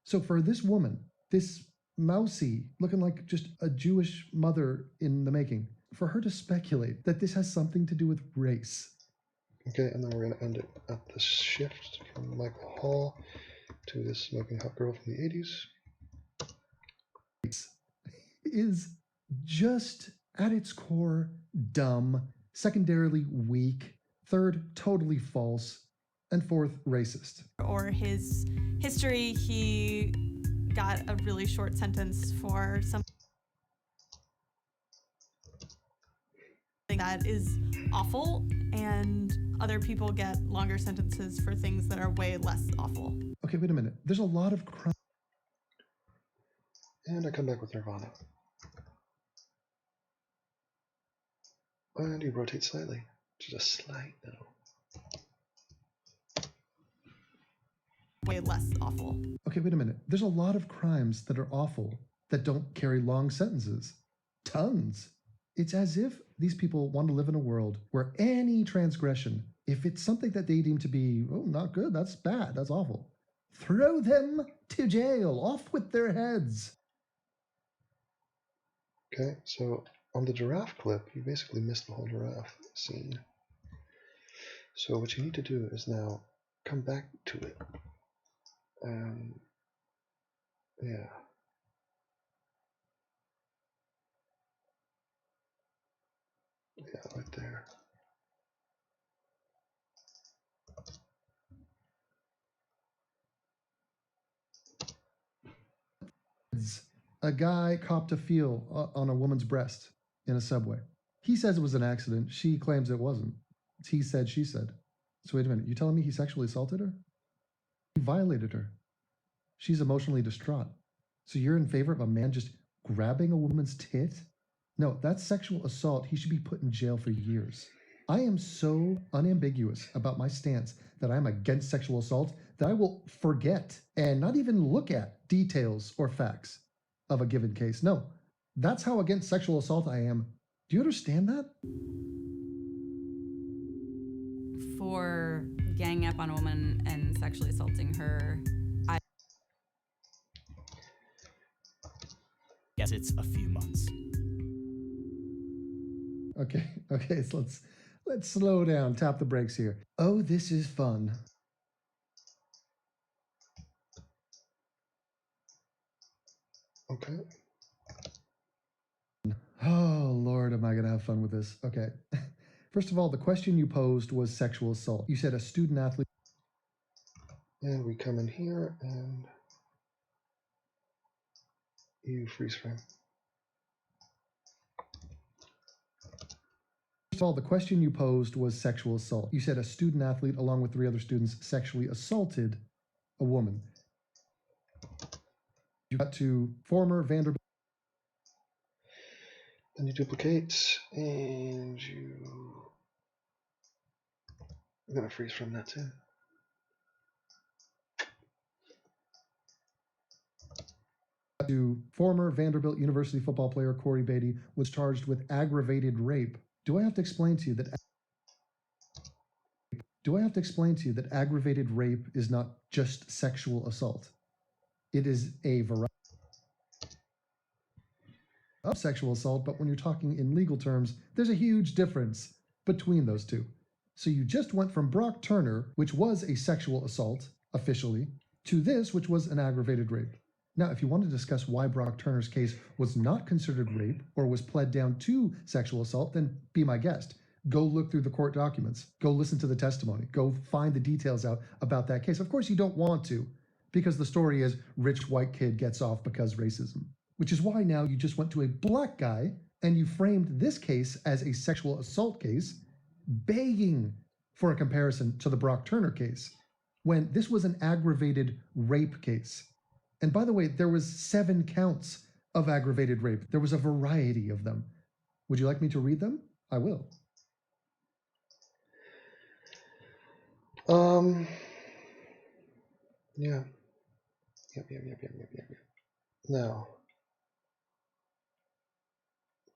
So for this woman, this mousy, looking like just a Jewish mother in the making, for her to speculate that this has something to do with race.
Okay, and then we're going to end it at the shift from Michael Hall to this smoking hot girl from the 80s.
Is just at its core dumb, secondarily weak, third totally false, and fourth racist.
Or his history, he got a really short sentence for something that is awful, and other people get longer sentences for things that are way less awful.
Okay, wait a minute. There's a lot of crime.
And I come back with Nirvana. And you rotate slightly. Just a slight, though.
Way less awful.
Okay, wait a minute. There's a lot of crimes that are awful that don't carry long sentences. Tons. It's as if these people want to live in a world where any transgression, if it's something that they deem to be, oh, not good, that's bad, that's awful, throw them to jail, off with their heads.
Okay, so on the giraffe clip, you basically missed the whole giraffe scene. So what you need to do is now come back to it. Yeah. Yeah, right there.
A guy copped a feel on a woman's breast in a subway. He says it was an accident. She claims it wasn't. It's he said, she said. So wait a minute. You telling me he sexually assaulted her? He violated her. She's emotionally distraught. So you're in favor of a man just grabbing a woman's tit? No, that's sexual assault. He should be put in jail for years. I am so unambiguous about my stance that I'm against sexual assault that I will forget and not even look at details or facts of a given case. No, that's how against sexual assault I am. Do you understand that?
For ganging up on a woman and sexually assaulting her,
Yes, it's a few months.
Okay, so let's slow down, tap the brakes here. Oh, this is fun.
Okay.
Oh, Lord, am I going to have fun with this? Okay. First of all, the question you posed was sexual assault. You said a student athlete.
And we come in here and you freeze frame.
First of all, the question you posed was sexual assault. You said a student athlete, along with 3 other students, sexually assaulted a woman. You got to former Vanderbilt.
Then you duplicate and you. I'm gonna freeze frame that too.
To former Vanderbilt University football player Corey Beatty was charged with aggravated rape. Do I have to explain to you that aggravated rape is not just sexual assault? It is a variety of sexual assault, but when you're talking in legal terms, there's a huge difference between those two. So you just went from Brock Turner, which was a sexual assault officially, to this, which was an aggravated rape. Now, if you want to discuss why Brock Turner's case was not considered rape or was pled down to sexual assault, then be my guest. Go look through the court documents. Go listen to the testimony. Go find the details out about that case. Of course, you don't want to, because the story is rich white kid gets off because racism, which is why now you just went to a black guy and you framed this case as a sexual assault case, begging for a comparison to the Brock Turner case, when this was an aggravated rape case. And by the way, there was 7 counts of aggravated rape. There was a variety of them. Would you like me to read them? I will.
Yeah. Yep. Now,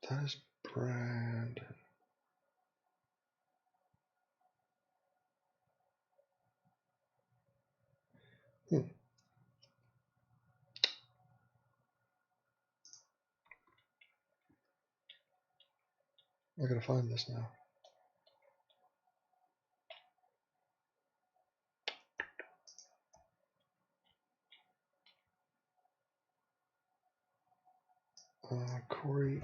that is brand. I gotta find this now. Corey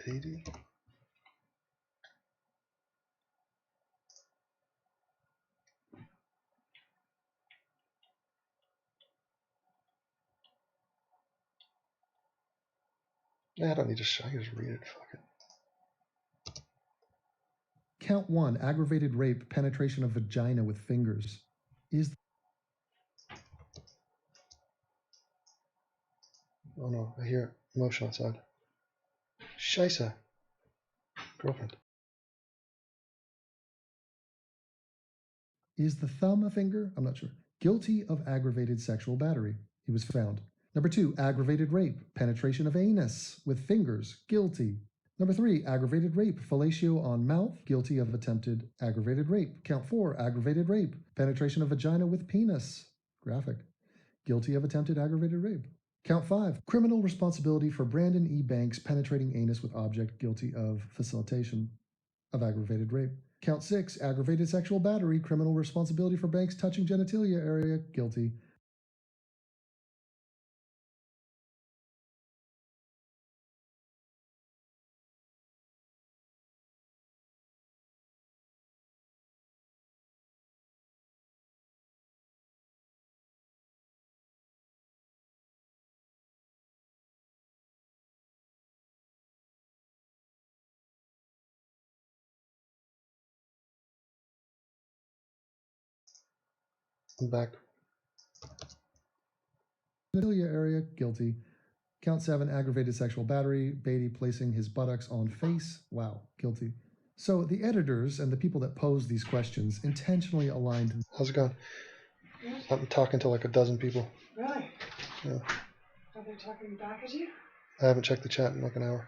Beatty. I don't need to show. I can just read it. Fuck it.
Count 1, aggravated rape, penetration of vagina with fingers.
Oh no, I hear emotion outside. Scheisse. Girlfriend.
Is the thumb a finger? I'm not sure. Guilty of aggravated sexual battery. He was found. Number 2, aggravated rape, penetration of anus with fingers. Guilty. Number 3, aggravated rape, fellatio on mouth. Guilty of attempted aggravated rape. Count 4, aggravated rape, penetration of vagina with penis. Graphic. Guilty of attempted aggravated rape. Count 5, criminal responsibility for Brandon E. Banks penetrating anus with object. Guilty of facilitation of aggravated rape. Count 6, aggravated sexual battery, criminal responsibility for Banks touching genitalia area. Guilty.
I'm back.
Genitalia area. Guilty. Count 7, aggravated sexual battery, Beatty placing his buttocks on face. Wow, guilty. So the editors and the people that posed these questions intentionally aligned.
How's it going? I'm talking to like a dozen people.
Really?
Yeah.
Are they talking back at you?
I haven't checked the chat in like an hour.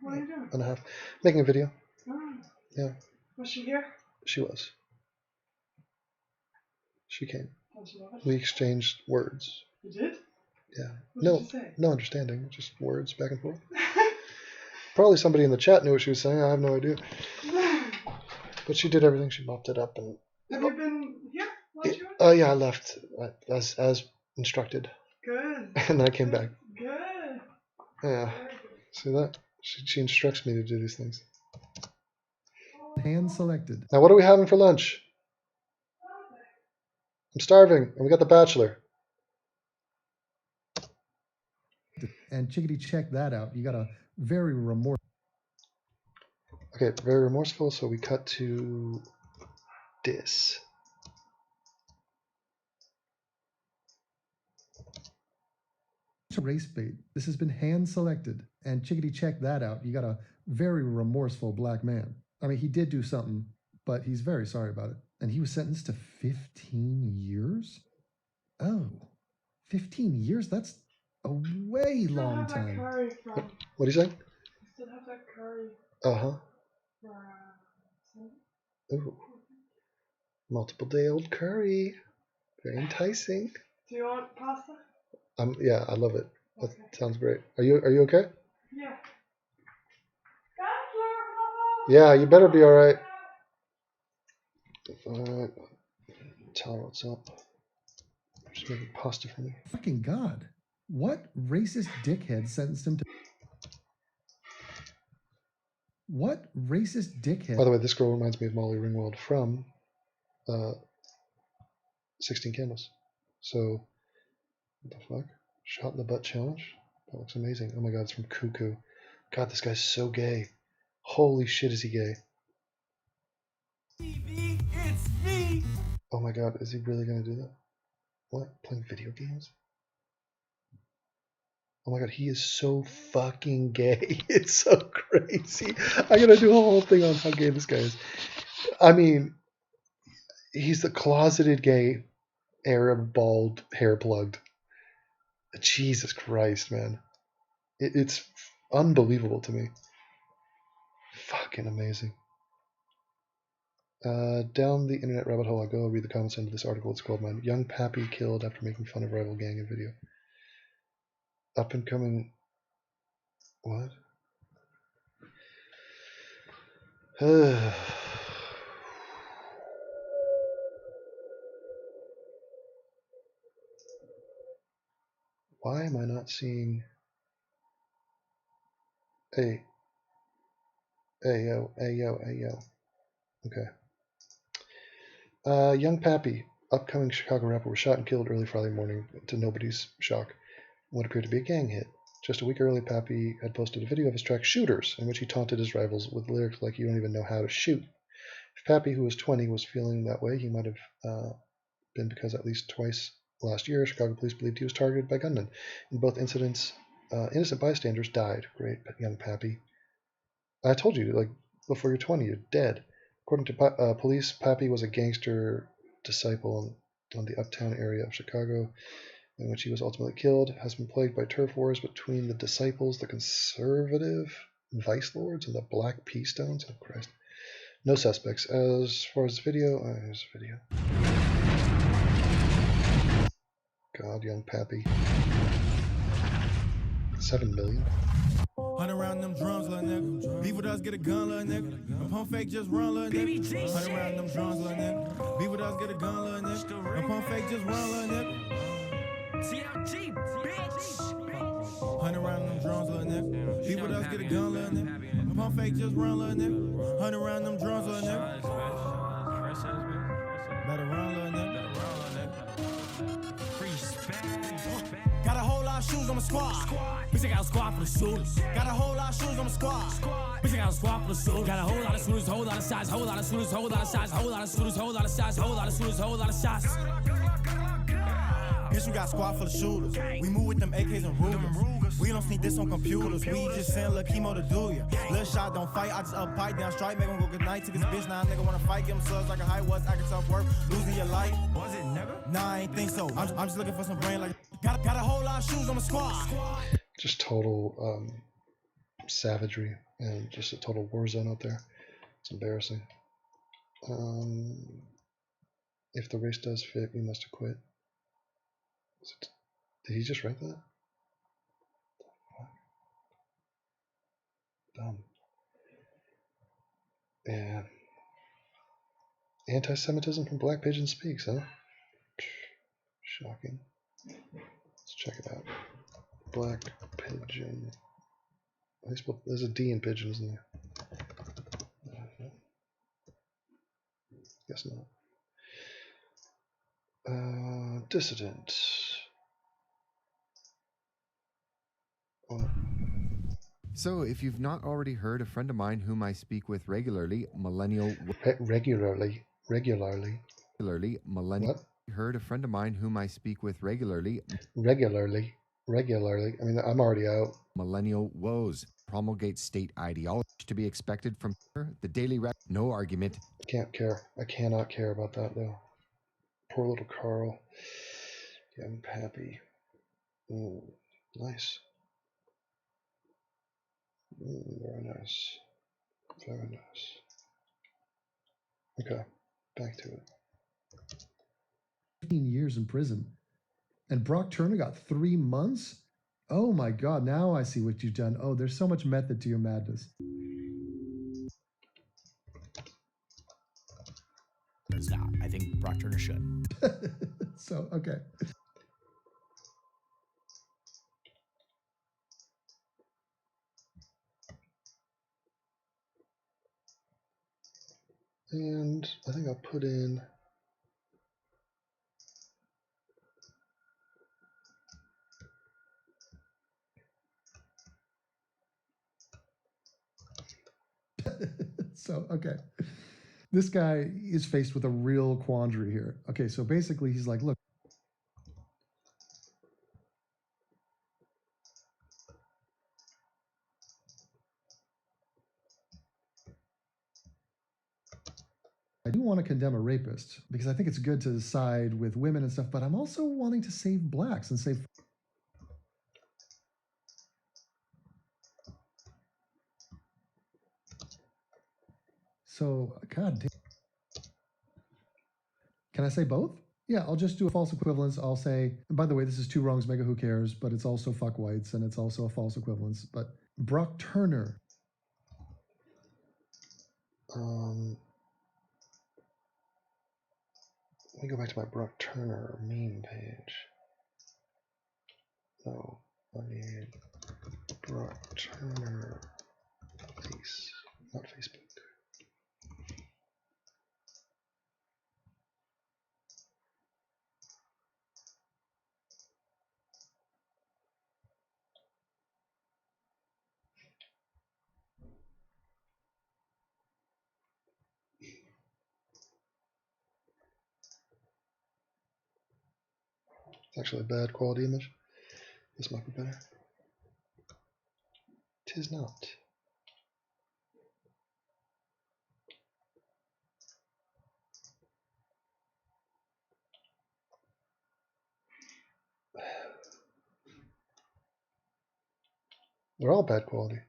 What are you doing?
And a half. Making a video.
Oh.
Yeah.
Was she here?
She was. She came.
Oh, she was?
We exchanged words.
You did?
Yeah.
What did you say?
No understanding, just words back and forth. Probably somebody in the chat knew what she was saying. I have no idea. But she did everything. She mopped it up and.
Have you been here?
Yeah, I left as instructed.
Good.
And then I came back.
Good.
Yeah. See that? She instructs me to do these things.
Hand selected.
Now, what are we having for lunch? I'm starving, and we got The Bachelor.
And Chickadee, check that out. You got a very remorseful.
Okay, very remorseful, so we cut to this.
Race bait. This has been hand selected. And Chickadee, check that out. You got a very remorseful black man. I mean, he did do something, but he's very sorry about it. And he was sentenced to 15 years? Oh, 15 years? That's a way long time.
What are you saying?
I still have that curry.
Uh-huh.
For,
Ooh. Multiple day old curry. Very enticing.
Do you want pasta?
Yeah, I love it. That sounds great. Are you okay?
Yeah.
Yeah, you better be alright. Tell her what's up. She's making pasta for me.
Fucking God. What racist dickhead sentenced him to... What racist dickhead...
By the way, this girl reminds me of Molly Ringwald from 16 Candles. So, what the fuck? Shot in the butt challenge? That looks amazing. Oh my god, it's from Cuckoo. God, this guy's so gay. Holy shit, is he gay?
TV, it's me.
Oh my god, is he really gonna do that? What? Playing video games? Oh my god, he is so fucking gay. It's so crazy. I'm gonna do a whole thing on how gay this guy is. I mean, he's the closeted gay Arab bald hair plugged. Jesus Christ, man. It's unbelievable to me. Fucking amazing. Down the internet rabbit hole I go, read the comments under this article. It's called "My Young Pappy Killed After Making Fun of Rival Gang in Video." Up and coming. What? Why am I not seeing? Hey, yo. Okay. Young Pappy, upcoming Chicago rapper, was shot and killed early Friday morning to nobody's shock. What appeared to be a gang hit. Just a week early, Pappy had posted a video of his track "Shooters," in which he taunted his rivals with lyrics like "You don't even know how to shoot." If Pappy, who was 20, was feeling that way, he might have been because at least twice last year, Chicago police believed he was targeted by gunmen. In both incidents, innocent bystanders died. Great, young Pappy. I told you, like, before you're 20, you're dead. According to police, Pappy was a gangster disciple on the uptown area of Chicago, in which he was ultimately killed. Has been plagued by turf wars between the disciples, the conservative vice lords, and the black pea stones. Oh, Christ. No suspects. As far as the video, here's the video. God, young Pappy. 7 million.
Hunt around them drums, little nigga. Beef with us, get a gun, little nigga. And pump fake, just run, little nigga. Hunt around them drums, little nigga. Beef with us, get a gun, little nigga. And pump fake, just run, little nigga. TLG, bitch. Hunt around them drums, little nigga. Beef with us, get a gun, little nigga. And pump fake, just run, little nigga. Hunt around them drums, little nigga. Better run, little nigga. Got a whole lot of shoes on my squad. Bitch, I got a squad for the shooters. Got a whole lot of shoes on my squad. Bitch, I got a squad for the shooters. Got a whole lot of shooters, whole lot of size, whole lot of shooters, whole lot of size, whole lot of shooters, whole lot of size, whole lot of shooters, whole lot of size. Bitch, we got a squad full of shooters. We move with them AKs and Rugers. We don't sneak this on computers. We just send little chemo to do ya. Little shot don't fight. I just up pipe down strike. Make him go good night. Take his bitch. Now nigga wanna fight. Give him subs like a high was. Acting tough work. Losing your life. Was it nigga? Nah, I ain't think so. I'm just looking for some brain like. Got a whole lot of shoes on my squad.
Just total savagery and just a total war zone out there. It's embarrassing. If the race does fit, we must acquit. Did he just write that? Dumb. Yeah. Anti-Semitism from Black Pigeon Speaks, huh? Shocking. Let's check it out. Black Pigeon. There's a D in pigeon, isn't there? Guess not. Dissident. Oh.
So, if you've not already heard, a friend of mine whom I speak with regularly,
Regularly.
What? Heard a friend of mine whom I speak with regularly.
Regularly. I mean, I'm already out.
Millennial woes promulgate state ideology to be expected from her. The daily no argument.
Can't care. I cannot care about that though. Poor little Carl. Yeah, I'm happy. Nice. Very nice. Very nice. Okay, back to it.
15 years in prison. And Brock Turner got 3 months? Oh my God, now I see what you've done. Oh, there's so much method to your madness.
There's not. I think Brock Turner should.
So, okay.
And I think I'll put in
So, okay. This guy is faced with a real quandary here. Okay, so basically he's like, look, I do want to condemn a rapist because I think it's good to side with women and stuff, but I'm also wanting to save blacks and save. So, God damn. Can I say both? Yeah, I'll just do a false equivalence. I'll say, and by the way, this is two wrongs, mega who cares, but it's also fuck whites and it's also a false equivalence. But Brock Turner.
Let me go back to my Brock Turner meme page. No, I need Brock Turner face, not Facebook. It's actually a bad quality image. This might be better. 'Tis not. They're all bad quality.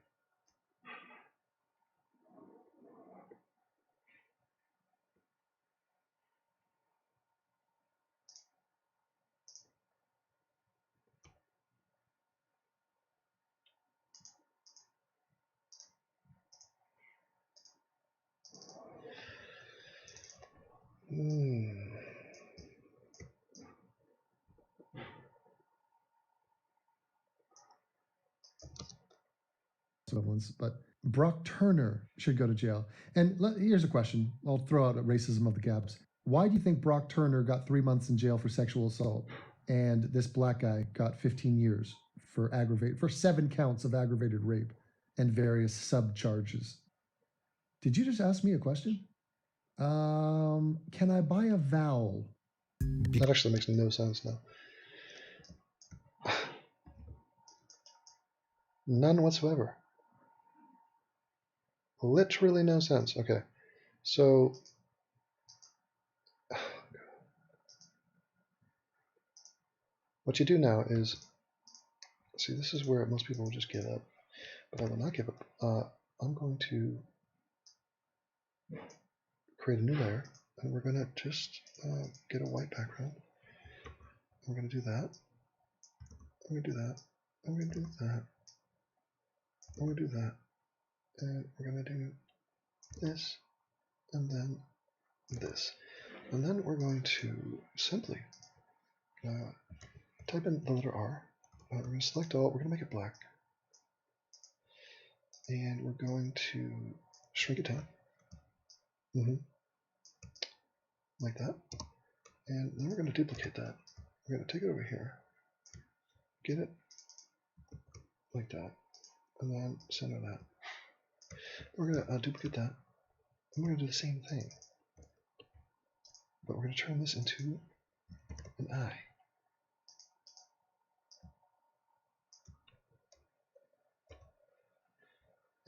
Equivalence, but Brock Turner should go to jail. And here's a question. I'll throw out racism of the caps. Why do you think Brock Turner got 3 months in jail for sexual assault and this black guy got 15 years for 7 counts of aggravated rape and various subcharges? Did you just ask me a question? Can I buy a vowel?
That actually makes no sense now. None whatsoever. Literally no sense. Okay, so what you do now is, see, this is where most people will just give up, but I will not give up. I'm going to create a new layer, and we're going to just get a white background. We're going to do that. I'm going to do that. I'm going to do that. I'm going to do that. And we're going to do this, and then this. And then we're going to simply type in the letter R. We're going to select all. We're going to make it black. And we're going to shrink it down. Like that. And then we're going to duplicate that. We're going to take it over here. Get it like that. And then center that. We're going to duplicate that. And we're going to do the same thing. But we're going to turn this into an eye.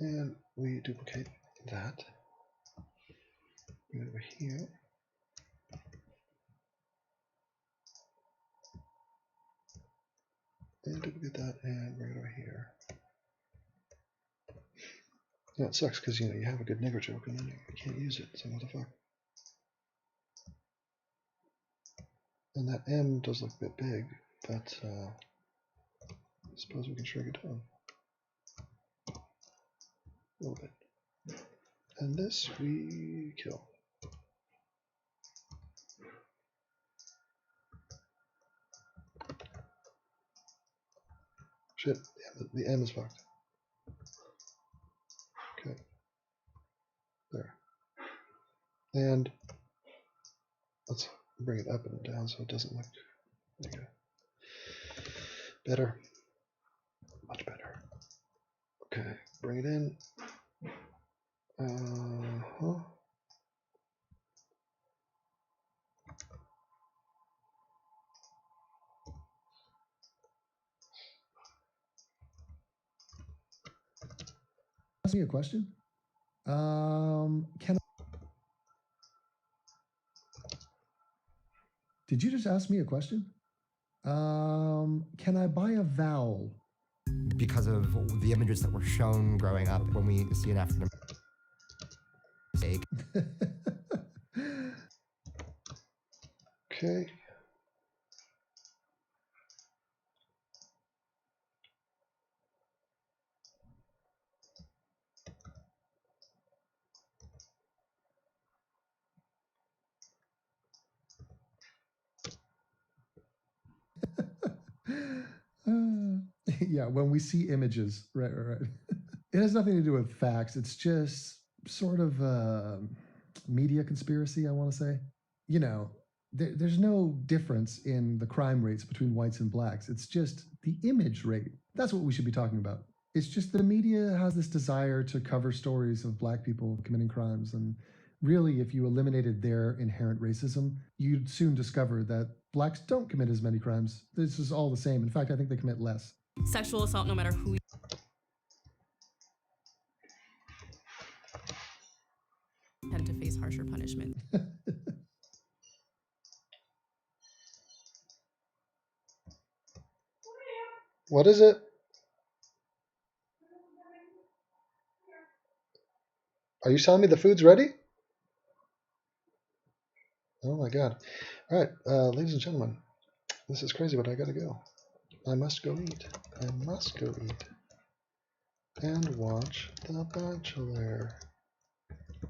And we duplicate that. Bring it over here. And duplicate that and bring it over here. Yeah, it sucks because you have a good nigger joke and then you can't use it. So what the fuck? And that M does look a bit big, but I suppose we can shrink it down a little bit. And this we kill. Shit, the M is fucked. Okay. There. And let's bring it up and down so it doesn't look like better. Much better. Okay, bring it in.
Ask me a question. Did you just ask me a question? Can I buy a vowel?
Because of the images that were shown growing up when we see an African American.
Okay.
Yeah, when we see images, right. It has nothing to do with facts. It's just sort of media conspiracy, I want to say. There's no difference in the crime rates between whites and blacks. It's just the image rate. That's what we should be talking about. It's just the media has this desire to cover stories of black people committing crimes. And really, if you eliminated their inherent racism, you'd soon discover that blacks don't commit as many crimes. This is all the same. In fact, I think they commit less.
Sexual assault, no matter who. Tend to face harsher punishment.
What is it? Are you telling me the food's ready? Oh my god. All right, ladies and gentlemen, this is crazy, but I gotta go. I must go eat. I must go eat. And watch The Bachelor.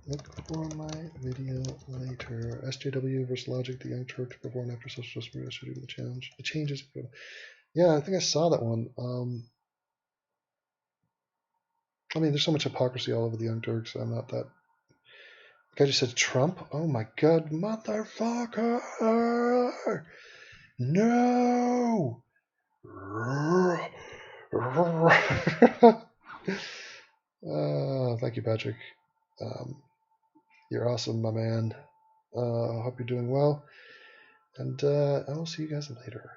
Look for my video later. SJW versus Logic, the Young Turks before and after social justice should do the challenge. The changes. Yeah, I think I saw that one. I mean, there's so much hypocrisy all over the Young Turks. I'm not that. The guy just said Trump. Oh my god, motherfucker! No! Thank you, Patrick. You're awesome, my man. I hope you're doing well. And I will see you guys later.